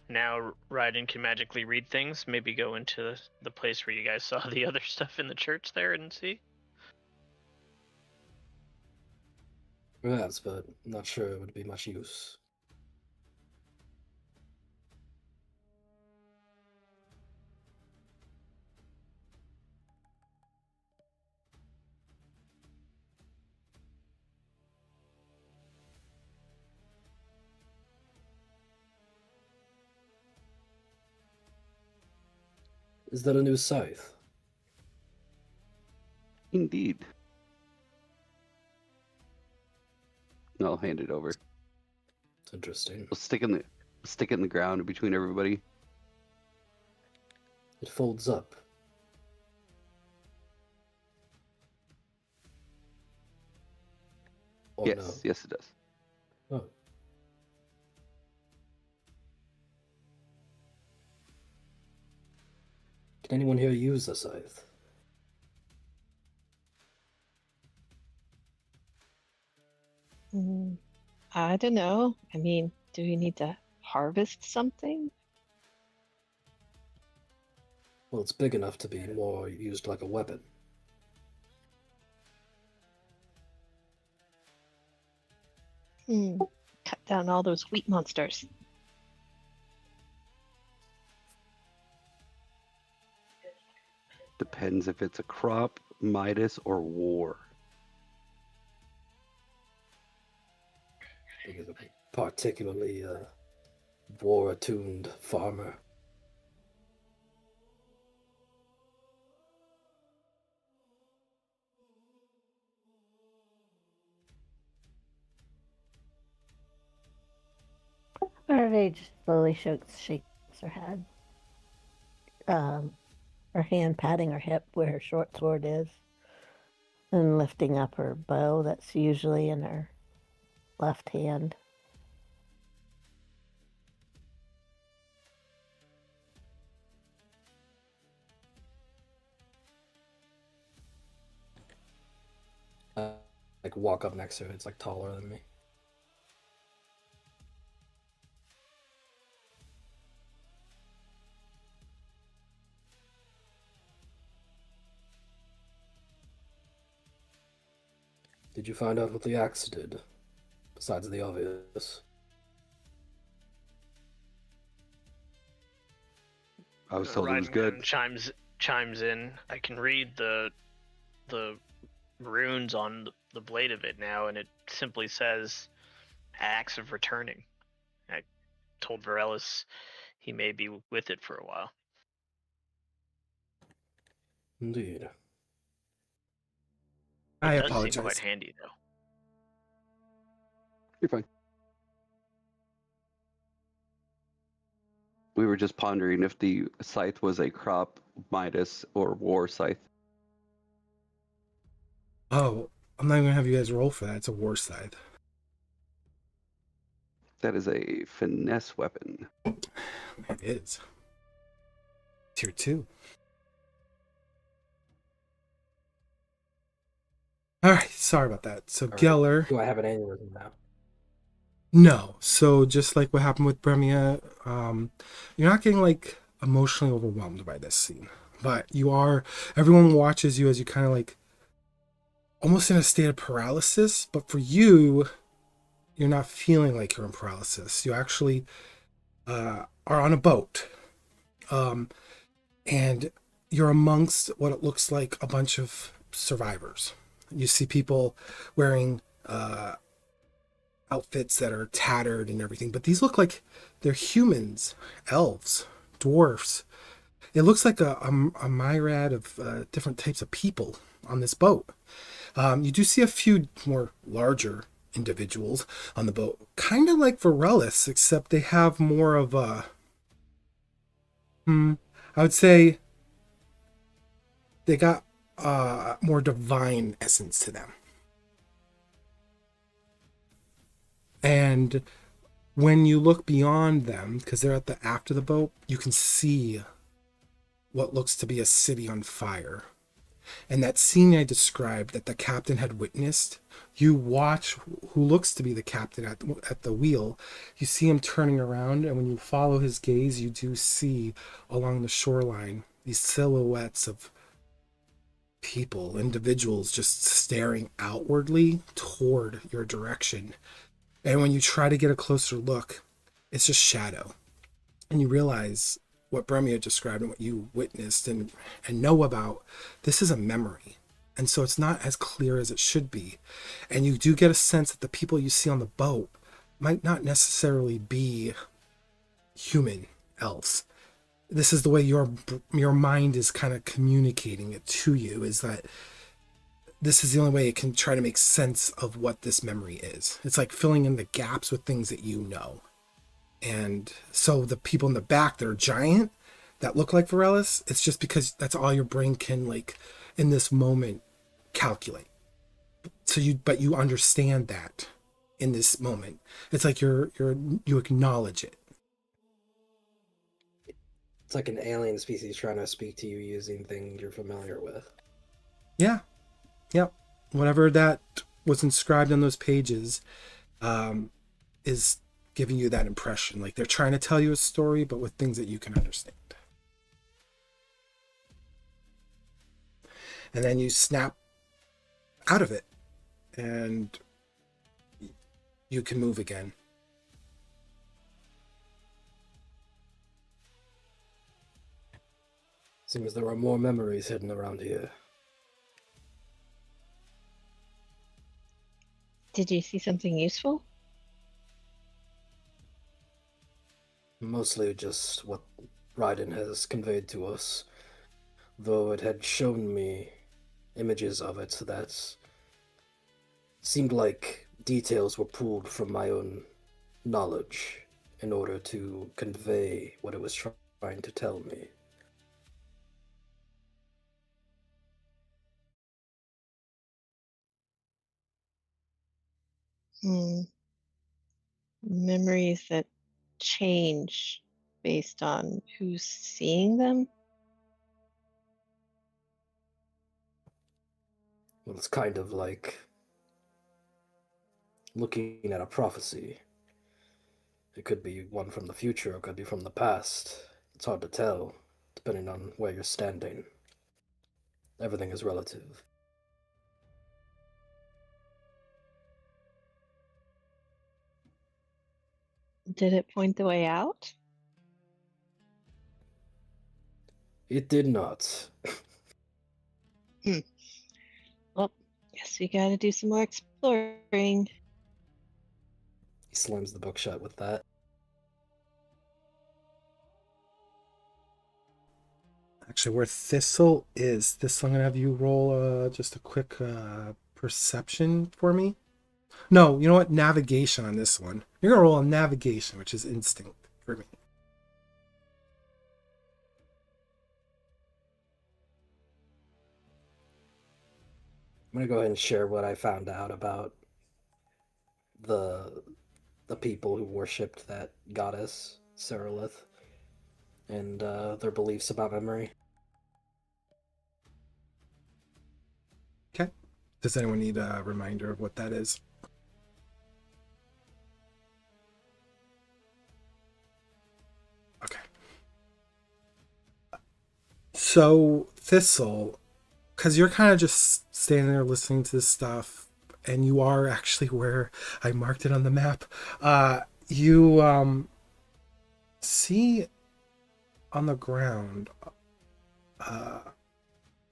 now Raiden can magically read things, maybe go into the place where you guys saw the other stuff in the church there and see. Perhaps, but I'm not sure it would be much use. Is that a new scythe? Indeed. I'll hand it over. It's interesting. We'll stick it in the ground between everybody. It folds up. Oh, yes, no. yes it does. Oh. Can anyone here use a scythe? I don't know. I mean, do we need to harvest something? Well, it's big enough to be more used like a weapon. Cut down all those wheat monsters. Depends if it's a crop, Midas, or war. I think it's a particularly war-attuned farmer. Arve just slowly shakes her head. Her hand patting her hip where her short sword is, and lifting up her bow that's usually in her left hand. Like walk up next to it. It's like taller than me. Did you find out what the axe did? Besides the obvious. I was told it was Raiden good. chimes in. I can read the runes on the blade of it now, and it simply says "Axe of Returning." I told Vaeryndel he may be with it for a while. Indeed. I It does apologize. seem quite handy, though. You're fine. We were just pondering if the scythe was a crop, Midas, or war scythe. Oh, I'm not even gonna have you guys roll for that. It's a war scythe. That is a finesse weapon. It is. Tier 2. Alright, sorry about that. So All right. Geller. Do I have an aneurysm now? No. So just like what happened with Bremia, you're not getting like emotionally overwhelmed by this scene. But you are, everyone watches you as you kind of like almost in a state of paralysis. But for you, you're not feeling like you're in paralysis. You actually are on a boat. And you're amongst what it looks like a bunch of survivors. You see people wearing outfits that are tattered and everything, but these look like they're humans, elves, dwarfs. It looks like a myriad of different types of people on this boat. You do see a few more larger individuals on the boat, kind of like Vaeryndel, except they have more of a, I would say they got more divine essence to them. And when you look beyond them, because they're at the aft of the boat, you can see what looks to be a city on fire. And that scene I described that the captain had witnessed, you watch who looks to be the captain at the wheel. You see him turning around, and when you follow his gaze, you do see along the shoreline these silhouettes of people, individuals just staring outwardly toward your direction. And when you try to get a closer look, it's just shadow. And you realize what Bremia described and what you witnessed and know about, this is a memory. And so it's not as clear as it should be. And you do get a sense that the people you see on the boat might not necessarily be human elves. This is the way your mind is kind of communicating it to you, is that this is the only way it can try to make sense of what this memory is. It's like filling in the gaps with things that you know. And so the people in the back that are giant, that look like Vaeryndel, it's just because that's all your brain can, like, in this moment, calculate. So you understand that in this moment. It's like you acknowledge it. It's like an alien species trying to speak to you using things you're familiar with. Yeah. Yep. Whatever that was inscribed on those pages is giving you that impression. Like they're trying to tell you a story, but with things that you can understand. And then you snap out of it and you can move again. Seems there are more memories hidden around here. Did you see something useful? Mostly just what Raiden has conveyed to us, though it had shown me images of it that seemed like details were pulled from my own knowledge in order to convey what it was trying to tell me. Memories that change based on who's seeing them? Well, it's kind of like looking at a prophecy. It could be one from the future, or it could be from the past. It's hard to tell, depending on where you're standing. Everything is relative. Did it point the way out? It did not. Well, guess we gotta do some more exploring. He slams the book shut with that. Actually, where Thistle is, I'm going to have you roll just a quick perception for me. No, you know what? Navigation on this one. You're going to roll a navigation, which is instinct for me. I'm gonna go ahead and share what I found out about the the people who worshipped that goddess, Seralith, and their beliefs about memory. Okay. Does anyone need a reminder of what that is? Okay. So, Thistle, because you're kind of just standing there listening to this stuff, and you are actually where I marked it on the map, you see on the ground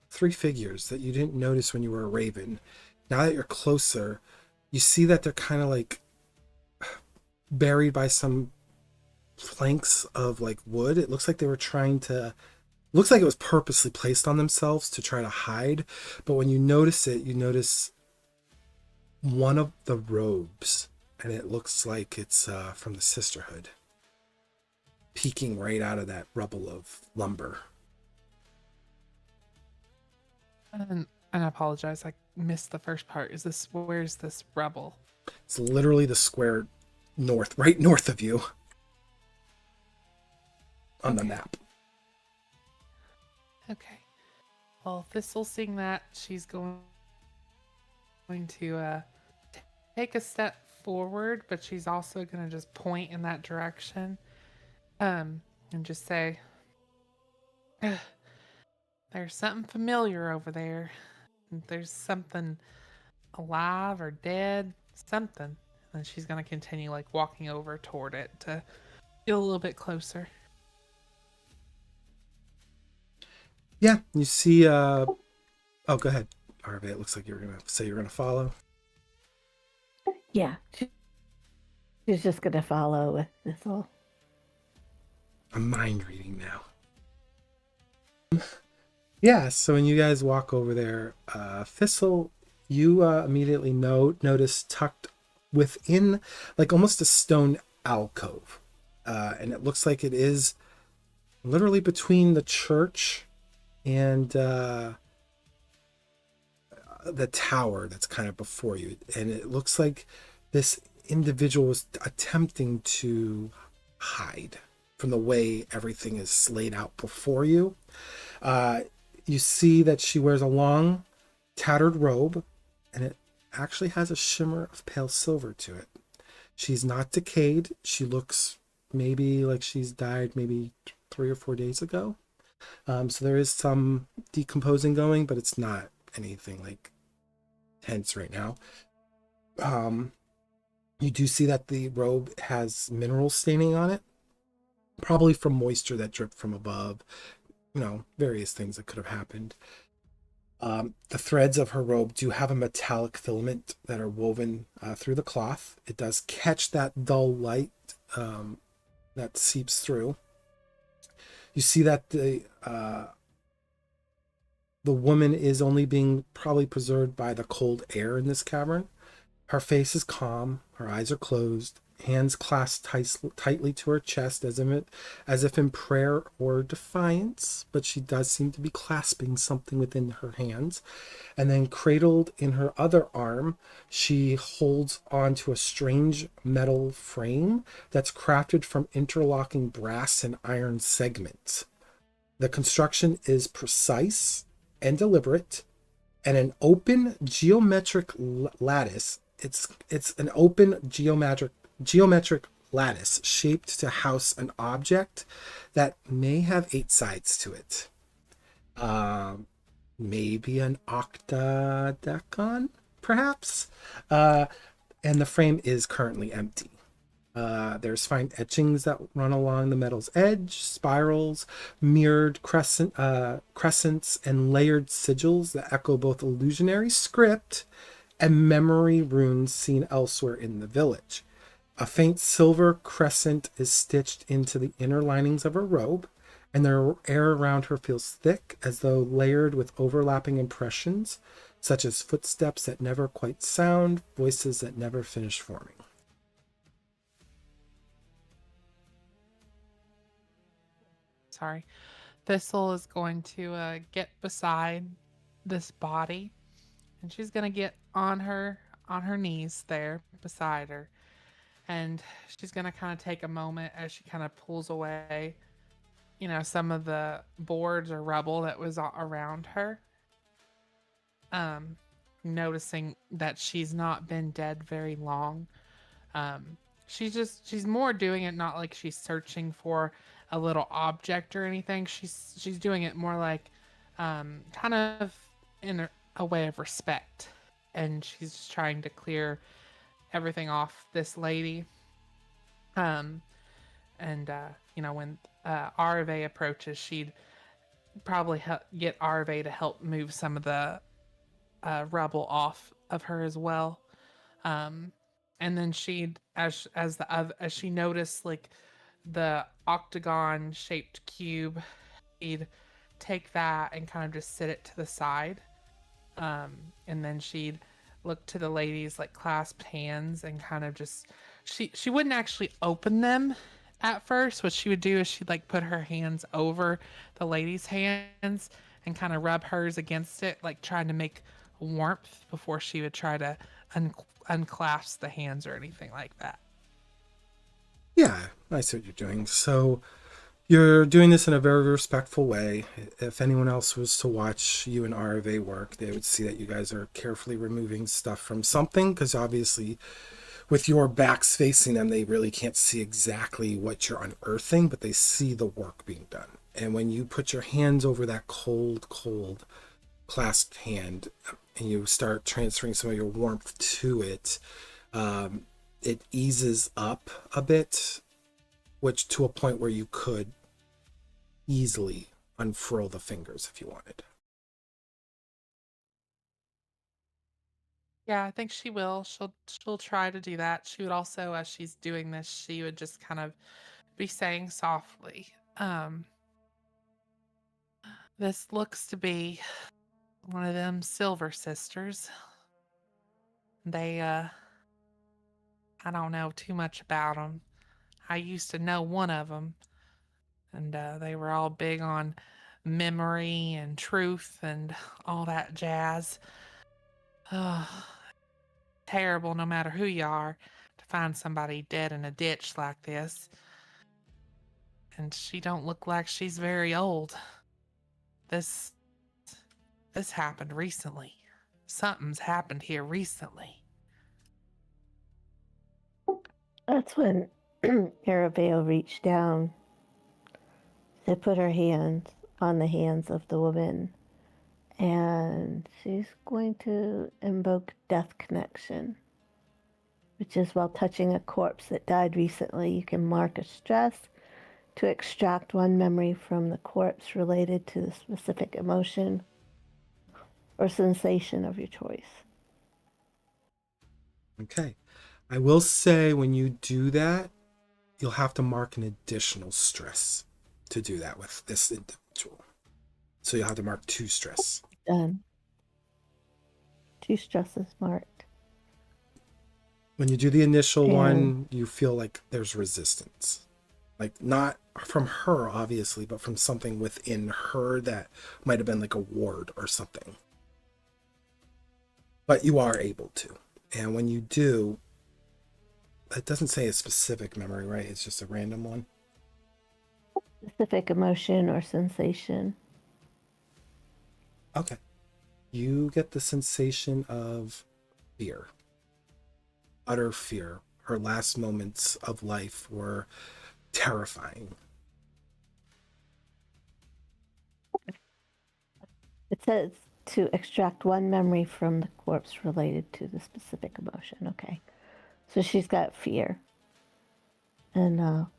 three figures that you didn't notice when you were a raven. Now that you're closer, you see that they're kind of like buried by some planks of like wood. It looks like they were trying to, looks like it was purposely placed on themselves to try to hide. But when you notice it, you notice one of the robes, and it looks like it's from the Sisterhood, peeking right out of that rubble of lumber. And I apologize, I missed the first part. Where's this rubble? It's literally the square north, right north of you on the map. Okay. Well, Thistle seeing that, she's going to take a step forward, but she's also going to just point in that direction and just say, there's something familiar over there. There's something alive or dead, something. And she's going to continue like walking over toward it to get a little bit closer. Yeah, you see oh, go ahead, Harvey. It looks like you're gonna say you're gonna follow. Yeah. She's just going to follow with Thistle. I'm mind reading now. Yeah, so when you guys walk over there, Thistle, you immediately notice tucked within like almost a stone alcove. And it looks like it is literally between the church and the tower that's kind of before you. And it looks like this individual was attempting to hide from the way everything is laid out before you. You see that she wears a long, tattered robe, and it actually has a shimmer of pale silver to it. She's not decayed. She looks maybe like she's died maybe 3 or 4 days ago. So there is some decomposing going, but it's not anything like tense right now. You do see that the robe has mineral staining on it, probably from moisture that dripped from above. You know, various things that could have happened. The threads of her robe do have a metallic filament that are woven through the cloth. It does catch that dull light that seeps through. You see that the woman is only being probably preserved by the cold air in this cavern. Her face is calm. Her eyes are closed. Hands clasped tightly to her chest as if in prayer or defiance, but she does seem to be clasping something within her hands. And then cradled in her other arm, she holds onto a strange metal frame that's crafted from interlocking brass and iron segments. The construction is precise and deliberate, and an open geometric lattice. It's an open geometric lattice shaped to house an object that may have 8 sides to it. Maybe an octodecon, perhaps. And the frame is currently empty. There's fine etchings that run along the metal's edge, spirals, mirrored crescents, and layered sigils that echo both illusionary script and memory runes seen elsewhere in the village. A faint silver crescent is stitched into the inner linings of her robe, and the air around her feels thick, as though layered with overlapping impressions, such as footsteps that never quite sound, voices that never finish forming. Sorry. Thistle is going to get beside this body, and she's going to get on her knees there beside her, And she's gonna kind of take a moment as she kind of pulls away, some of the boards or rubble that was around her. Noticing that she's not been dead very long. She's more doing it not like she's searching for a little object or anything. She's doing it more like kind of in a way of respect, and she's just trying to clear everything off this lady. And when Arve approaches, she'd probably get Arve to help move some of the rubble off of her as well. And then she'd as she noticed like the octagon shaped cube, she'd take that and kind of just sit it to the side. And then she'd look to the ladies like clasped hands and kind of just she wouldn't actually open them at first. What she would do is she'd like put her hands over the lady's hands and kind of rub hers against it, like trying to make warmth before she would try to unclasp the hands or anything like that. Yeah, I see what you're doing. So you're doing this in a very respectful way. If anyone else was to watch you and RV work, they would see that you guys are carefully removing stuff from something, because obviously with your backs facing them, they really can't see exactly what you're unearthing, but they see the work being done. And when you put your hands over that cold clasped hand and you start transferring some of your warmth to it, it eases up a bit, which to a point where you could easily unfurl the fingers if you wanted. Yeah, I think she will. She'll try to do that. She would also, as she's doing this, she would just kind of be saying softly, this looks to be one of them Silver Sisters. They, I don't know too much about them. I used to know one of them, and they were all big on memory and truth and all that jazz. Terrible, no matter who you are, to find somebody dead in a ditch like this. And she don't look like she's very old. This happened recently. Something's happened here recently. That's when Arabelle reached down to put her hands on the hands of the woman, and she's going to invoke Death Connection, which is while touching a corpse that died recently, you can mark a stress to extract one memory from the corpse related to the specific emotion or sensation of your choice. Okay. I will say when you do that, you'll have to mark an additional stress to do that with this individual. So you'll have to mark 2 stress. Done. 2 stresses marked. When you do the initial one, you feel like there's resistance. Like not from her, obviously, but from something within her that might have been like a ward or something. But you are able to. And when you do, it doesn't say a specific memory, right? It's just a random one. Specific emotion or sensation. Okay. You get the sensation of fear. Utter fear. Her last moments of life were terrifying. It says to extract one memory from the corpse related to the specific emotion. Okay. So she's got fear. And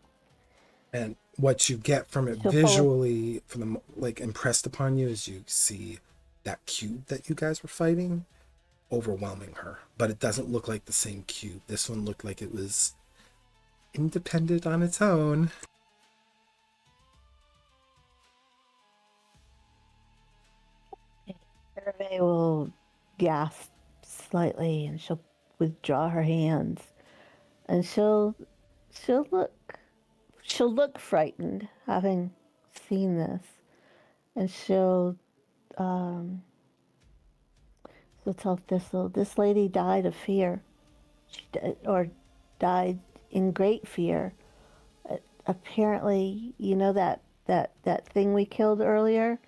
what you get from it visually, from the like impressed upon you, is you see that cube that you guys were fighting overwhelming her, but it doesn't look like the same cube. This one looked like it was independent on its own. Hervé will gasp slightly, and she'll withdraw her hands, and she'll look frightened, having seen this, and she'll tell Thistle, this lady died of fear, died in great fear. Apparently, you know that thing we killed earlier?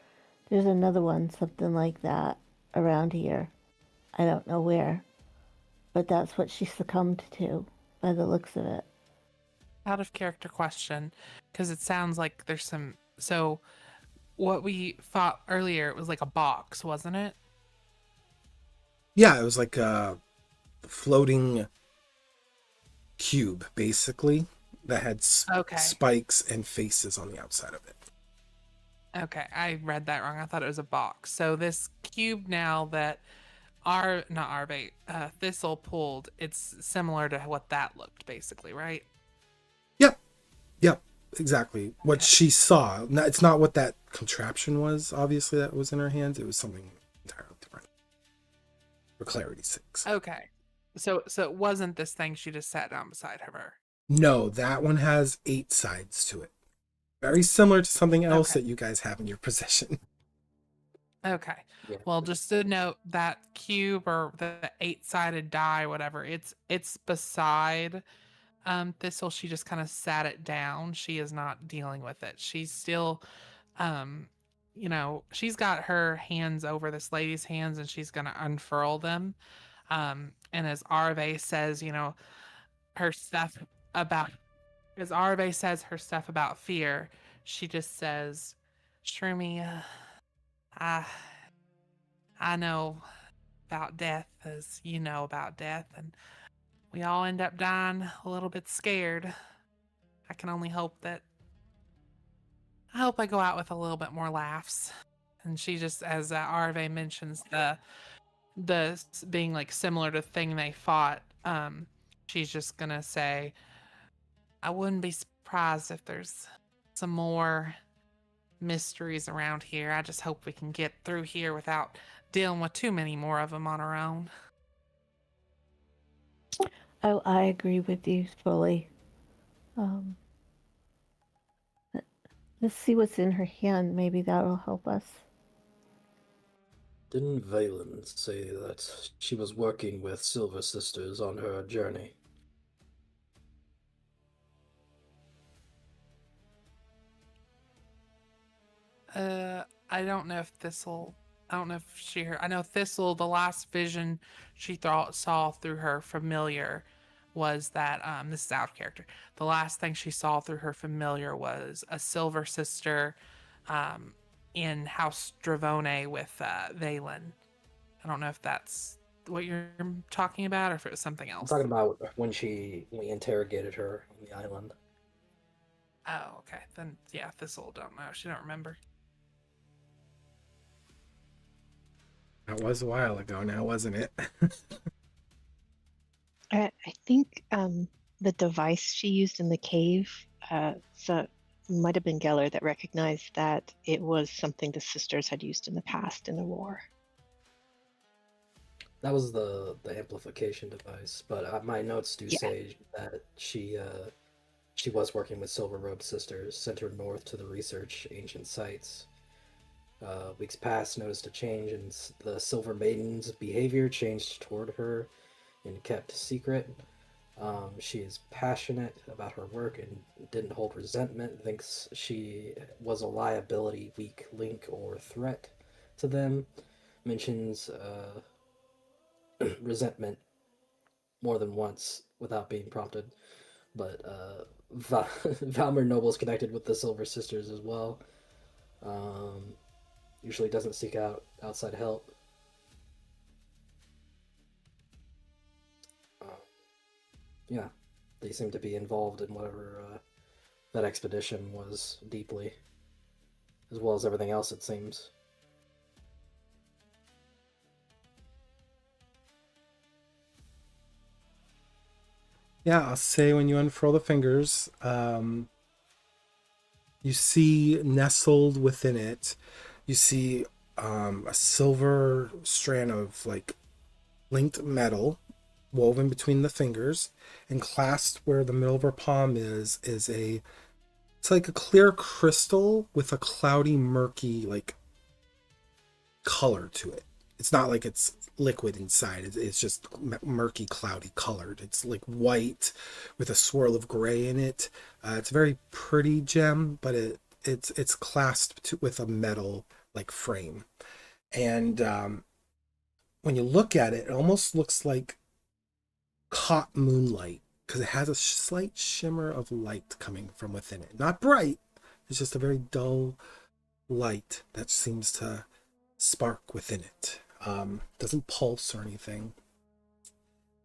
There's another one, something like that, around here. I don't know where, but that's what she succumbed to by the looks of it. Out of character question, because it sounds like there's some. So, what we fought earlier, it was like a box, wasn't it? Yeah, it was like a floating cube, basically, that had Okay. spikes and faces on the outside of it. Okay, I read that wrong. I thought it was a box. So this cube now that Thistle pulled, it's similar to what that looked, basically, right? Yep, exactly. What she saw. It's not what that contraption was, obviously, that was in her hands. It was something entirely different. For clarity's sakes. Okay. So it wasn't this thing she just sat down beside her. No, that one has 8 sides to it. Very similar to something else Okay. that you guys have in your possession. Okay. Yeah. Well, just to note, that cube or the 8-sided die, whatever, it's beside Thistle. She just kind of sat it down. She is not dealing with it. She's still she's got her hands over this lady's hands and she's gonna unfurl them. And as Arve says, her stuff about as Arve says her stuff about fear, she just says, Shroomy, I know about death as you know about death, and we all end up dying a little bit scared. I can only hope that I go out with a little bit more laughs. And she just, as Arve mentions, the being like similar to the thing they fought, she's just gonna say, I wouldn't be surprised if there's some more mysteries around here. I just hope we can get through here without dealing with too many more of them on our own. Oh, I agree with you fully. Let's see what's in her hand. Maybe that'll help us. Didn't Valen say that she was working with Silver Sisters on her journey? I don't know if Thistle. I don't know if she heard. I know Thistle. The last vision she saw through her familiar was that this is out of character. The last thing she saw through her familiar was a Silver Sister, in House Dravone with Valen. I don't know if that's what you're talking about or if it was something I'm else. talking about when we interrogated her on the island. Oh, okay. Then yeah, Thistle don't know. She don't remember. That was a while ago now, wasn't it? I think the device she used in the cave, so it might have been Geller that recognized that it was something the sisters had used in the past in the war. That was the amplification device, but my notes do say that she was working with Silver Robe Sisters, sent her north to the research ancient sites. Weeks past, noticed a change in the Silver Maiden's behavior, changed toward her and kept secret. She is passionate about her work and didn't hold resentment, thinks she was a liability, weak link, or threat to them. Mentions resentment more than once without being prompted. But Valmere Noble's connected with the Silver Sisters as well. Usually doesn't seek out outside help. Yeah, they seem to be involved in whatever that expedition was deeply, as well as everything else, it seems. Yeah, I'll say when you unfurl the fingers, you see nestled within it, you see a silver strand of like linked metal woven between the fingers, and clasped where the middle of her palm is it's like a clear crystal with a cloudy, murky like color to it. It's not like it's liquid inside. It's just murky, cloudy colored. It's like white with a swirl of gray in it. It's a very pretty gem, but it's clasped with a metal like frame. And when you look at it, it almost looks like caught moonlight because it has a slight shimmer of light coming from within it. Not bright. It's just a very dull light that seems to spark within it. Doesn't pulse or anything,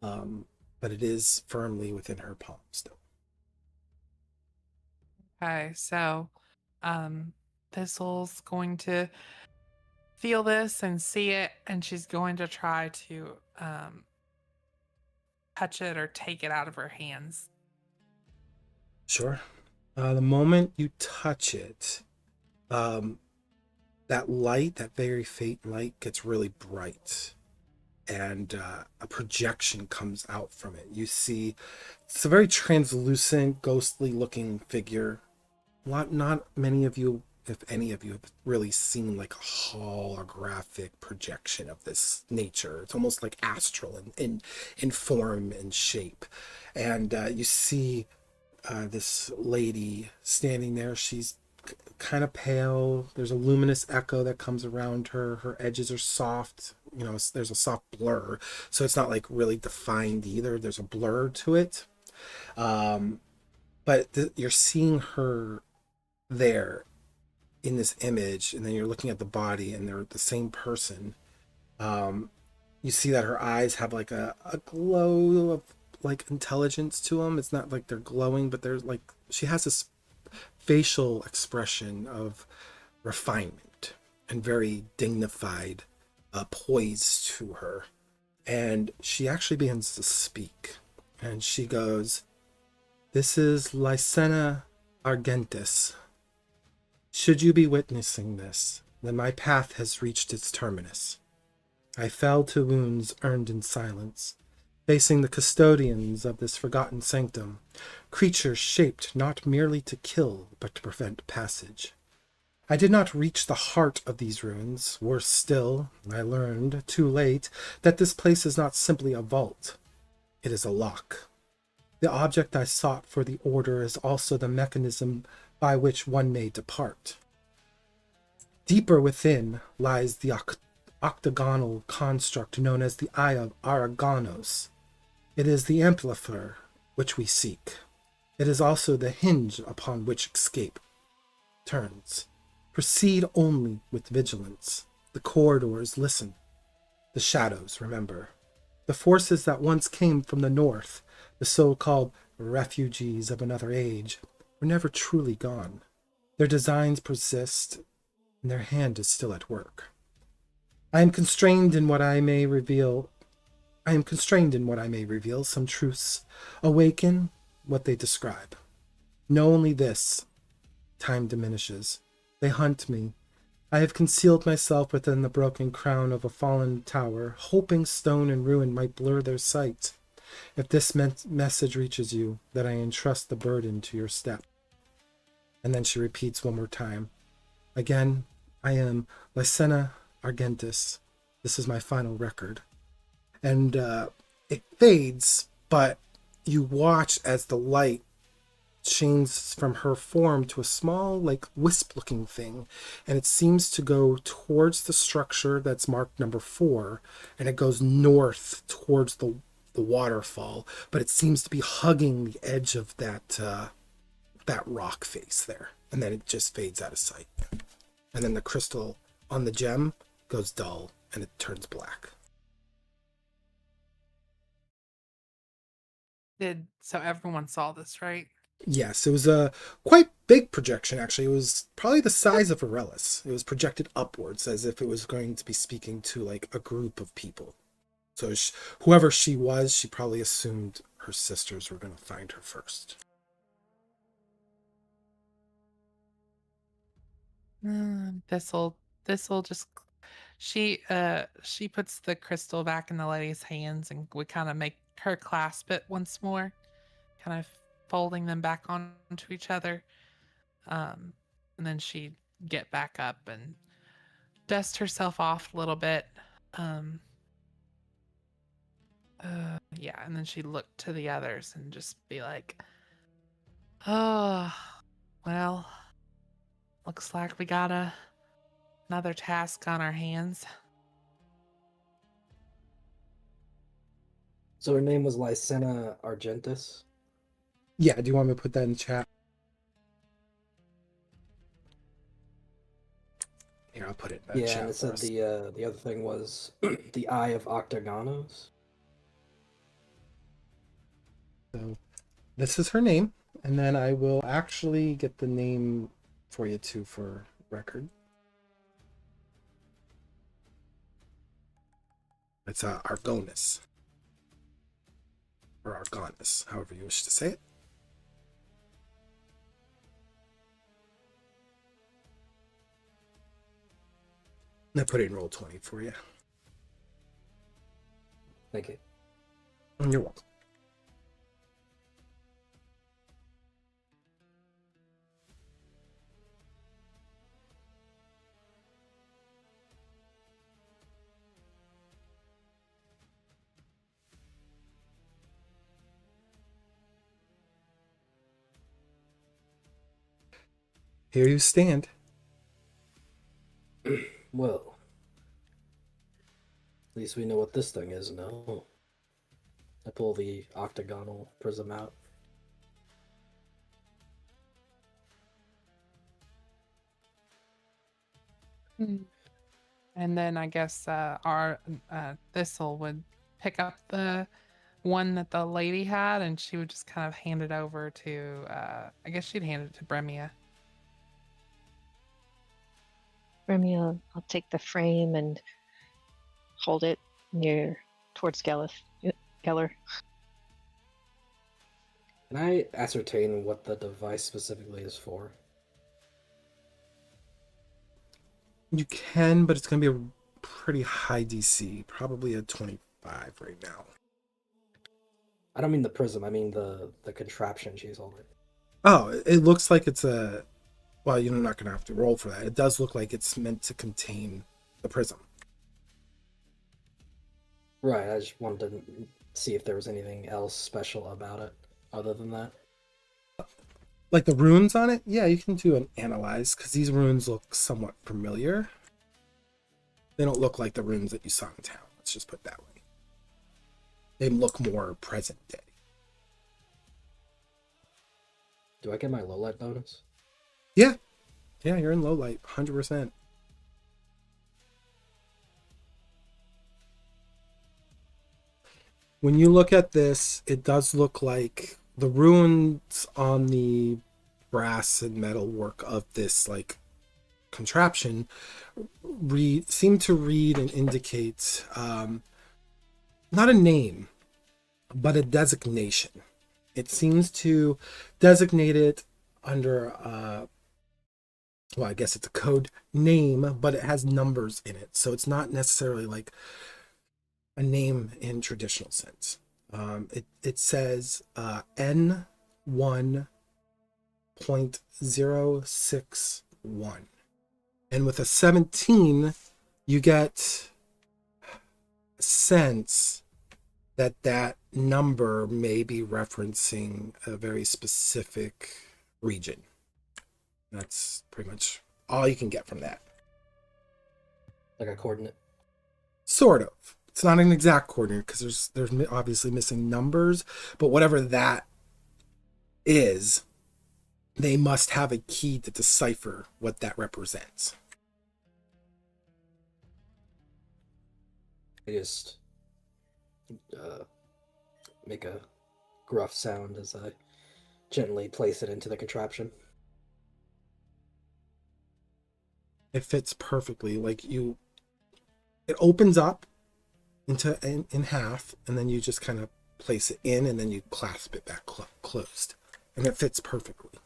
but it is firmly within her palm still. Okay, so Thistle's going to feel this and see it, and she's going to try to touch it or take it out of her hands. Sure. The moment you touch it, that light, that very faint light, gets really bright, and a projection comes out from it. You see, it's a very translucent, ghostly looking figure. Not many of you, if any of you, have really seen like a holographic projection of this nature. It's almost like astral in form and shape. And you see this lady standing there. She's kind of pale. There's a luminous echo that comes around her. Her edges are soft. There's a soft blur, so it's not like really defined either. There's a blur to it, but you're seeing her there in this image, and then you're looking at the body, and they're the same person. You see that her eyes have like a glow of like intelligence to them. It's not like they're glowing, but there's like, she has this facial expression of refinement and very dignified poise to her. And she actually begins to speak, and she goes, "This is Lysena Argentis. Should you be witnessing this, then my path has reached its terminus. I fell to wounds earned in silence, facing the custodians of this forgotten sanctum, creatures shaped not merely to kill, but to prevent passage. I did not reach the heart of these ruins. Worse still, I learned, too late, that this place is not simply a vault. It is a lock. The object I sought for the order is also the mechanism by which one may depart. Deeper within lies the octagonal construct known as the Eye of Araganos. It is the amplifier which we seek. It is also the hinge upon which escape turns. Proceed only with vigilance. The corridors listen. The shadows remember. The forces that once came from the north, the so-called refugees of another age, were never truly gone. Their designs persist, and their hand is still at work. I am constrained in what I may reveal some truths, awaken what they describe. Know only this: time diminishes. They hunt me. I have concealed myself within the broken crown of a fallen tower, hoping stone and ruin might blur their sight. If this message reaches you, that I entrust the burden to your step." And then she repeats one more time. "Again, I am Lysena Argentis. This is my final record." And it fades, but you watch as the light changes from her form to a small, like, wisp-looking thing, and it seems to go towards the structure that's marked number 4, and it goes north towards the waterfall, but it seems to be hugging the edge of that rock face there, and then it just fades out of sight. And then the crystal on the gem goes dull, and it turns black. So everyone saw this, right? Yes, it was a quite big projection, actually. It was probably the size of a relic. It was projected upwards as if it was going to be speaking to like a group of people. So whoever she was, she probably assumed her sisters were going to find her first. This'll just she puts the crystal back in the lady's hands, and we kind of make her clasp it once more, kind of folding them back onto each other. And then she'd get back up and dust herself off a little bit. Um. Yeah, and then she'd look to the others and just be like, "Oh, well, looks like we got another task on our hands." So her name was Lysena Argentis. Yeah, do you want me to put that in the chat? Here, I'll put it in the Yeah, chat and it for said us. the other thing was the Eye of Octagonos. So this is her name, and then I will actually get the name for you too for record. It's Argonis. Or Argonis, however you wish to say it. And I put it in roll 20 for you. Thank you. And you're welcome. Here you stand. Well, at least we know what this thing is now. I pull the octagonal prism out. And then I guess our Thistle would pick up the one that the lady had, and she would just kind of hand it over to. I guess she'd hand it to Bremia. Remy, I'll take the frame and hold it near towards Geller. Can I ascertain what the device specifically is for? You can, but it's going to be a pretty high DC. Probably a 25 right now. I don't mean the prism, I mean the contraption she's holding. Oh, it looks like it's a... Well, you're not going to have to roll for that. It does look like it's meant to contain the prism. Right, I just wanted to see if there was anything else special about it other than that. Like the runes on it? Yeah, you can do an analyze, because these runes look somewhat familiar. They don't look like the runes that you saw in town. Let's just put it that way. They look more present day. Do I get my low light bonus? Yeah. Yeah, you're in low light, 100%. When you look at this, it does look like the runes on the brass and metal work of this like contraption seem to read and indicate not a name, but a designation. It seems to designate it under well, I guess it's a code name, but it has numbers in it. So it's not necessarily like a name in traditional sense. It says N1.061. And with a 17, you get a sense that that number may be referencing a very specific region. That's pretty much all you can get from that. Like a coordinate? Sort of. It's not an exact coordinate because there's obviously missing numbers, but whatever that is, they must have a key to decipher what that represents. I just make a gruff sound as I gently place it into the contraption. It fits perfectly. It opens up in half, and then you just kind of place it in, and then you clasp it back closed, and it fits perfectly.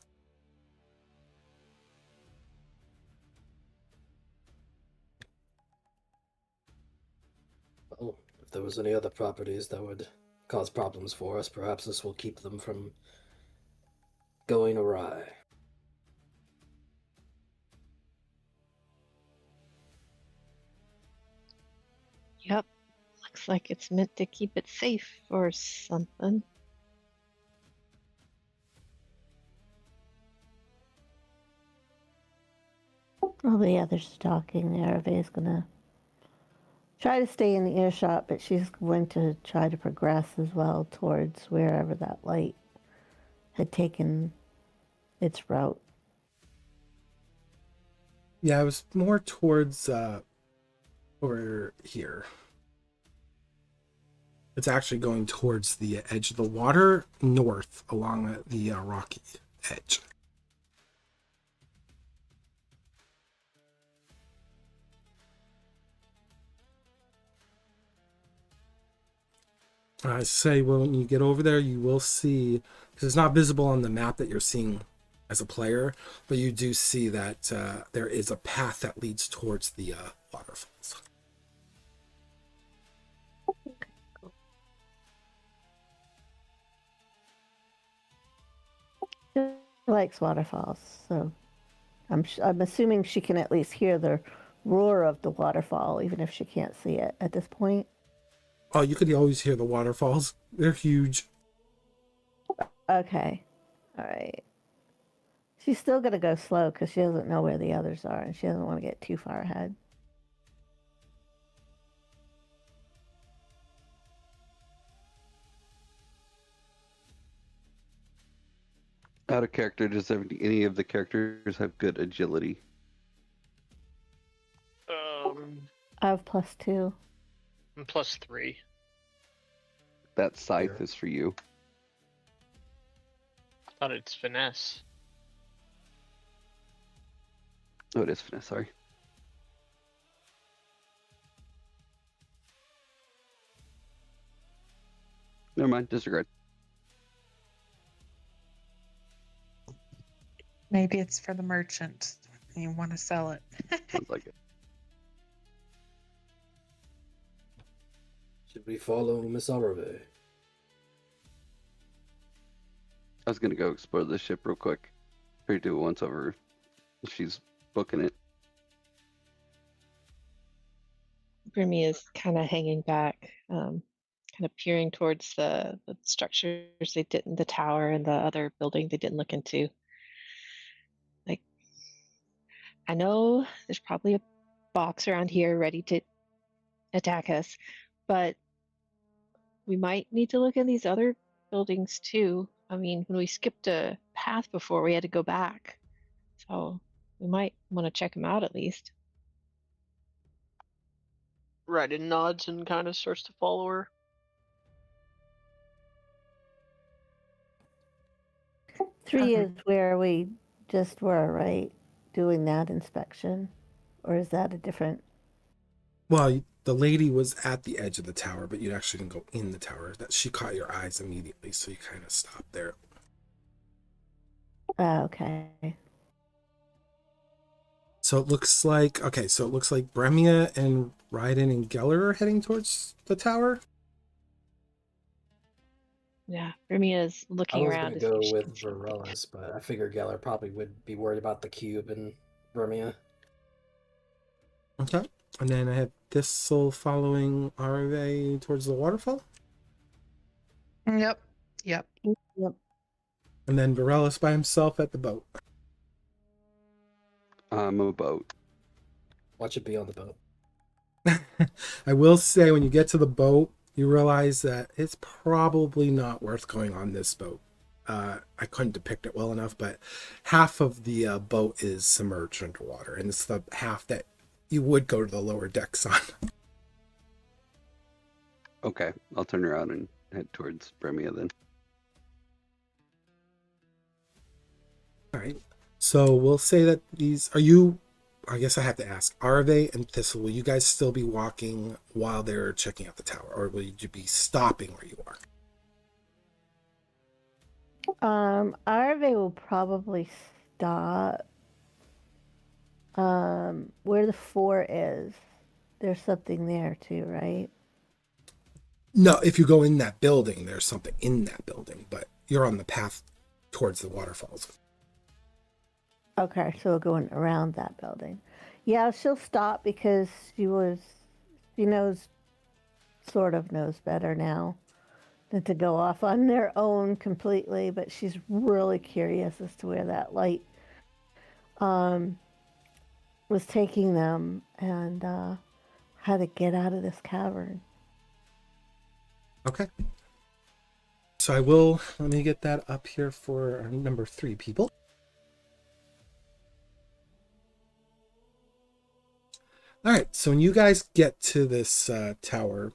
Well, if there was any other properties that would cause problems for us, perhaps this will keep them from going awry. Yep. Looks like it's meant to keep it safe or something. Well, the others talking. The RV is gonna try to stay in the earshot, but she's going to try to progress as well towards wherever that light had taken its route. Yeah, I was more towards over here. It's actually going towards the edge of the water, north along the rocky edge. I say, well, when you get over there, you will see, because it's not visible on the map that you're seeing as a player, but you do see that there is a path that leads towards the waterfalls. She likes waterfalls, so I'm assuming she can at least hear the roar of the waterfall, even if she can't see it at this point. Oh, you could always hear the waterfalls. They're huge. Okay, all right. She's still gonna go slow because she doesn't know where the others are, and she doesn't want to get too far ahead. Out of character, does any of the characters have good agility? I have +2. I'm +3. That scythe Here. is for you. I thought it's finesse. Oh, it is finesse, sorry. Never mind, disregard. Maybe it's for the merchant. You want to sell it. Sounds like it. Should we follow Miss Arave? I was gonna go explore the ship real quick. Or do it once over. She's booking it. Grimmy is kind of hanging back, kind of peering towards the structures they didn't, the tower and the other building they didn't look into. Like, I know there's probably a box around here ready to attack us, but we might need to look in these other buildings too. I mean, when we skipped a path before, we had to go back. So we might want to check them out at least. Raiden nods and kind of starts to follow her. 3 is where we just were, right? Doing that inspection. Or is that a different? Well, the lady was at the edge of the tower, but you actually didn't go in the tower. That she caught your eyes immediately, so you kind of stopped there. Oh, okay. So it looks like Bremia and Raiden and Geller are heading towards the tower. Yeah, Grimmy is I looking was around gonna to see go if she with can see anything. Vaeryndel, but I figured Geller probably would be worried about the cube and Burmia. Okay. And then I have Thistle following RV towards the waterfall. Yep. Yep. Yep. And then Varelis by himself at the boat. I'm a boat. Watch it be on the boat. I will say, when you get to the boat, you realize that it's probably not worth going on this boat. I couldn't depict it well enough, but half of the boat is submerged underwater, and it's the half that you would go to the lower decks on. Okay, I'll turn around and head towards Bremia then. All right. So we'll say that these are you. I guess I have to ask: Arve and Thistle, will you guys still be walking while they're checking out the tower, or will you be stopping where you are? Arve will probably stop. Where the 4 is, there's something there too, right? No, if you go in that building, there's something in that building, but you're on the path towards the waterfalls. Okay, so we're going around that building. Yeah, she'll stop because she knows sort of knows better now than to go off on their own completely, but she's really curious as to where that light was taking them and how to get out of this cavern. Okay. So let me get that up here for our number 3 people. All right, so when you guys get to this tower,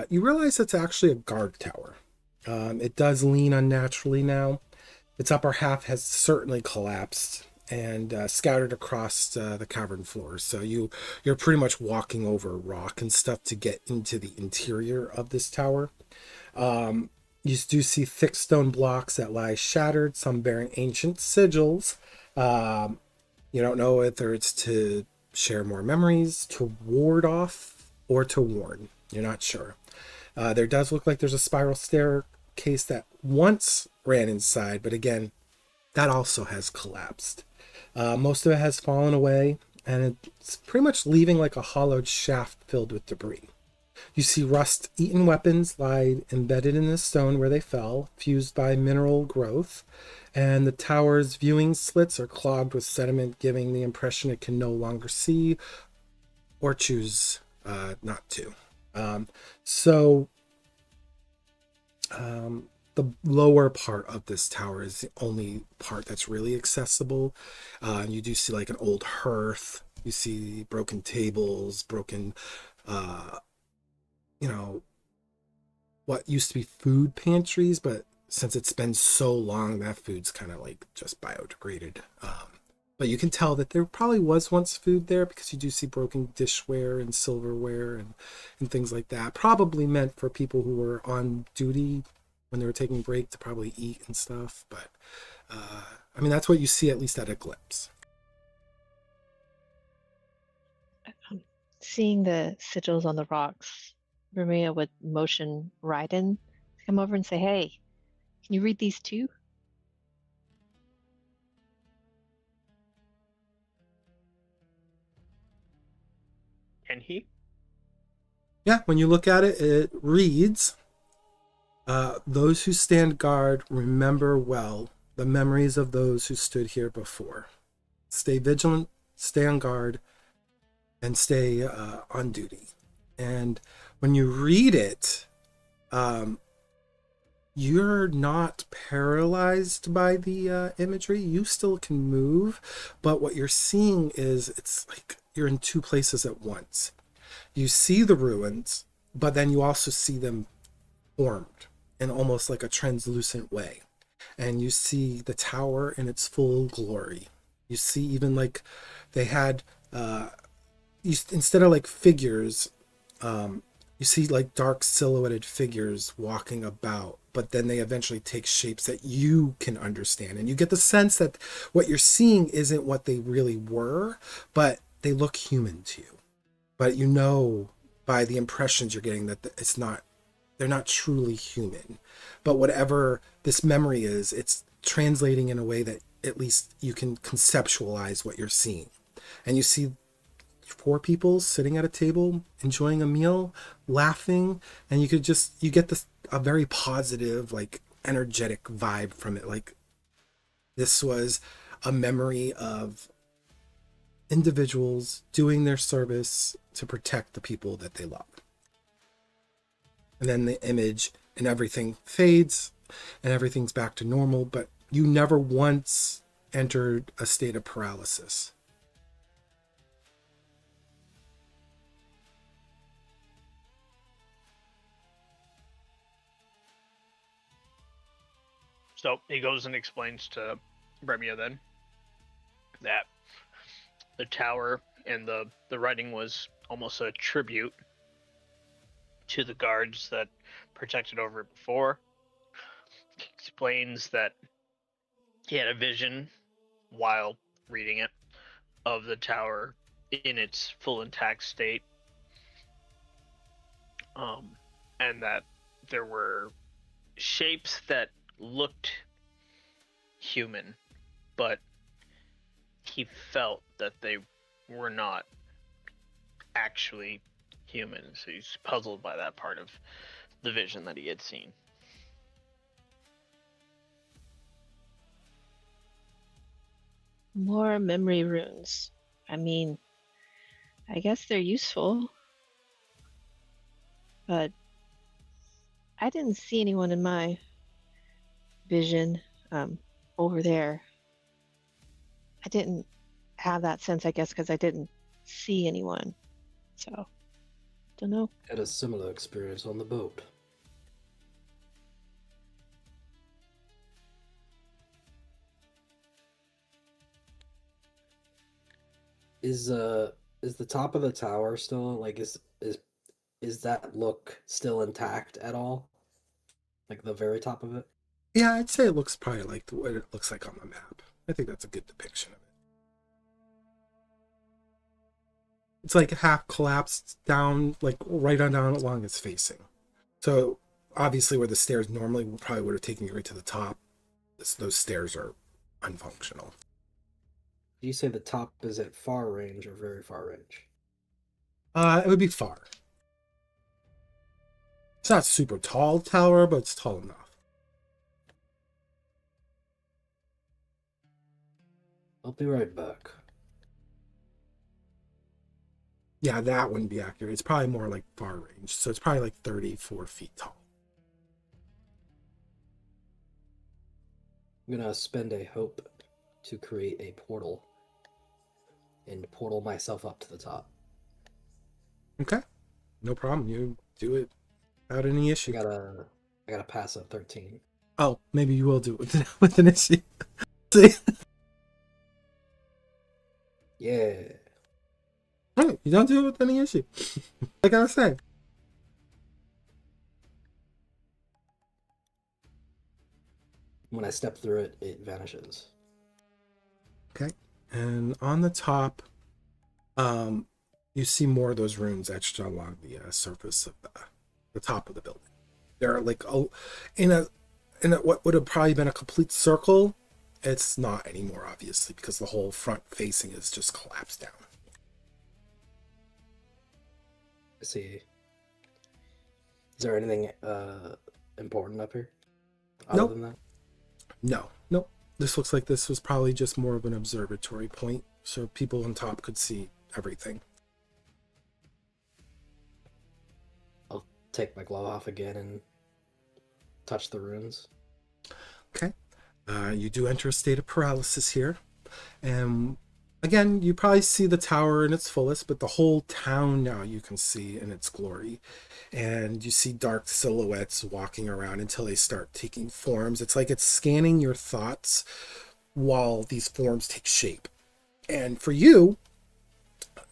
you realize it's actually a guard tower. It does lean unnaturally now. Its upper half has certainly collapsed and scattered across the cavern floor. So you're pretty much walking over rock and stuff to get into the interior of this tower. You do see thick stone blocks that lie shattered, some bearing ancient sigils. You don't know whether it's to share more memories, to ward off, or to warn. You're not sure. There does look like there's a spiral staircase that once ran inside, but again, that also has collapsed. Most of it has fallen away, and it's pretty much leaving like a hollowed shaft filled with debris. You see rust-eaten weapons lie embedded in the stone where they fell, fused by mineral growth, and the tower's viewing slits are clogged with sediment, giving the impression it can no longer see or choose not to. The lower part of this tower is the only part that's really accessible. You do see like an old hearth. You see broken tables, broken, what used to be food pantries, but since it's been so long, that food's kind of like just biodegraded. But you can tell that there probably was once food there because you do see broken dishware and silverware and things like that. Probably meant for people who were on duty when they were taking a break to probably eat and stuff. But, that's what you see at least at a glimpse. Seeing the sigils on the rocks, Vermea would motion Raiden to come over and say, "Hey, can you read these too?" Can he? Yeah, when you look at it, it reads, those who stand guard remember well the memories of those who stood here before. Stay vigilant, stay on guard, and stay on duty. And when you read it, you're not paralyzed by the imagery. You still can move, but what you're seeing is it's like you're in 2 places at once. You see the ruins, but then you also see them formed in almost like a translucent way. And you see the tower in its full glory. You see even like they had, instead of like figures, you see like dark silhouetted figures walking about, but then they eventually take shapes that you can understand. And you get the sense that what you're seeing isn't what they really were, but they look human to you. But you know by the impressions you're getting that they're not truly human. But whatever this memory is, it's translating in a way that at least you can conceptualize what you're seeing. And you see 4 people sitting at a table, enjoying a meal, laughing, and you get a very positive, like energetic vibe from it. Like this was a memory of individuals doing their service to protect the people that they love. And then the image and everything fades and everything's back to normal, but you never once entered a state of paralysis. So he goes and explains to Bremia then that the tower and the writing was almost a tribute to the guards that protected over it before. He explains that he had a vision while reading it of the tower in its full intact state, and that there were shapes that looked human, but he felt that they were not actually humans. He's puzzled by that part of the vision that he had seen. More memory runes. I mean, I guess they're useful, but I didn't see anyone in my vision over there. I didn't have that sense, I guess, because I didn't see anyone. So, don't know. Had a similar experience on the boat. Is the top of the tower still like is that look still intact at all? Like the very top of it? Yeah, I'd say it looks probably like what it looks like on the map. I think that's a good depiction of it. It's like half collapsed down, like right on down along its facing. So obviously where the stairs normally probably would have taken you right to the top, those stairs are unfunctional. Do you say the top is at far range or very far range? It would be far. It's not super tall tower, but it's tall enough. I'll be right back. Yeah, that wouldn't be accurate. It's probably more like far range. So it's probably like 34 feet tall. I'm gonna spend a hope to create a portal and portal myself up to the top. Okay. No problem. You do it without any issue. I gotta pass a 13. Oh, maybe you will do it with an issue. See? Yeah. Right, you don't do it with any issue. I gotta say. When I step through it, it vanishes. Okay. And on the top, you see more of those runes etched along the surface of the top of the building. They're like in a what would have probably been a complete circle. It's not anymore, obviously, because the whole front facing is just collapsed down. I see. Is there anything important up here? Other Nope. than that? No. This looks like this was probably just more of an observatory point, so people on top could see everything. I'll take my glove off again and touch the runes. Okay. You do enter a state of paralysis here. And again, you probably see the tower in its fullest, but the whole town now you can see in its glory. And you see dark silhouettes walking around until they start taking forms. It's like it's scanning your thoughts while these forms take shape. And for you,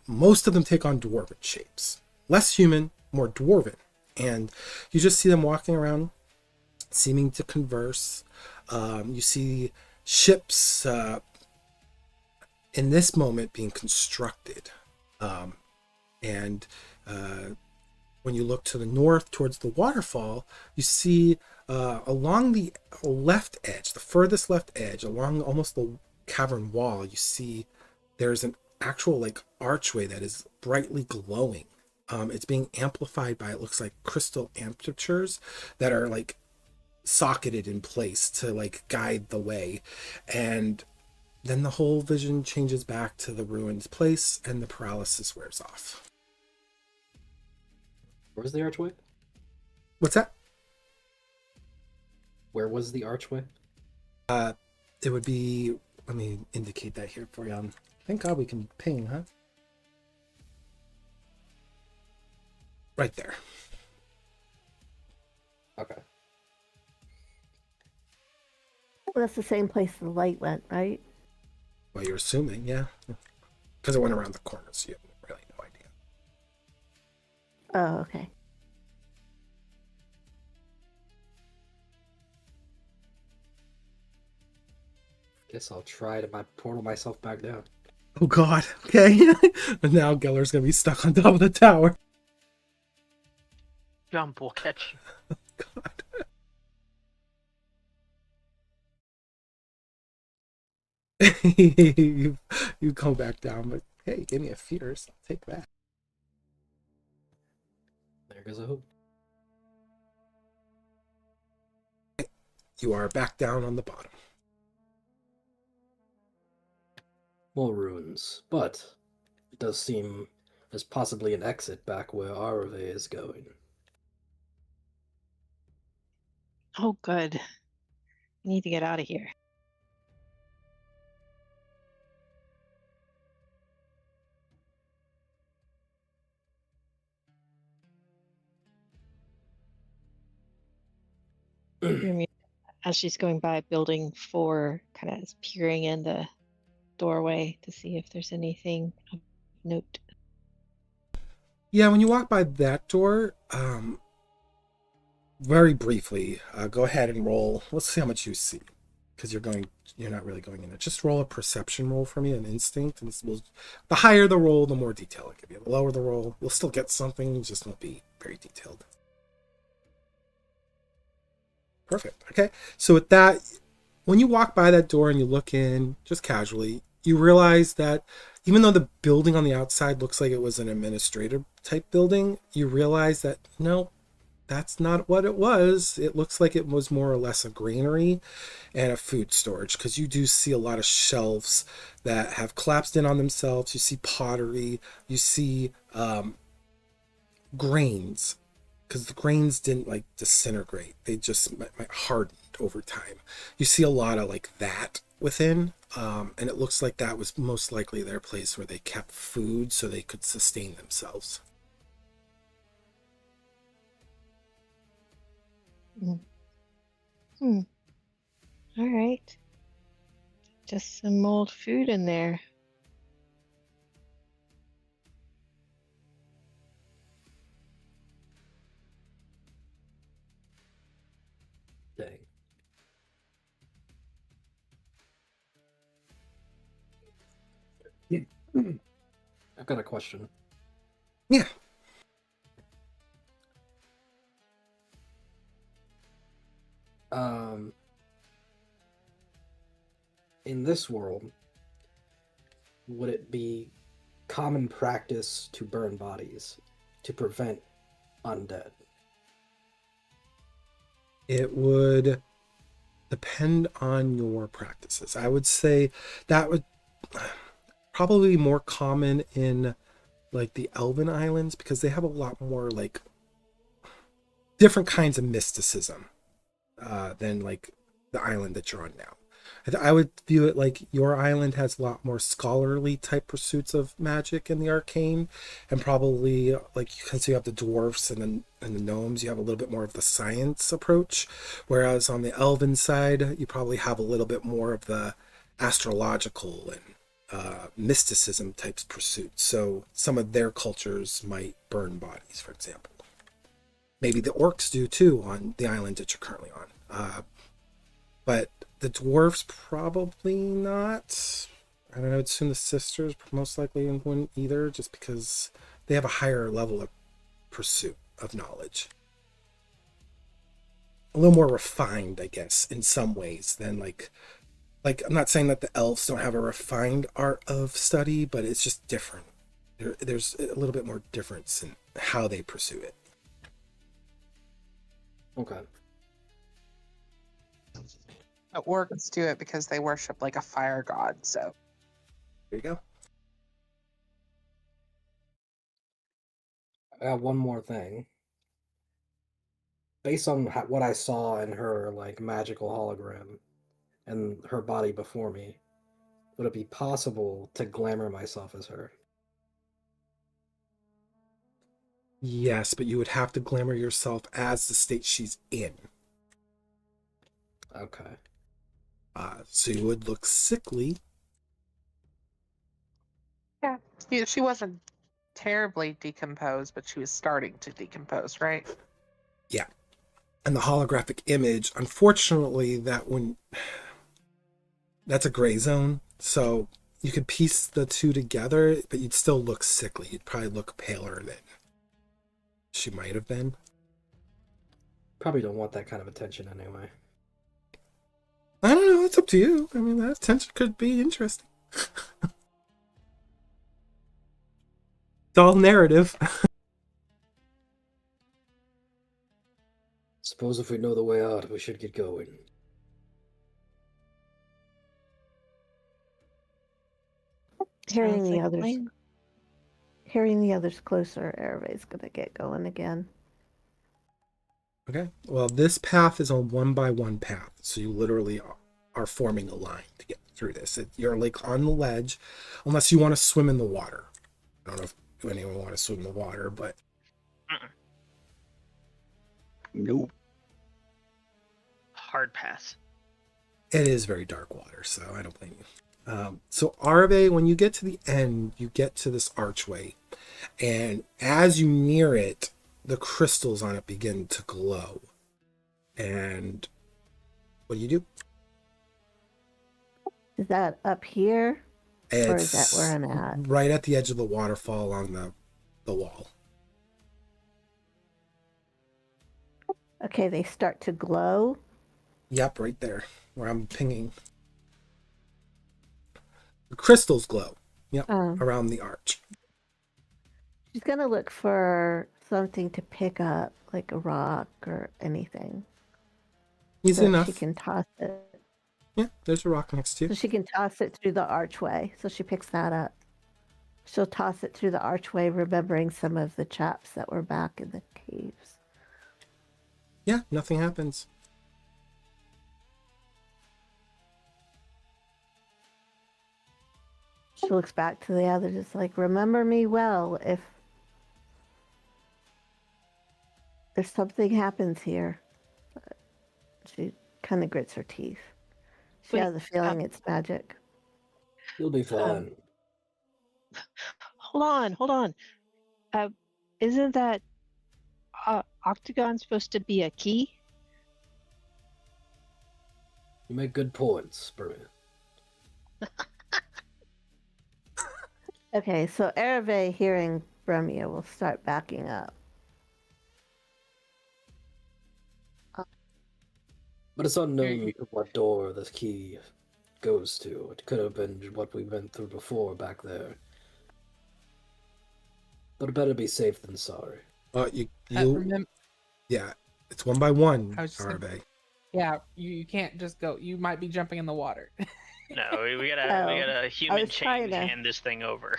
most of them take on dwarven shapes. Less human, more dwarven. And you just see them walking around, seeming to converse. You see ships in this moment being constructed. And when you look to the north towards the waterfall, you see along the left edge, the furthest left edge, along almost the cavern wall, you see there's an actual like archway that is brightly glowing. It's being amplified by, it looks like, crystal apertures that are like socketed in place to like guide the way. And then the whole vision changes back to the ruined place and the paralysis wears off. Where's the archway? What's that? Where was the archway? It would be, let me indicate that here for you. Thank God we can ping, huh? Right there. Okay. Well, that's the same place the light went, right? Well, you're assuming, yeah. Because it went around the corner, so you have really no idea. Oh, okay. Guess I'll try to portal myself back down. Oh God, okay. And now Geller's gonna be stuck on top of the tower. Jump will catch you. God. you go back down, but hey, give me a fear, so I'll take that. guess I hope. You are back down on the bottom. More ruins, but it does seem there's possibly an exit back where Arve is going. Oh, good. We need to get out of here. Rumi, as she's going by building 4, kind of is peering in the doorway to see if there's anything of note. Yeah, when you walk by that door, very briefly, go ahead and roll. Let's see how much you see, because you're not really going in it. Just roll a perception roll for me, an instinct, and the higher the roll, the more detail it give you. The lower the roll, you'll still get something, it just won't be very detailed. Perfect. Okay, so with that, when you walk by that door and you look in, just casually, you realize that even though the building on the outside looks like it was an administrative type building, you realize that no, that's not what it was. It looks like it was more or less a granary and a food storage, because you do see a lot of shelves that have collapsed in on themselves. You see pottery, you see grains, because the grains didn't like disintegrate. They just hardened over time. You see a lot of like that within, and it looks like that was most likely their place where they kept food so they could sustain themselves. All right. Just some old food in there. Dang. I've got a question. Yeah. In this world, would it be common practice to burn bodies to prevent undead? It would depend on your practices. I would say that would probably be more common in like the Elven Islands, because they have a lot more like different kinds of mysticism than like the island that you're on now. I would view it like your island has a lot more scholarly type pursuits of magic and the arcane, and probably like since you have the dwarfs and the gnomes, you have a little bit more of the science approach, whereas on the elven side you probably have a little bit more of the astrological and mysticism types pursuits. So some of their cultures might burn bodies, for example. Maybe the orcs do too on the island that you're currently on, but the dwarves probably not. I don't know, I'd assume the sisters most likely wouldn't either, just because they have a higher level of pursuit of knowledge. A little more refined, I guess, in some ways than like I'm not saying that the elves don't have a refined art of study, but it's just different. There's a little bit more difference in how they pursue it. Okay. Orcs do it because they worship like a fire god, so. There you go. I got one more thing. Based on what I saw in her like magical hologram and her body before me, would it be possible to glamour myself as her? Yes, but you would have to glamour yourself as the state she's in. Okay. So you would look sickly. Yeah. She wasn't terribly decomposed, but she was starting to decompose, right? Yeah. And the holographic image, unfortunately, that's a gray zone. So you could piece the two together, but you'd still look sickly. You'd probably look paler than she might have been. Probably don't want that kind of attention anyway. I don't know. It's up to you. I mean, that attention could be interesting. It's all narrative. Suppose if we know the way out, we should get going. Hearing Sounds the like a others, plan. hearing the others closer, everybody's gonna get going again. Okay. Well, this path is a 1-by-1 path, so you literally are forming a line to get through this. You're like on the ledge, unless you want to swim in the water. I don't know if anyone want to swim in the water, but Nope. Hard pass. it is very dark water, so I don't blame you. So Arve, when you get to the end, you get to this archway, and as you near it, the crystals on it begin to glow. And what do? Is that up here? Or is that where I'm at? Right at the edge of the waterfall along the wall. Okay, they start to glow. Yep, right there where I'm pinging. The crystals glow. Yep, around the arch. She's gonna look for something to pick up, like a rock or anything. Easy so enough. She can toss it. Yeah, there's a rock next to So you. she can toss it through the archway. So she picks that up. She'll toss it through the archway, remembering some of the chaps that were back in the caves. Yeah, nothing happens. She looks back to the others. It's like, remember me well if something happens here. She kind of grits her teeth. She Wait, has a feeling it's magic. You'll be fine. Hold on. Isn't that octagon supposed to be a key? You make good points, Bria. Okay, so Erve, hearing Bremia, will start backing up. But it's unknown what door this key goes to. It could have been what we went through before back there. But it better be safe than sorry. Yeah, it's 1-by-1, I was just gonna- Arve. Yeah, you can't just go. You might be jumping in the water. No, we gotta human was trying chain to- hand this thing over.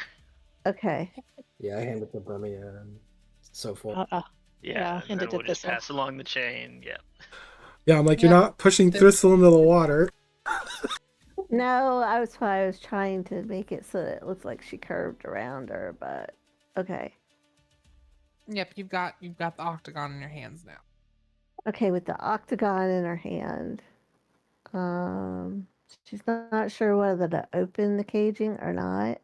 Okay. Yeah, I hand it to Bria and so forth. Yeah, hand and it then to we'll just Thistle. pass along the chain. Yeah. Yeah, I'm like, you're Yeah. not pushing Thistle into the water. No, I was trying to make it so that it looks like she curved around her, but okay. Yep, you've got the octagon in your hands now. Okay, with the octagon in her hand. She's not sure whether to open the caging or not.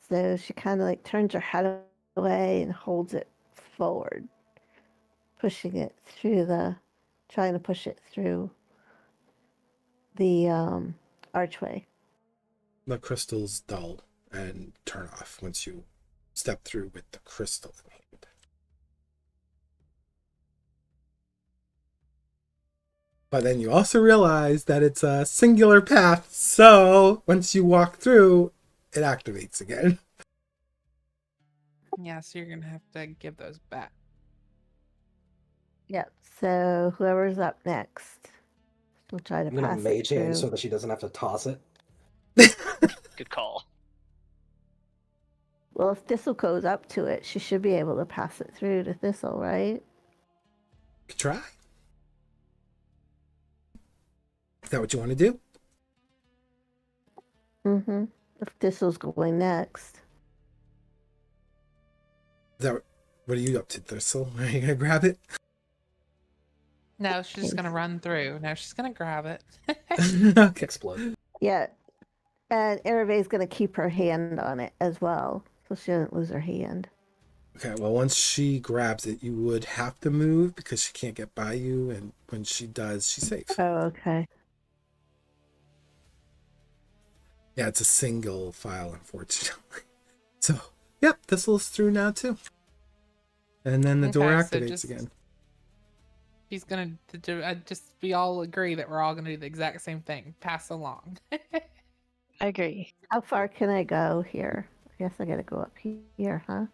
So she kind of like turns her head away and holds it forward, pushing it through trying to push it through the archway. The crystals dull and turn off once you step through with the crystal in hand. But then you also realize that it's a singular path, so once you walk through, it activates again. Yeah, so you're gonna have to give those back. Yep. So whoever's up next, we'll try to I'm gonna pass it mage hand through. so that she doesn't have to toss it. Good call. Well, if Thistle goes up to it, she should be able to pass it through to Thistle, right? Could try. Is that what you want to do? Mm-hmm. If Thistle's going next. Is that what are you up to, Thistle? Are you gonna grab it? No, she's just gonna run through. No, she's gonna grab it. Okay. Explode. Yeah. And Erive's going to keep her hand on it as well, so she doesn't lose her hand. Okay, well, once she grabs it, you would have to move because she can't get by you, and when she does, she's safe. Oh, okay. Yeah, it's a single file, unfortunately. So, yep, Thistle's through now, too. And then the door Okay, so activates just- again. She's gonna do. We all agree that we're all gonna do the exact same thing. Pass along. I agree. How far can I go here? I guess I got to go up here, huh?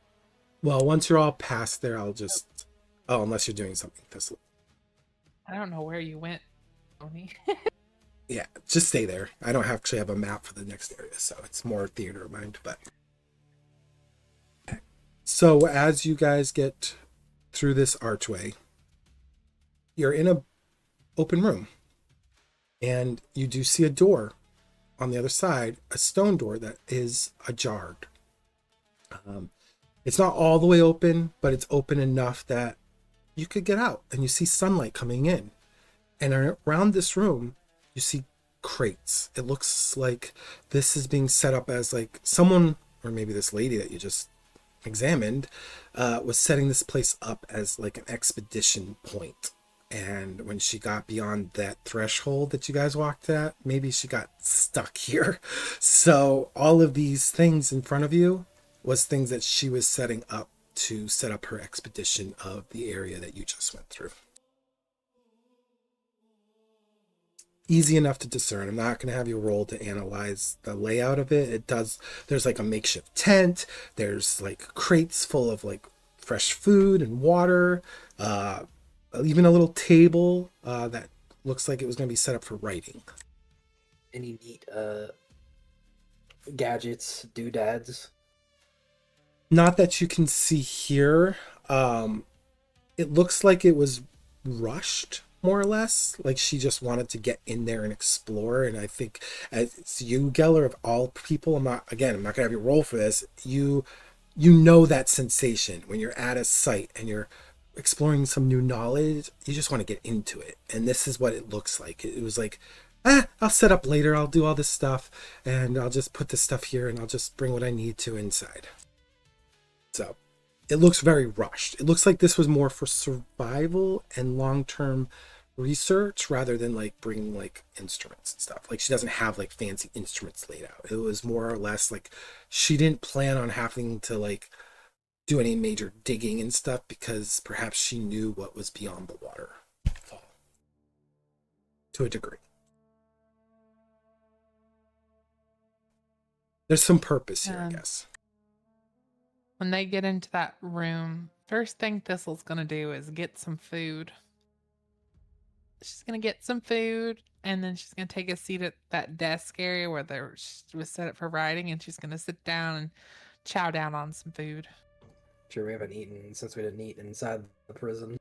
Well, once you're all past there, I'll just... Oh, unless you're doing something, Thistle. I don't know where you went, Tony. Yeah, just stay there. I don't actually have a map for the next area, so it's more theater of mind. But so as you guys get through this archway, you're in a open room, and you do see a door on the other side, a stone door that is ajar. It's not all the way open, but it's open enough that you could get out, and you see sunlight coming in. And around this room, you see crates. It looks like this is being set up as like someone, or maybe this lady that you just examined, was setting this place up as like an expedition point. And when she got beyond that threshold that you guys walked at, maybe she got stuck here. So all of these things in front of you was things that she was setting up to set up her expedition of the area that you just went through. Easy enough to discern. I'm not going to have you roll to analyze the layout of it. It does. There's like a makeshift tent. There's like crates full of like fresh food and water. Even a little table that looks like it was going to be set up for writing. Any neat gadgets, doodads? Not that you can see here. It looks like it was rushed, more or less. Like she just wanted to get in there and explore. And I think as you, Geller, of all people, I'm not going to have you roll for this. You know that sensation when you're at a site and you're exploring some new knowledge. You just want to get into it. And this is what it looks like. It was like, I'll set up later. I'll do all this stuff and I'll just put this stuff here and I'll just bring what I need to inside. So it looks very rushed. It looks like this was more for survival and long-term research rather than like bringing like instruments and stuff. Like she doesn't have like fancy instruments laid out. It was more or less like she didn't plan on having to like do any major digging and stuff because perhaps she knew what was beyond the waterfall to a degree. There's some purpose here, I guess. When they get into that room, first thing Thistle's gonna do is get some food. She's gonna get some food, and then she's gonna take a seat at that desk area where there was set up for writing, and she's gonna sit down and chow down on some food. Sure, we haven't eaten since we didn't eat inside the prison.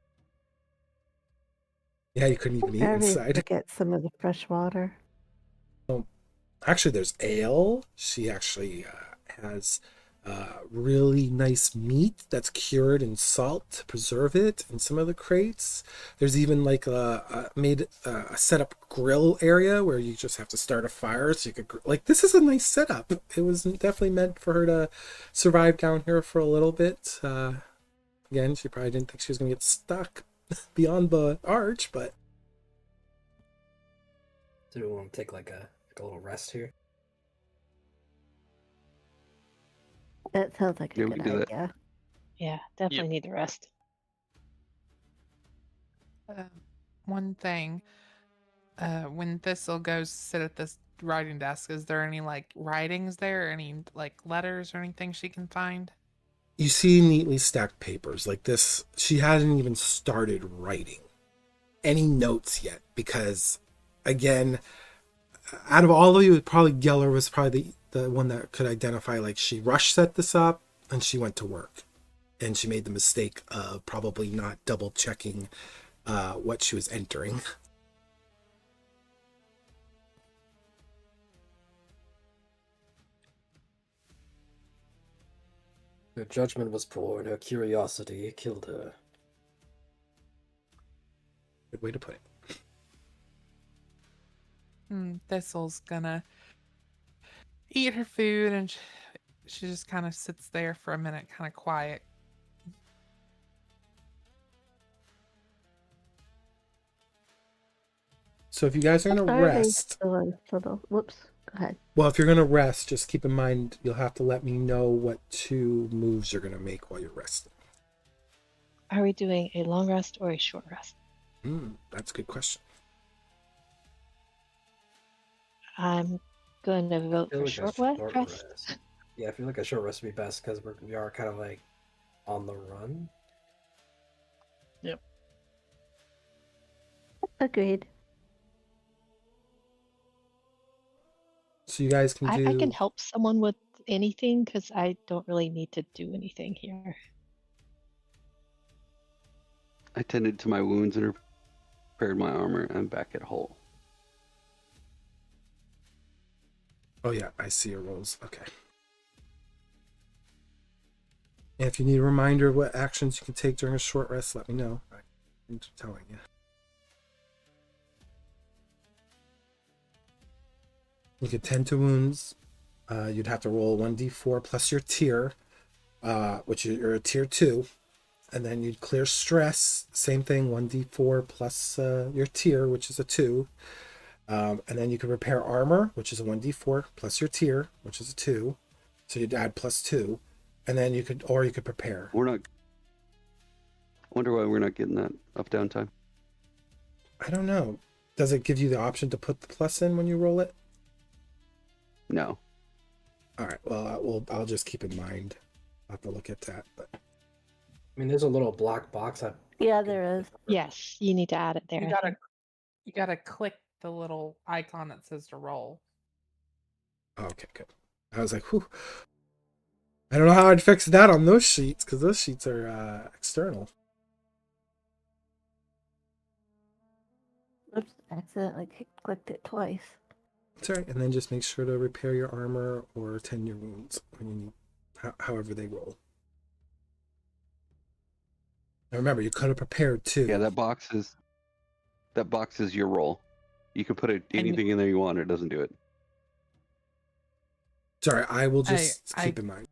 Yeah, you couldn't even eat inside. To get some of the fresh water. Actually, there's ale. She actually has really nice meat that's cured in salt to preserve it in some of the crates. There's even like a set up grill area where you just have to start a fire so you could like this is a nice setup. It was definitely meant for her to survive down here for a little bit. Again, she probably didn't think she was gonna get stuck beyond the arch, but do we want to take like a little rest here? That sounds like a Yeah, we good can do that. idea. Yeah, definitely need the rest. One thing, when Thistle goes sit at this writing desk, is there any like writings there, or any like letters or anything she can find? you see neatly stacked papers like this. She hadn't even started writing any notes yet because, again, out of all of you, probably Geller was probably the one that could identify, like, she rush set this up and she went to work. And she made the mistake of probably not double checking what she was entering. Her judgment was poor and her curiosity killed her. Good way to put it. Thistle's gonna eat her food, and she just kind of sits there for a minute, kind of quiet. So if you guys are going to rest, Whoops. Go ahead. well, if you're going to rest, just keep in mind you'll have to let me know what 2 moves you're going to make while you're resting. Are we doing a long rest or a short rest? That's a good question. I'm going to vote for short rest. Yeah, I feel like a short rest would be best because we are kind of like on the run. Yep. Agreed. So you guys can I can do. help someone with anything because I don't really need to do anything here. I tended to my wounds and repaired my armor. I'm back at whole. Oh yeah, I see your rolls. Okay. And if you need a reminder of what actions you can take during a short rest, let me know. I'm telling you. You could tend to wounds. You'd have to roll 1d4 plus your tier, which you're a tier 2. And then you'd clear stress. Same thing, 1d4 plus your tier, which is a 2. And then you could repair armor, which is a 1d4 plus your tier, which is a 2. So you'd add plus 2. And then you could prepare. We're not. I wonder why we're not getting that up down time. I don't know. Does it give you the option to put the plus in when you roll it? No. All right. Well, I'll just keep in mind. I'll have to look at that. But I mean, there's a little black box. Yeah, there is. Yes, you need to add it there. You I gotta think. you gotta click the little icon that says to roll. okay, good. I was like, whew. I don't know how I'd fix that on those sheets because those sheets are external. Oops, accidentally clicked it twice. That's all right. And then just make sure to repair your armor or tend your wounds when you need, however they roll. Now remember, you could have prepared too. Yeah, that box is your roll. You can put anything in there you want. It doesn't do it. Sorry, I will just keep in mind.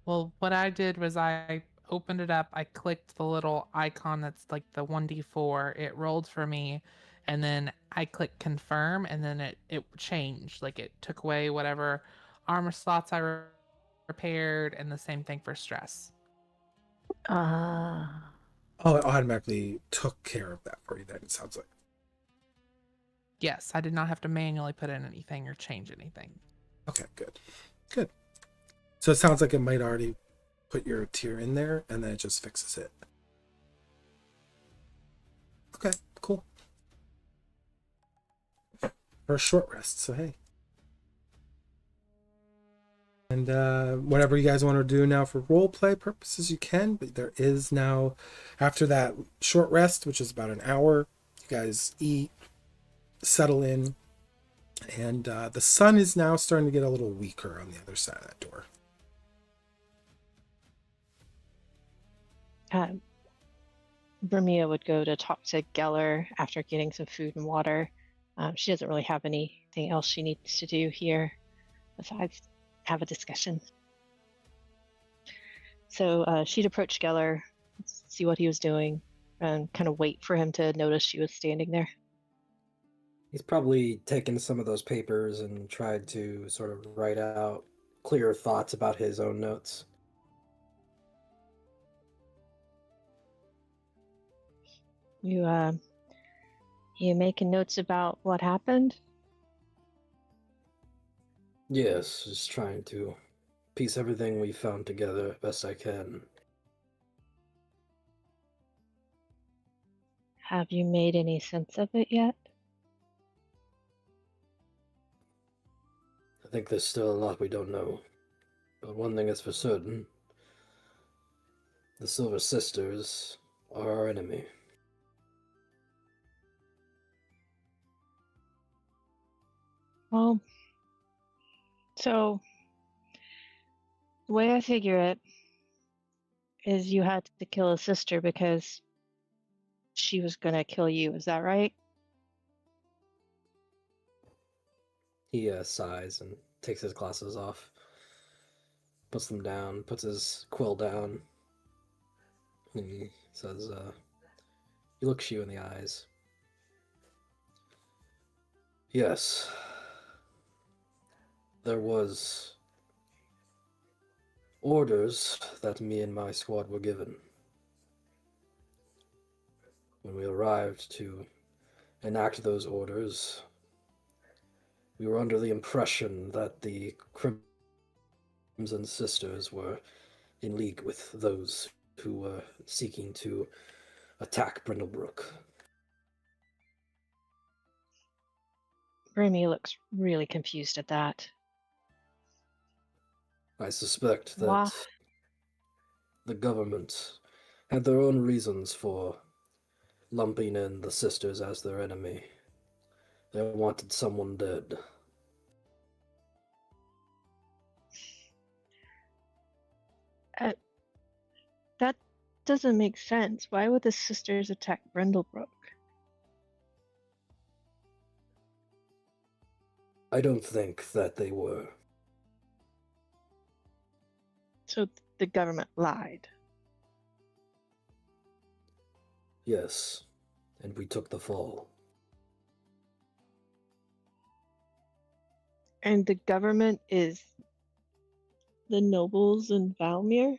Well, what I did was I opened it up, I clicked the little icon that's like the 1d4, it rolled for me, and then I clicked confirm, and then it changed. Like it took away whatever armor slots I repaired, and the same thing for stress. Ah. Oh, it automatically took care of that for you then, it sounds like. Yes, I did not have to manually put in anything or change anything. Okay, good. Good. So it sounds like it might already put your tier in there and then it just fixes it. Okay, cool. For a short rest, so hey. And whatever you guys want to do now for role play purposes, you can. But there is now, after that short rest, which is about an hour, you guys eat, settle in, and the sun is now starting to get a little weaker on the other side of that door. Vermia would go to talk to Geller after getting some food and water. She doesn't really have anything else she needs to do here besides have a discussion. So she'd approach Geller, see what he was doing, and kind of wait for him to notice she was standing there. He's probably taken some of those papers and tried to sort of write out clearer thoughts about his own notes. You making notes about what happened? Yes, just trying to piece everything we found together best I can. Have you made any sense of it yet? I think there's still a lot we don't know. But one thing is for certain. The Silver Sisters are our enemy. Well, so the way I figure it is you had to kill a sister because she was gonna kill you. Is that right? He sighs and takes his glasses off, puts them down, puts his quill down, and he says, he looks you in the eyes. Yes, there was orders that me and my squad were given. When we arrived to enact those orders, we were under the impression that the Crimson Sisters were in league with those who were seeking to attack Brindlebrook. Grimmy looks really confused at that. I suspect Why? that the government had their own reasons for lumping in the sisters as their enemy. They wanted someone dead. That doesn't make sense. Why would the sisters attack Brindlebrook? I don't think that they were. So the government lied. Yes, and we took the fall. And the government is the nobles in Valmere?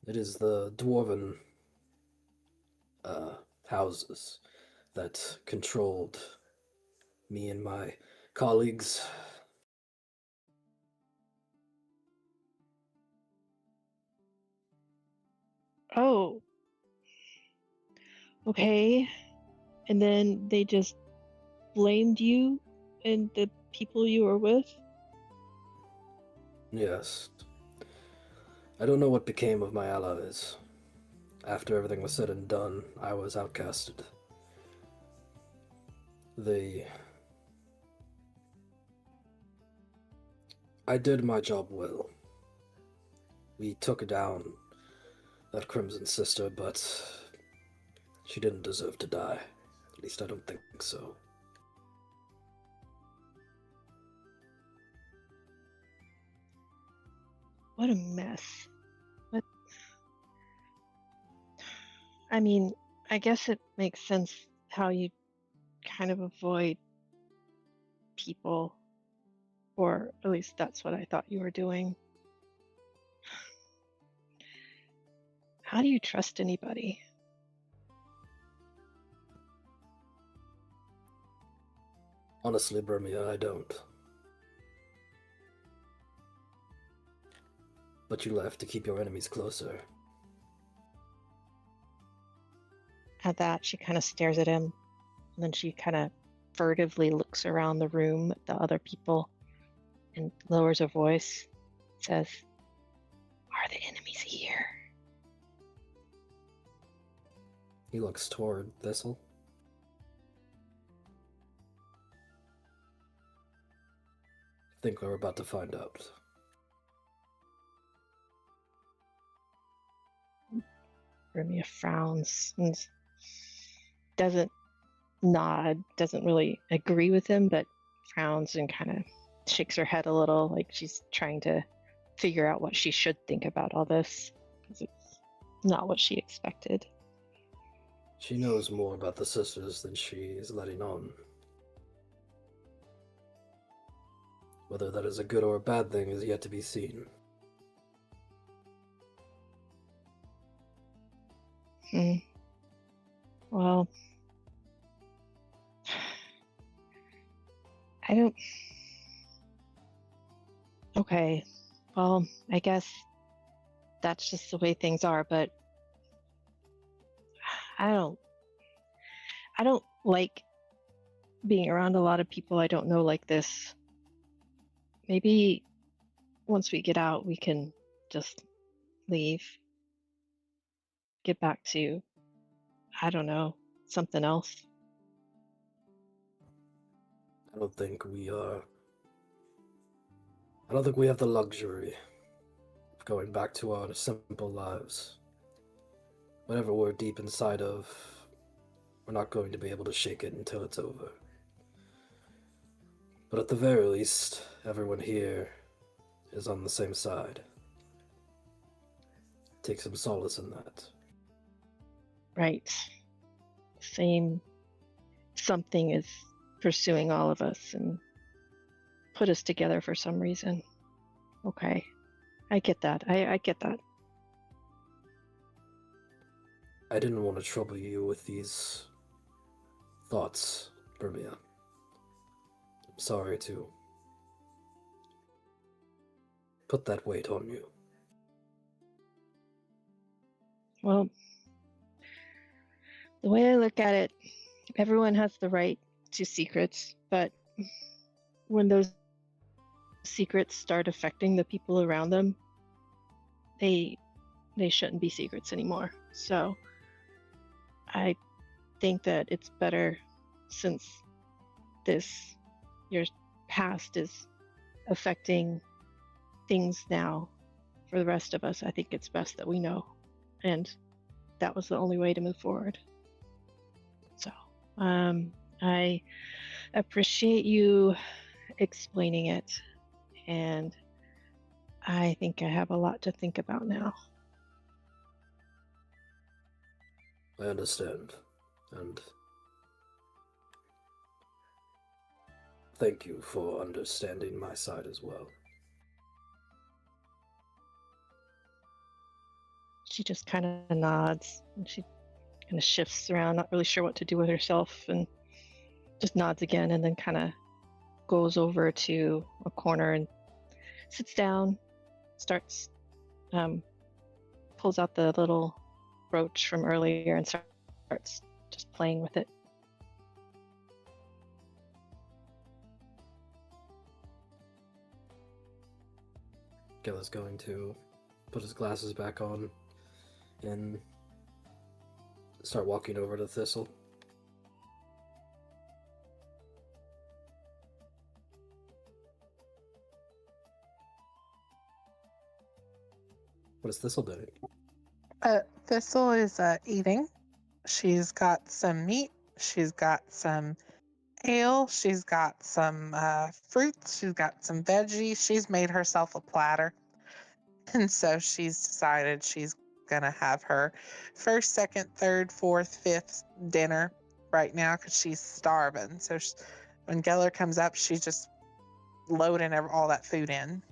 It is the dwarven houses that controlled me and my colleagues. Oh. Okay. And then they just blamed you and the people you were with? Yes. I don't know what became of my allies. After everything was said and done, I was outcasted. I did my job well. We took down that Crimson Sister, but she didn't deserve to die. At least I don't think so. What a mess. What? I mean, I guess it makes sense how you kind of avoid people, or at least that's what I thought you were doing. How do you trust anybody? Honestly, Bermia, I don't. But you left to keep your enemies closer. At that, she kind of stares at him, and then she kind of furtively looks around the room at the other people and lowers her voice, says, "Are the enemies here?" He looks toward Thistle. I think we're about to find out. Hermia frowns and doesn't nod, doesn't really agree with him, but frowns and kind of shakes her head a little, like she's trying to figure out what she should think about all this, because it's not what she expected. She knows more about the sisters than she is letting on. Whether that is a good or a bad thing is yet to be seen. Well, I don't... Okay, well, I guess that's just the way things are, but I don't like being around a lot of people I don't know like this. Maybe once we get out, we can just leave. Get back to, I don't know, something else. I don't think we have the luxury of going back to our simple lives. Whatever we're deep inside of, we're not going to be able to shake it until it's over. But at the very least, everyone here is on the same side. Take some solace in that. Right. Same something is pursuing all of us and put us together for some reason. Okay. I get that. I get that. I didn't want to trouble you with these thoughts, Bermia. I'm sorry to put that weight on you. Well, the way I look at it, everyone has the right to secrets, but when those secrets start affecting the people around them, they shouldn't be secrets anymore. So I think that it's better, since your past is affecting things now for the rest of us. I think it's best that we know, and that was the only way to move forward. So I appreciate you explaining it, and I think I have a lot to think about now. I understand, and thank you for understanding my side as well. She just kind of nods, and she kind of shifts around, not really sure what to do with herself, and just nods again, and then kind of goes over to a corner and sits down, starts, pulls out the little brooch from earlier and starts just playing with it. Geller's going to put his glasses back on and start walking over to Thistle. What is Thistle doing? Thistle is eating. She's got some meat. She's got some ale. She's got some fruits. She's got some veggies. She's made herself a platter. And so she's decided she's going to have her first, second, third, fourth, fifth dinner right now because she's starving. So when Geller comes up, she's just loading all that food in.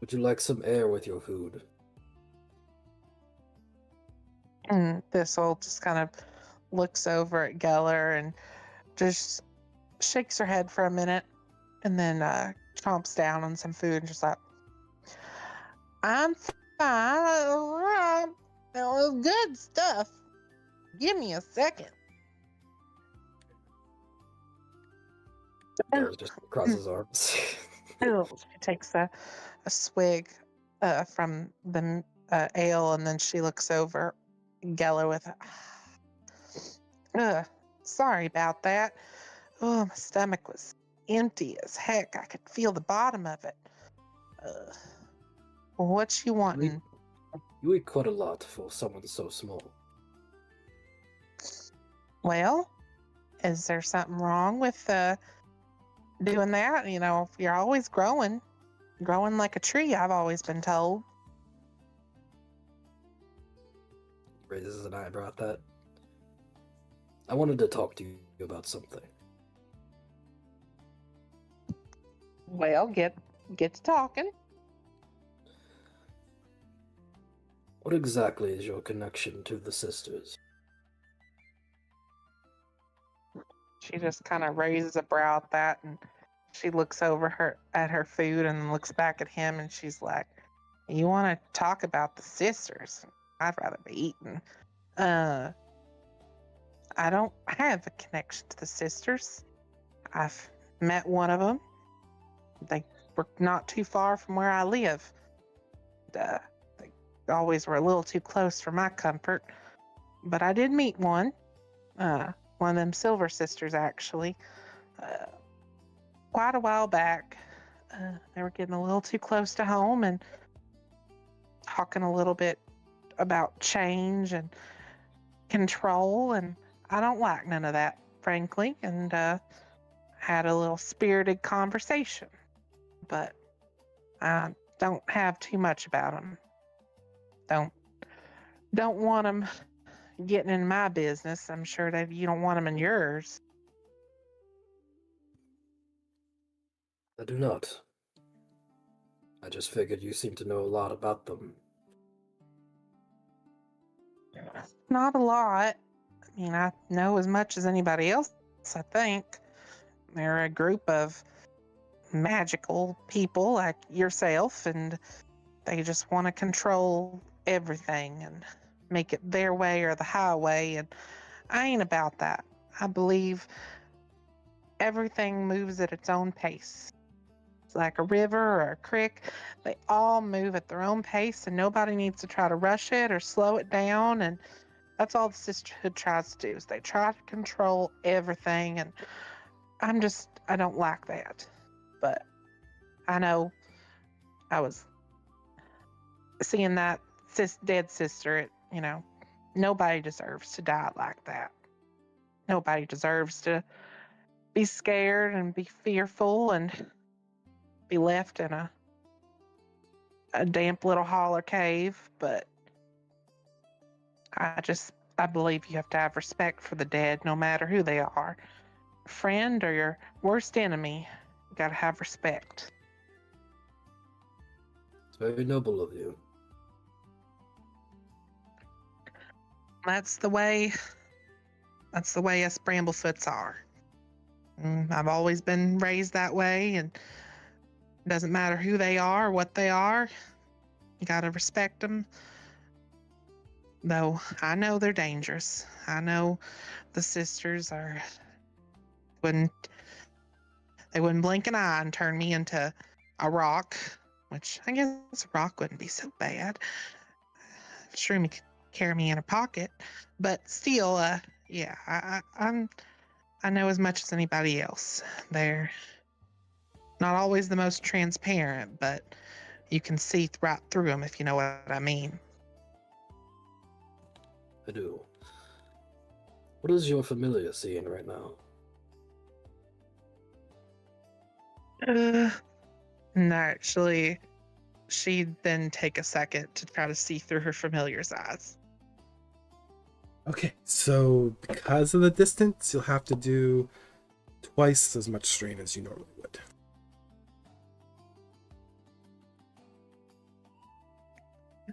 Would you like some air with your food? And Thistle just kind of looks over at Geller and just shakes her head for a minute and then chomps down on some food and just like, I'm fine. That was good stuff. Give me a second. Geller just crosses his arms. She takes a swig from the ale, and then she looks over Geller with sorry about that. Oh, my stomach was empty as heck. I could feel the bottom of it. What you wanting? You eat quite a lot for someone so small. Well, is there something wrong with doing that? You know, you're always growing like a tree, I've always been told. Raises an eyebrow at that. I wanted to talk to you about something. Well, get to talking. What exactly is your connection to the sisters? She just kind of raises a brow at that, and she looks over at her food and looks back at him, and she's like, "You want to talk about the sisters? I'd rather be eating. I don't have a connection to the sisters. I've met one of them. They were not too far from where I live. They always were a little too close for my comfort. But I did meet one of them Silver sisters, actually, quite a while back. They were getting a little too close to home and talking a little bit about change and control, and I don't like none of that, frankly, and had a little spirited conversation, but I don't have too much about them. Don't want them getting in my business. I'm sure that you don't want them in yours. I do not. I just figured you seem to know a lot about them. Not a lot. I mean, I know as much as anybody else, I think. They're a group of magical people like yourself, and they just want to control everything. And make it their way or the highway, and I ain't about that. I believe everything moves at its own pace. It's like a river or a creek. They all move at their own pace, and nobody needs to try to rush it or slow it down. And that's all the sisterhood tries to do, is they try to control everything. And I don't like that. But I know I was seeing that dead sister, nobody deserves to die like that. Nobody deserves to be scared and be fearful and be left in a damp little holler cave. But I believe you have to have respect for the dead, no matter who they are. Friend or your worst enemy, you gotta have respect. It's very noble of you. That's the way us Bramblefoots are. I've always been raised that way, and it doesn't matter who they are, what they are. You gotta respect them. Though I know they're dangerous. I know the sisters wouldn't blink an eye and turn me into a rock, which I guess a rock wouldn't be so bad. Shroom could carry me in a pocket, but still, yeah, I know as much as anybody else. They're not always the most transparent, but you can see right through them, if you know what I mean. I do. What is your familiar seeing right now? And actually, she'd then take a second to try to see through her familiar's eyes. Okay, so because of the distance, you'll have to do twice as much strain as you normally would.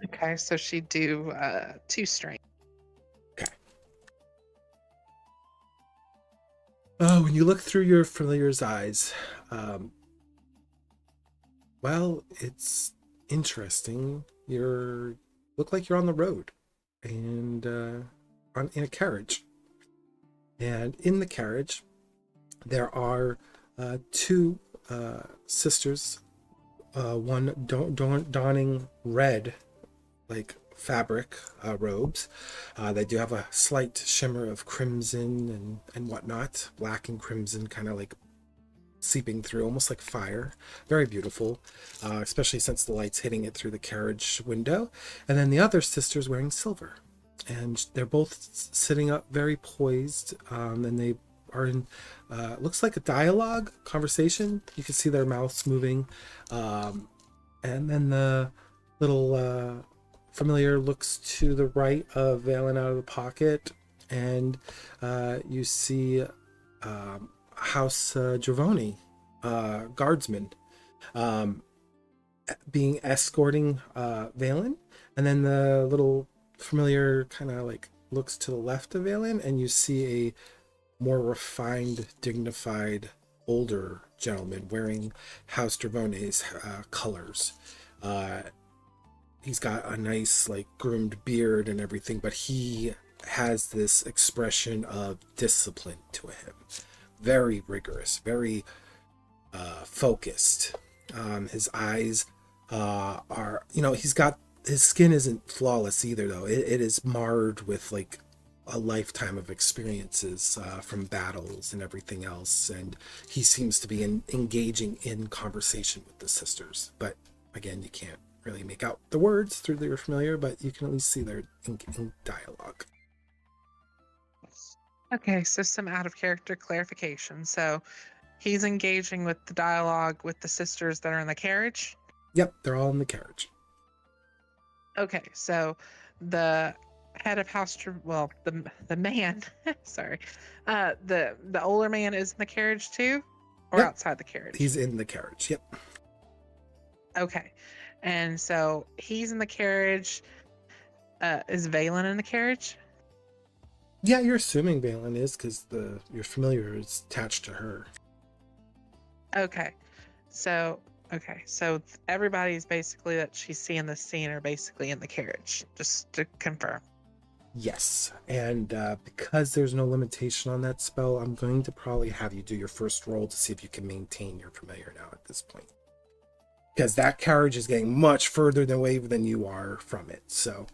Okay, so she'd do 2 strain. Okay. When you look through your familiar's eyes, well, it's interesting. Look like you're on the road, and in a carriage. And in the carriage, there are 2 sisters. One donning red, like fabric robes. They do have a slight shimmer of crimson and whatnot, black and crimson, kind of like seeping through, almost like fire. Very beautiful, especially since the light's hitting it through the carriage window. And then the other sister's wearing silver, and they're both sitting up very poised, and they are in looks like a dialogue conversation. You can see their mouths moving, and then the little familiar looks to the right of Valen out of the pocket, and you see House Giovanni, guardsman, being escorting Valen, and then the little familiar kind of like looks to the left of Valen, and you see a more refined, dignified, older gentleman wearing House Giovanni's colors. He's got a nice, like, groomed beard and everything, but he has this expression of discipline to him. Very rigorous, very focused. His eyes are, his skin isn't flawless either, though. It is marred with, like, a lifetime of experiences from battles and everything else, and he seems to be engaging in conversation with the sisters. But again, you can't really make out the words through their familiar, but you can at least see their in dialogue. Okay, so some out of character clarification. So he's engaging with the dialogue with the sisters that are in the carriage? Yep, they're all in the carriage. Okay, so the head of house, the man, sorry, the older man is in the carriage too, or Yep. outside the carriage? He's in the carriage. Yep. Okay, and so he's in the carriage. Is Valen in the carriage? Yeah, you're assuming Valen is, because your familiar is attached to her. Okay, so everybody's basically that she's seeing this scene are basically in the carriage, just to confirm. Yes, and because there's no limitation on that spell, I'm going to probably have you do your first roll to see if you can maintain your familiar now at this point. Because that carriage is getting much further away than you are from it, so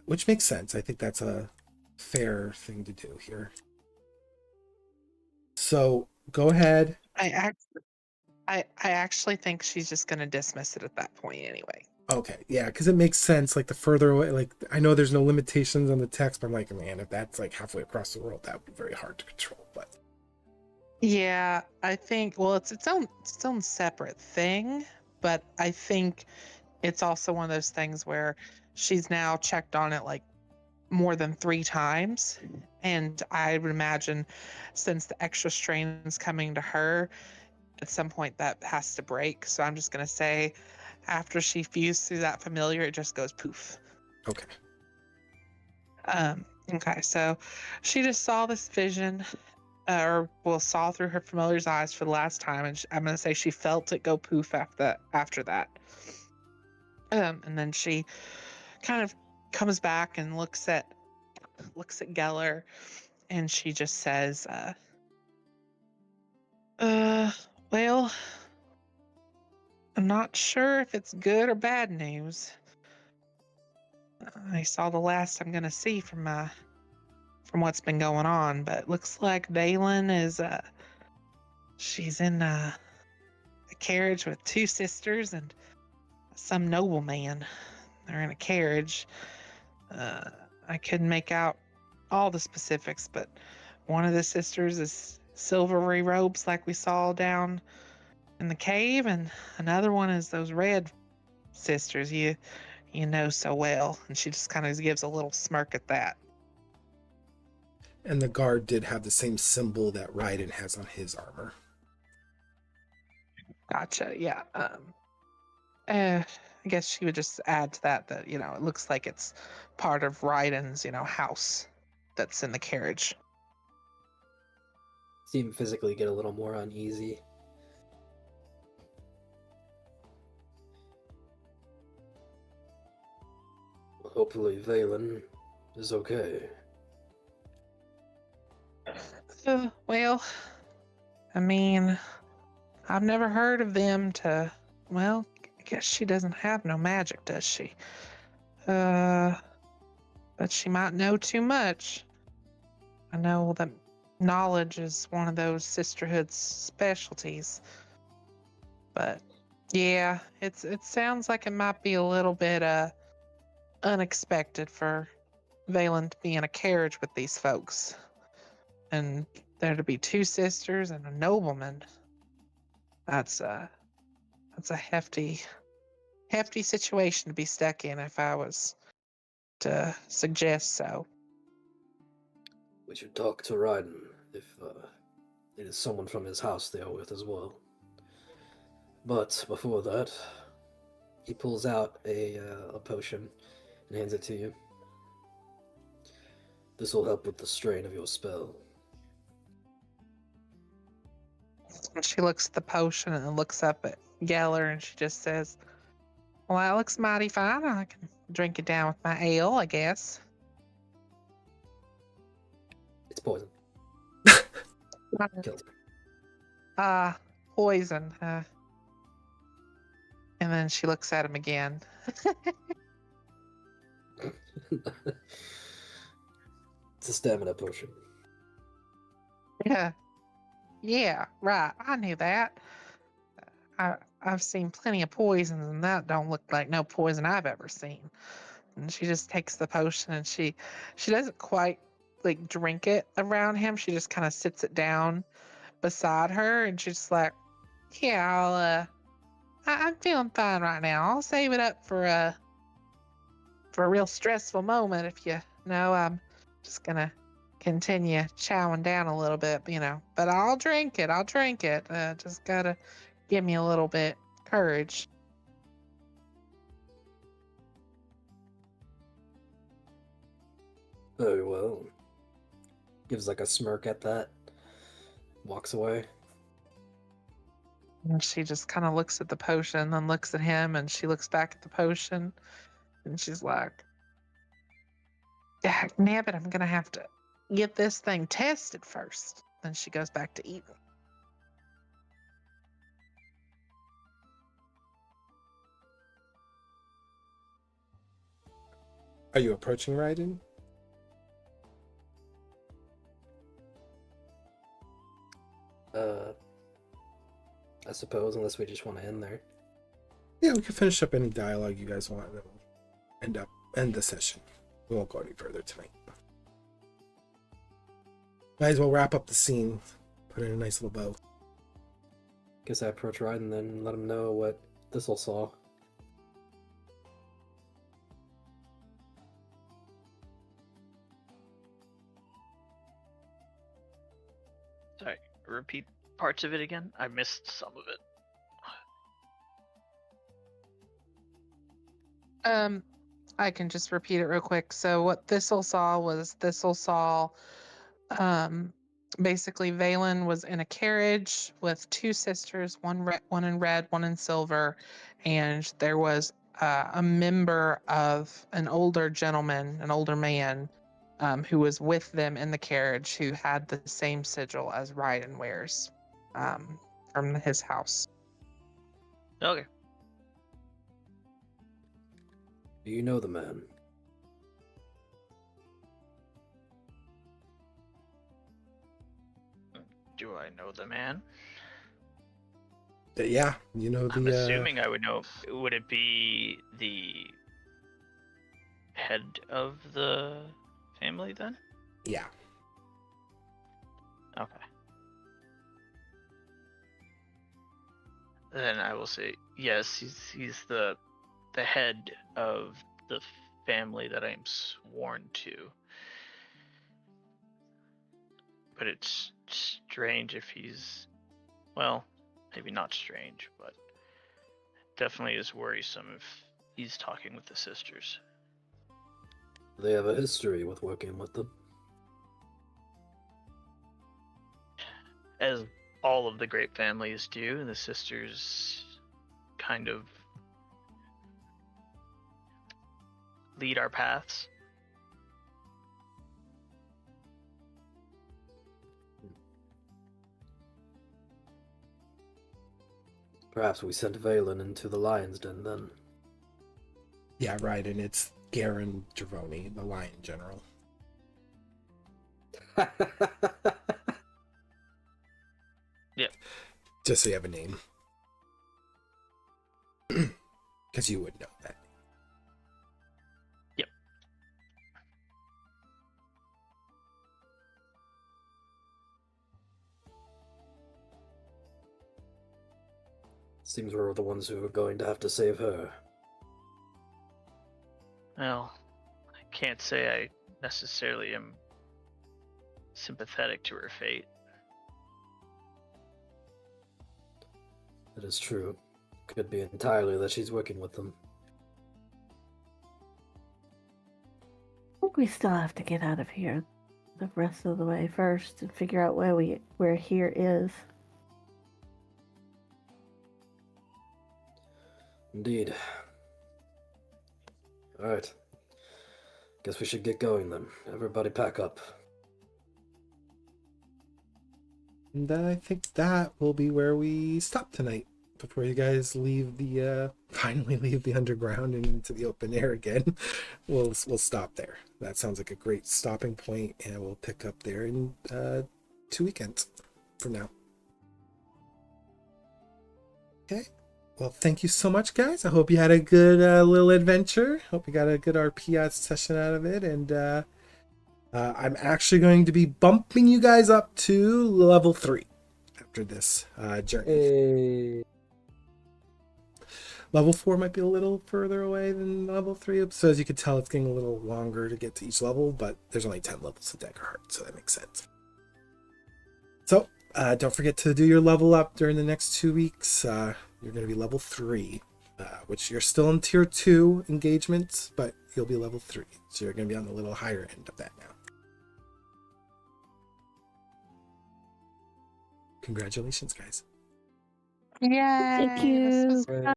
which makes sense. I think that's a fair thing to do here. So go ahead. I actually think she's just gonna dismiss it at that point anyway. Okay, yeah, because it makes sense. Like the further away, like I know there's no limitations on the text, but I'm like, man, if that's like halfway across the world, that would be very hard to control. But Yeah, I think well it's its own separate thing, but I think it's also one of those things where she's now checked on it like more than 3 times. And I would imagine since the extra strain is coming to her, at some point that has to break. So I'm just gonna say after she fused through that familiar, it just goes poof. okay, Okay, so she just saw this vision, saw through her familiar's eyes for the last time, and I'm gonna say she felt it go poof after that. And then she kind of comes back and looks at Geller, and she just says, well, I'm not sure if it's good or bad news. I saw the last I'm gonna see from what's been going on, but it looks like Valen is she's in a carriage with 2 sisters and some nobleman. They're in a carriage. I couldn't make out all the specifics, but one of the sisters is silvery robes like we saw down in the cave, and another one is those red sisters you know so well. And she just kind of gives a little smirk at that. and the guard did have the same symbol that Raiden has on his armor. Gotcha. Yeah. I guess she would just add to that it looks like it's part of Raiden's house that's in the carriage. See him physically get a little more uneasy. Hopefully Valen is okay. Well, I mean, I've never heard of them to. Well, I guess she doesn't have no magic, does she? But she might know too much. I know that knowledge is one of those sisterhood's specialties. But yeah, it sounds like it might be a little bit unexpected for Valen to be in a carriage with these folks, and there to be 2 sisters and a nobleman. That's a hefty situation to be stuck in if I was to suggest so. We should talk to Raiden if it is someone from his house they are with as well. But before that, he pulls out a potion and hands it to you. This will help with the strain of your spell. She looks at the potion and looks up at Geller, and she just says, well, that looks mighty fine. I can drink it down with my ale, I guess. It's poison. Kills Poison. And then she looks at him again. It's a stamina potion. Yeah, right. I knew that. I've seen plenty of poisons, and that don't look like no poison I've ever seen. And she just takes the potion, and she doesn't quite like drink it around him. She just kind of sits it down beside her, and she's like, "Yeah, I'm feeling fine right now. I'll save it up for a real stressful moment if you know. I'm just gonna continue chowing down a little bit, but I'll drink it. Just gotta give me a little bit courage." Very well. Gives like a smirk at that. Walks away. And she just kind of looks at the potion, then looks at him, and she looks back at the potion, and she's like, Nabbit, I'm gonna have to get this thing tested first. Then she goes back to eating. Are you approaching Raiden? I suppose, unless we just want to end there. Yeah, we can finish up any dialogue you guys want, and then we'll end the session. We won't go any further tonight. Might as well wrap up the scene. Put in a nice little bow. Guess I approach Raiden and then let him know what Thistle saw. Sorry, repeat parts of it again. I missed some of it. I can just repeat it real quick. So what Thistle saw was basically Valen was in a carriage with two sisters, one in red, one in silver, and there was a member of an older gentleman, an older man, who was with them in the carriage, who had the same sigil as Raiden wears, from his house. Okay. Do you know the man? Do I know the man? Yeah, you know the. I'm assuming I would know. Would it be the head of the family then? Yeah. Okay. Then I will say yes. He's the head of the family that I'm sworn to. But it's strange if he's, well, maybe not strange, but definitely is worrisome if he's talking with the sisters. They have a history with working with them. As all of the great families do, the sisters kind of lead our paths. Perhaps we sent Valen into the lion's den then. Yeah, right, and it's Garen Gervoni, the Lion General. Yep. Just so you have a name. Because you would know that. Yep. Seems we're the ones who are going to have to save her. Well, I can't say I necessarily am sympathetic to her fate. It is true. Could be entirely that she's working with them. I think we still have to get out of here the rest of the way first and figure out where here is. Indeed. Alright. Guess we should get going then. Everybody pack up. And I think that will be where we stop tonight. Before you guys leave finally leave the underground and into the open air again, we'll stop there. That sounds like a great stopping point, and we'll pick up there in 2 weekends from now. Okay. Well, thank you so much, guys. I hope you had a good little adventure. Hope you got a good RP session out of it, and I'm actually going to be bumping you guys up to level 3 after this journey. Hey. Level 4 might be a little further away than level 3, so as you can tell, it's getting a little longer to get to each level, but there's only 10 levels of Daggerheart, so that makes sense. So, don't forget to do your level up during the next 2 weeks. You're going to be level 3, which you're still in tier 2 engagements, but you'll be level 3, so you're going to be on the little higher end of that now. Congratulations, guys. Yay! Thank This you. was Right.